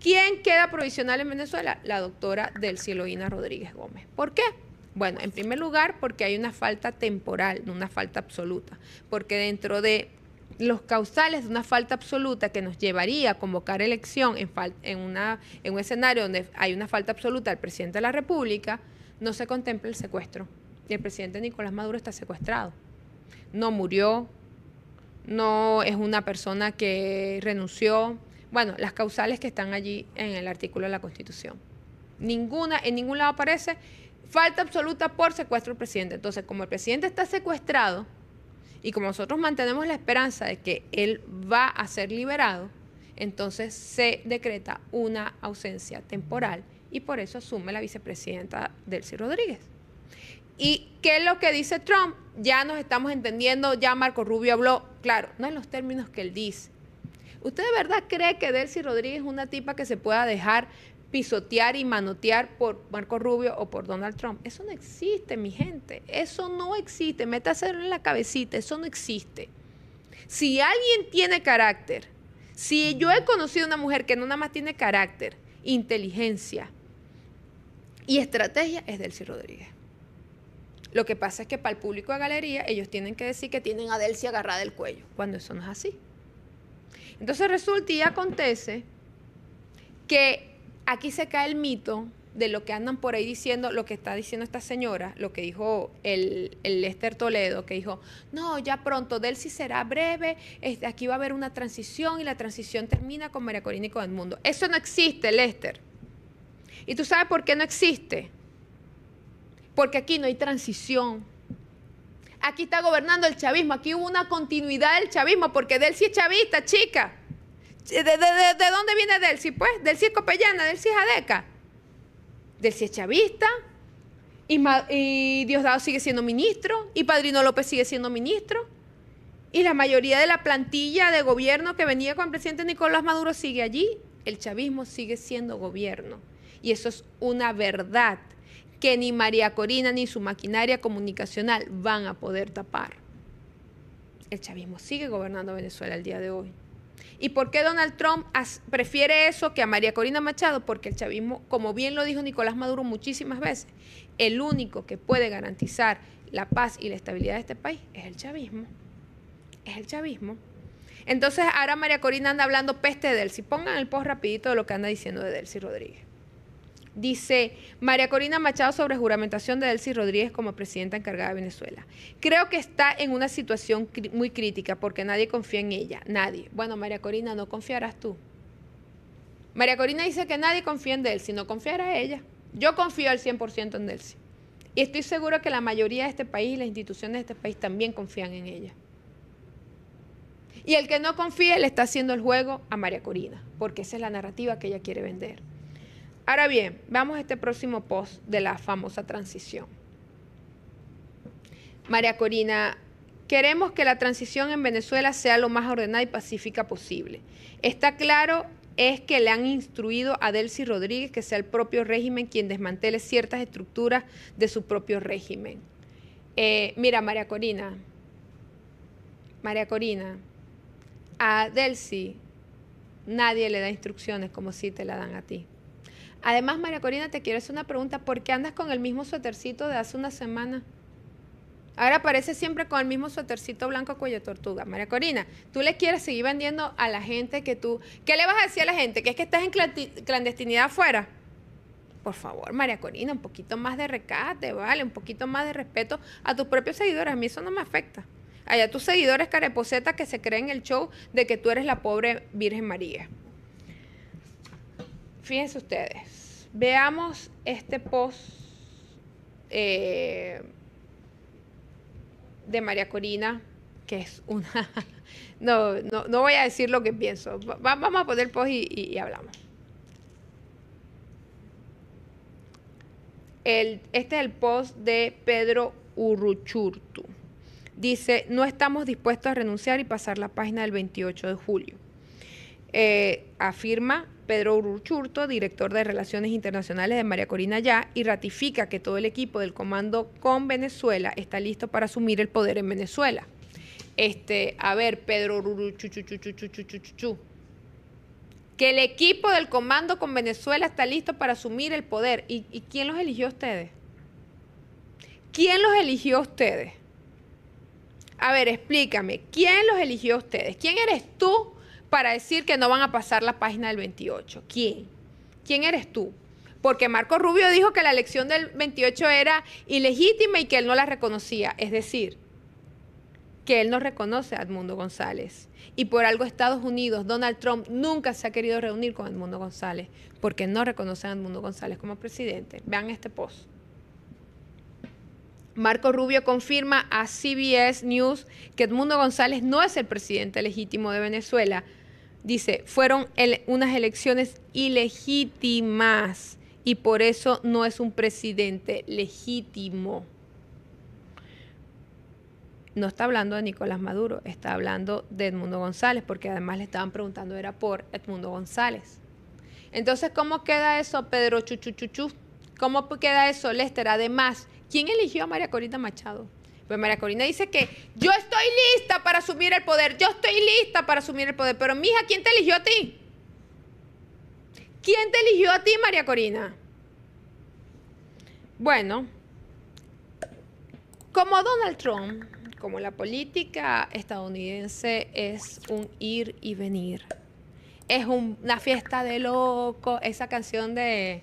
¿Quién queda provisional en Venezuela? La doctora Delcy Eloína Rodríguez Gómez. ¿Por qué? Bueno, en primer lugar, porque hay una falta temporal, no una falta absoluta, porque dentro de los causales de una falta absoluta que nos llevaría a convocar elección en un escenario donde hay una falta absoluta del presidente de la República, no se contempla el secuestro. Y el presidente Nicolás Maduro está secuestrado. No murió, no es una persona que renunció. Bueno, las causales que están allí en el artículo de la Constitución. En ningún lado aparece falta absoluta por secuestro del presidente. Entonces, como el presidente está secuestrado y como nosotros mantenemos la esperanza de que él va a ser liberado, entonces se decreta una ausencia temporal y por eso asume la vicepresidenta Delcy Rodríguez. ¿Y qué es lo que dice Trump? Ya nos estamos entendiendo, ya Marco Rubio habló, claro, no en los términos que él dice. ¿Usted de verdad cree que Delcy Rodríguez es una tipa que se pueda dejar pisotear y manotear por Marco Rubio o por Donald Trump? Eso no existe, mi gente. Eso no existe. Métaselo en la cabecita. Eso no existe. Si alguien tiene carácter, si yo he conocido una mujer que no nada más tiene carácter, inteligencia y estrategia, es Delcy Rodríguez. Lo que pasa es que para el público de galería ellos tienen que decir que tienen a Delcy agarrada del cuello, cuando eso no es así. Entonces resulta y acontece que aquí se cae el mito de lo que andan por ahí diciendo, lo que está diciendo esta señora, lo que dijo el Lester Toledo, que dijo, no, ya pronto, Delcy será breve, aquí va a haber una transición y la transición termina con María Corina y con Edmundo. Eso no existe, Lester. ¿Y tú sabes por qué no existe? Porque aquí no hay transición. Aquí está gobernando el chavismo, aquí hubo una continuidad del chavismo, porque Delcy es chavista, chica. ¿De dónde viene Delcy? Pues Delcy es copellana, Delcy es adeca. Delcy es chavista, y Diosdado sigue siendo ministro, y Padrino López sigue siendo ministro, y la mayoría de la plantilla de gobierno que venía con el presidente Nicolás Maduro sigue allí. El chavismo sigue siendo gobierno, y eso es una verdad que ni María Corina ni su maquinaria comunicacional van a poder tapar. El chavismo sigue gobernando Venezuela el día de hoy. ¿Y por qué Donald Trump prefiere eso que a María Corina Machado? Porque el chavismo, como bien lo dijo Nicolás Maduro muchísimas veces, el único que puede garantizar la paz y la estabilidad de este país es el chavismo. Es el chavismo. Entonces ahora María Corina anda hablando peste de Delcy. Pongan el post rapidito de lo que anda diciendo de Delcy Rodríguez. Dice María Corina Machado sobre juramentación de Delcy Rodríguez como presidenta encargada de Venezuela. Creo que está en una situación muy crítica porque nadie confía en ella. Nadie. Bueno, María Corina, no confiarás tú. María Corina dice que nadie confía en Delcy, no confiará ella. Yo confío al 100% en Delcy. Y estoy seguro que la mayoría de este país y las instituciones de este país también confían en ella. Y el que no confíe le está haciendo el juego a María Corina, porque esa es la narrativa que ella quiere vender. Ahora bien, vamos a este próximo post de la famosa transición. María Corina, queremos que la transición en Venezuela sea lo más ordenada y pacífica posible. Está claro es que le han instruido a Delcy Rodríguez que sea el propio régimen quien desmantele ciertas estructuras de su propio régimen. Mira, María Corina, a Delcy nadie le da instrucciones como si te la dan a ti. Además, María Corina, te quiero hacer una pregunta. ¿Por qué andas con el mismo suétercito de hace una semana? Ahora aparece siempre con el mismo suétercito blanco cuello tortuga. María Corina, tú le quieres seguir vendiendo a la gente que tú... ¿Qué le vas a decir a la gente? ¿Que es que estás en clandestinidad afuera? Por favor, María Corina, un poquito más de recate, ¿vale? Un poquito más de respeto a tus propios seguidores. A mí eso no me afecta. Allá tus seguidores careposetas que se creen el show de que tú eres la pobre Virgen María. Fíjense ustedes. Veamos este post de María Corina, que es una... No voy a decir lo que pienso. Vamos a poner el post y hablamos. Este es el post de Pedro Uruchurtu. Dice, no estamos dispuestos a renunciar y pasar la página del 28 de julio. Afirma Pedro Uruchurtu, director de Relaciones Internacionales de María Corina Ya, y ratifica que todo el equipo del Comando con Venezuela está listo para asumir el poder en Venezuela. A ver, Pedro Uruchurtu, que el equipo del Comando con Venezuela está listo para asumir el poder. ¿Y quién los eligió a ustedes? ¿Quién los eligió a ustedes? A ver, explícame, ¿quién los eligió a ustedes? ¿Quién eres tú para decir que no van a pasar la página del 28? ¿Quién? ¿Quién eres tú? Porque Marco Rubio dijo que la elección del 28 era ilegítima y que él no la reconocía. Es decir, que él no reconoce a Edmundo González. Y por algo Estados Unidos, Donald Trump, nunca se ha querido reunir con Edmundo González, porque no reconoce a Edmundo González como presidente. Vean este post. Marco Rubio confirma a CBS News que Edmundo González no es el presidente legítimo de Venezuela. Dice, fueron unas elecciones ilegítimas y por eso no es un presidente legítimo. No está hablando de Nicolás Maduro, está hablando de Edmundo González, porque además le estaban preguntando era por Edmundo González. Entonces, ¿cómo queda eso, Pedro Chuchuchuchu? ¿Cómo queda eso, Lester? Además, ¿quién eligió a María Corina Machado? Pues María Corina dice que yo estoy lista para asumir el poder, yo estoy lista para asumir el poder. Pero, mija, ¿quién te eligió a ti? ¿Quién te eligió a ti, María Corina? Bueno, como Donald Trump, como la política estadounidense es un ir y venir, es una fiesta de loco, esa canción de,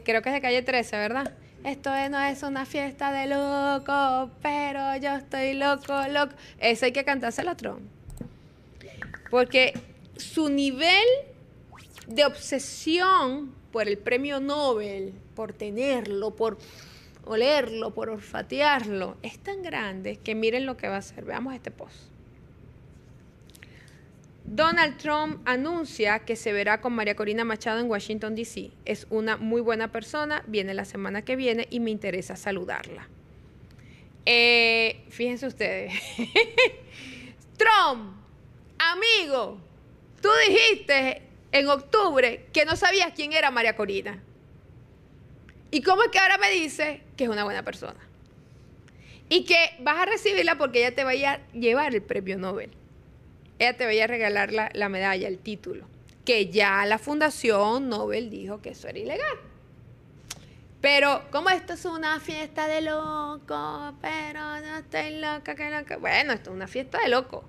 creo que es de Calle 13, ¿verdad? Esto no es una fiesta de loco, pero yo estoy loco, loco. Eso hay que cantárselo a Trump. Porque su nivel de obsesión por el premio Nobel, por tenerlo, por olerlo, por olfatearlo, es tan grande que miren lo que va a hacer. Veamos este post. Donald Trump anuncia que se verá con María Corina Machado en Washington, D.C. Es una muy buena persona, viene la semana que viene y me interesa saludarla. Fíjense ustedes. Trump, amigo, tú dijiste en octubre que no sabías quién era María Corina. ¿Y cómo es que ahora me dice que es una buena persona? Y que vas a recibirla porque ella te va a llevar el premio Nobel. Ella te va a regalar la medalla, el título. Que ya la Fundación Nobel dijo que eso era ilegal. Pero, como esto es una fiesta de loco, pero no estoy loca, que loca. Bueno, esto es una fiesta de loco.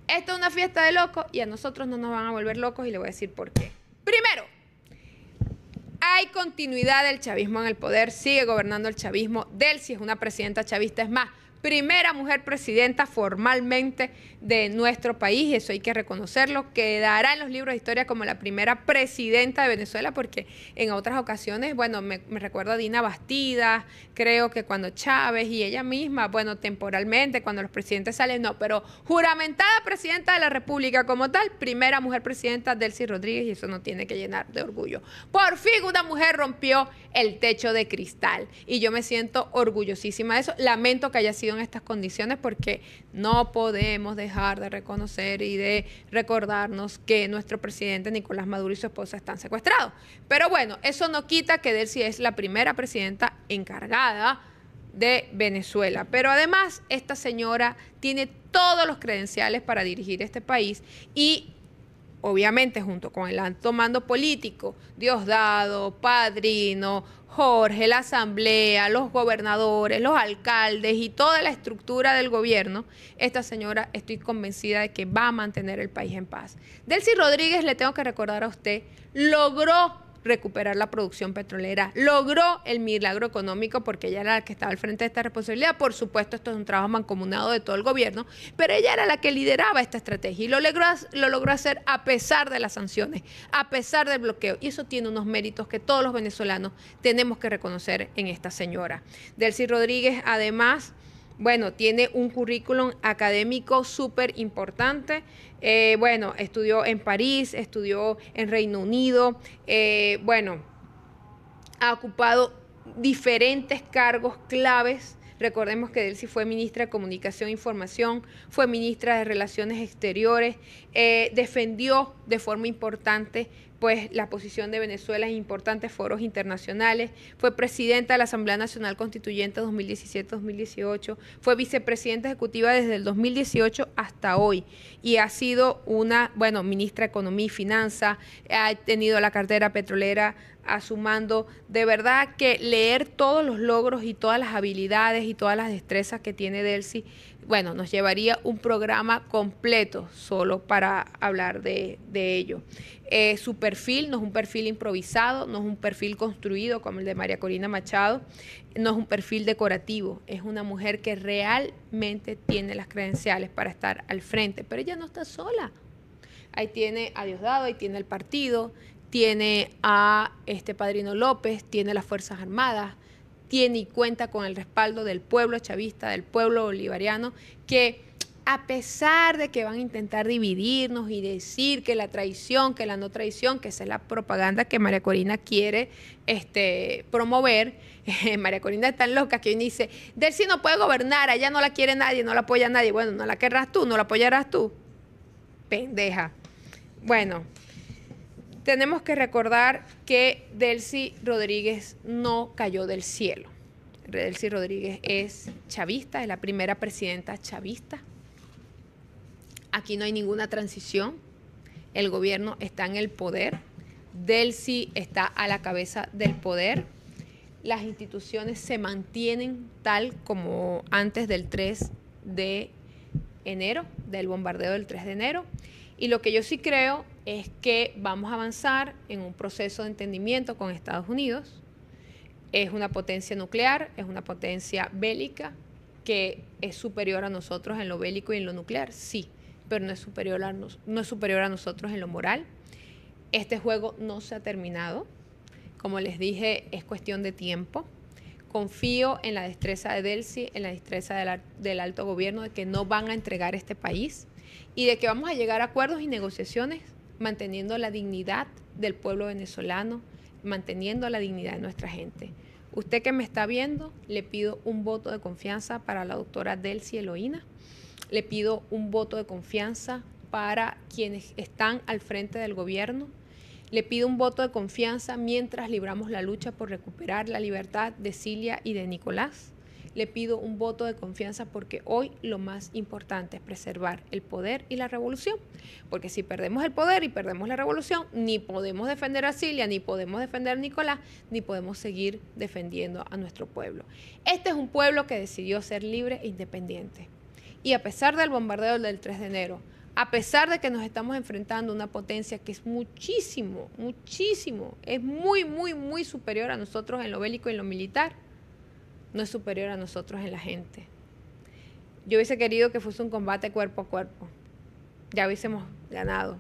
Esto es una fiesta de loco y a nosotros no nos van a volver locos y le voy a decir por qué. Primero, hay continuidad del chavismo en el poder, sigue gobernando el chavismo. Delcy es una presidenta chavista, es más, primera mujer presidenta formalmente de nuestro país, y eso hay que reconocerlo. Quedará en los libros de historia como la primera presidenta de Venezuela, porque en otras ocasiones, bueno, me recuerdo a Dina Bastidas, creo que cuando Chávez y ella misma, bueno, temporalmente, cuando los presidentes salen, no, pero juramentada presidenta de la República como tal, primera mujer presidenta, Delcy Rodríguez, y eso nos tiene que llenar de orgullo. Por fin una mujer rompió el techo de cristal, y yo me siento orgullosísima de eso. Lamento que haya sido en estas condiciones, porque no podemos dejar de reconocer y de recordarnos que nuestro presidente Nicolás Maduro y su esposa están secuestrados. Pero bueno, eso no quita que Delcy es la primera presidenta encargada de Venezuela. Pero además, esta señora tiene todos los credenciales para dirigir este país, y obviamente junto con el alto mando político, Diosdado, Padrino, Jorge, la asamblea, los gobernadores, los alcaldes y toda la estructura del gobierno, esta señora estoy convencida de que va a mantener el país en paz. Delcy Rodríguez, le tengo que recordar a usted, logró recuperar la producción petrolera, logró el milagro económico porque ella era la que estaba al frente de esta responsabilidad. Por supuesto, esto es un trabajo mancomunado de todo el gobierno, pero ella era la que lideraba esta estrategia y lo logró hacer a pesar de las sanciones, a pesar del bloqueo, y eso tiene unos méritos que todos los venezolanos tenemos que reconocer en esta señora. Delcy Rodríguez, además, bueno, tiene un currículum académico súper importante. Bueno, estudió en París, estudió en Reino Unido, bueno, ha ocupado diferentes cargos claves. Recordemos que Delcy fue ministra de Comunicación e Información, fue ministra de Relaciones Exteriores, defendió de forma importante pues la posición de Venezuela en importantes foros internacionales, fue presidenta de la Asamblea Nacional Constituyente 2017-2018, fue vicepresidenta ejecutiva desde el 2018 hasta hoy y ha sido una, bueno, ministra de Economía y Finanzas, ha tenido la cartera petrolera a su mando. De verdad que leer todos los logros y todas las habilidades y todas las destrezas que tiene Delcy, bueno, nos llevaría un programa completo solo para hablar de ello. Su perfil no es un perfil improvisado, no es un perfil construido como el de María Corina Machado, no es un perfil decorativo, es una mujer que realmente tiene las credenciales para estar al frente, pero ella no está sola. Ahí tiene a Diosdado, ahí tiene el partido, tiene a Padrino López, tiene las Fuerzas Armadas, tiene y cuenta con el respaldo del pueblo chavista, del pueblo bolivariano, que a pesar de que van a intentar dividirnos y decir que la traición, que la no traición, que esa es la propaganda que María Corina quiere promover, María Corina es tan loca que hoy dice, Delcy no puede gobernar, allá no la quiere nadie, no la apoya nadie. Bueno, no la querrás tú, no la apoyarás tú. Pendeja. Bueno, tenemos que recordar que Delcy Rodríguez no cayó del cielo. Delcy Rodríguez es chavista, es la primera presidenta chavista. Aquí no hay ninguna transición. El gobierno está en el poder. Delcy está a la cabeza del poder. Las instituciones se mantienen tal como antes del 3 de enero, del bombardeo del 3 de enero. Y lo que yo sí creo es que vamos a avanzar en un proceso de entendimiento con Estados Unidos. Es una potencia nuclear, es una potencia bélica que es superior a nosotros en lo bélico y en lo nuclear, sí, pero no es superior a nosotros en lo moral. Este juego no se ha terminado. Como les dije, es cuestión de tiempo. Confío en la destreza de Delcy, en la destreza del alto gobierno, de que no van a entregar este país y de que vamos a llegar a acuerdos y negociaciones manteniendo la dignidad del pueblo venezolano, manteniendo la dignidad de nuestra gente. Usted que me está viendo, le pido un voto de confianza para la doctora Delcy Eloína. Le pido un voto de confianza para quienes están al frente del gobierno. Le pido un voto de confianza mientras libramos la lucha por recuperar la libertad de Cilia y de Nicolás. Le pido un voto de confianza porque hoy lo más importante es preservar el poder y la revolución. Porque si perdemos el poder y perdemos la revolución, ni podemos defender a Cilia, ni podemos defender a Nicolás, ni podemos seguir defendiendo a nuestro pueblo. Este es un pueblo que decidió ser libre e independiente. Y a pesar del bombardeo del 3 de enero, a pesar de que nos estamos enfrentando a una potencia que es muchísimo, es muy superior a nosotros en lo bélico y en lo militar, no es superior a nosotros en la gente. Yo hubiese querido que fuese un combate cuerpo a cuerpo. Ya hubiésemos ganado,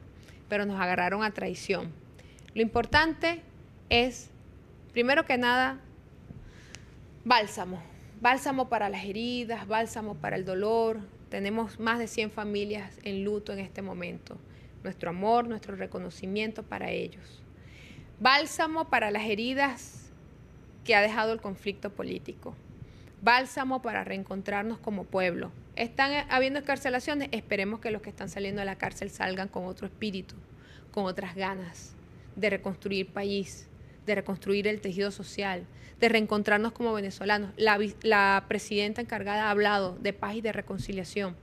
pero nos agarraron a traición. Lo importante es, primero que nada, bálsamo. Bálsamo para las heridas, bálsamo para el dolor. Tenemos más de 100 familias en luto en este momento. Nuestro amor, nuestro reconocimiento para ellos. Bálsamo para las heridas que ha dejado el conflicto político. Bálsamo para reencontrarnos como pueblo. ¿Están habiendo excarcelaciones? Esperemos que los que están saliendo de la cárcel salgan con otro espíritu, con otras ganas de reconstruir país, de reconstruir el tejido social, de reencontrarnos como venezolanos. La presidenta encargada ha hablado de paz y de reconciliación.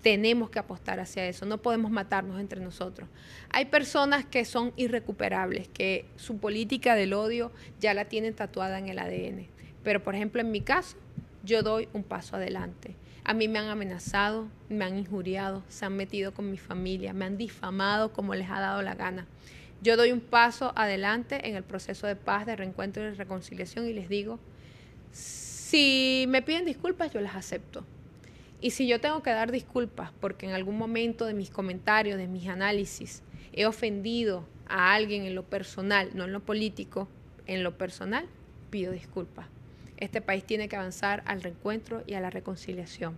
Tenemos que apostar hacia eso, no podemos matarnos entre nosotros. Hay personas que son irrecuperables, que su política del odio ya la tienen tatuada en el ADN. Pero, por ejemplo, en mi caso, yo doy un paso adelante. A mí me han amenazado, me han injuriado, se han metido con mi familia, me han difamado como les ha dado la gana. Yo doy un paso adelante en el proceso de paz, de reencuentro y de reconciliación y les digo, si me piden disculpas, yo las acepto. Y si yo tengo que dar disculpas porque en algún momento de mis comentarios, de mis análisis, he ofendido a alguien en lo personal, no en lo político, en lo personal, pido disculpas. Este país tiene que avanzar al reencuentro y a la reconciliación,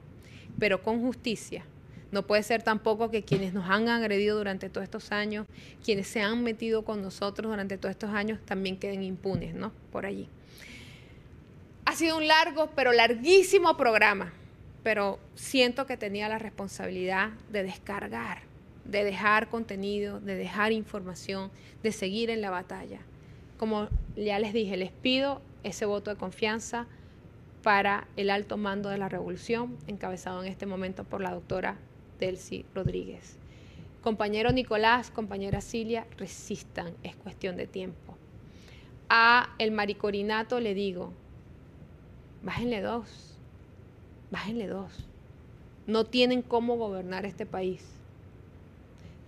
pero con justicia. No puede ser tampoco que quienes nos han agredido durante todos estos años, quienes se han metido con nosotros durante todos estos años, también queden impunes, ¿no? Por allí. Ha sido un largo, pero larguísimo programa. Pero siento que tenía la responsabilidad de descargar, de dejar contenido, de dejar información, de seguir en la batalla. Como ya les dije, les pido ese voto de confianza para el alto mando de la revolución, encabezado en este momento por la doctora Delcy Rodríguez. Compañero Nicolás, compañera Cilia, resistan, es cuestión de tiempo. A el maricorinato le digo, bájenle dos. Bájenle dos. No tienen cómo gobernar este país.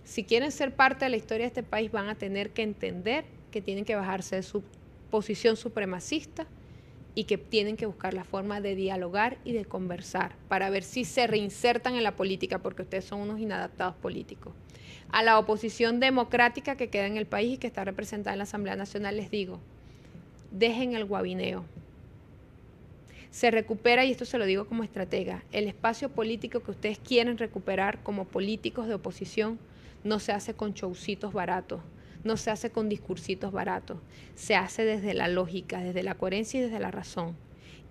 Si quieren ser parte de la historia de este país, van a tener que entender que tienen que bajarse de su posición supremacista y que tienen que buscar la forma de dialogar y de conversar para ver si se reinsertan en la política, porque ustedes son unos inadaptados políticos. A la oposición democrática que queda en el país y que está representada en la Asamblea Nacional, les digo, dejen el guabineo. Se recupera, y esto se lo digo como estratega, el espacio político que ustedes quieren recuperar como políticos de oposición no se hace con showcitos baratos, no se hace con discursitos baratos, se hace desde la lógica, desde la coherencia y desde la razón.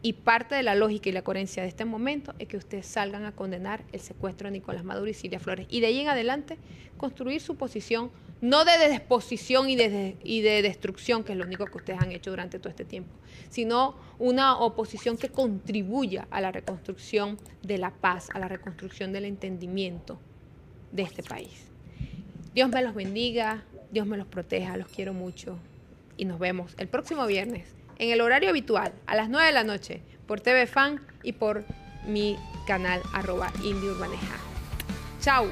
Y parte de la lógica y la coherencia de este momento es que ustedes salgan a condenar el secuestro de Nicolás Maduro y Cilia Flores. Y de ahí en adelante construir su posición, no de desposición y de destrucción, que es lo único que ustedes han hecho durante todo este tiempo, sino una oposición que contribuya a la reconstrucción de la paz, a la reconstrucción del entendimiento de este país. Dios me los bendiga, Dios me los proteja, los quiero mucho y nos vemos el próximo viernes en el horario habitual, a las 9 de la noche, por TV Fan y por mi canal @IndieUrbaneja. Chao.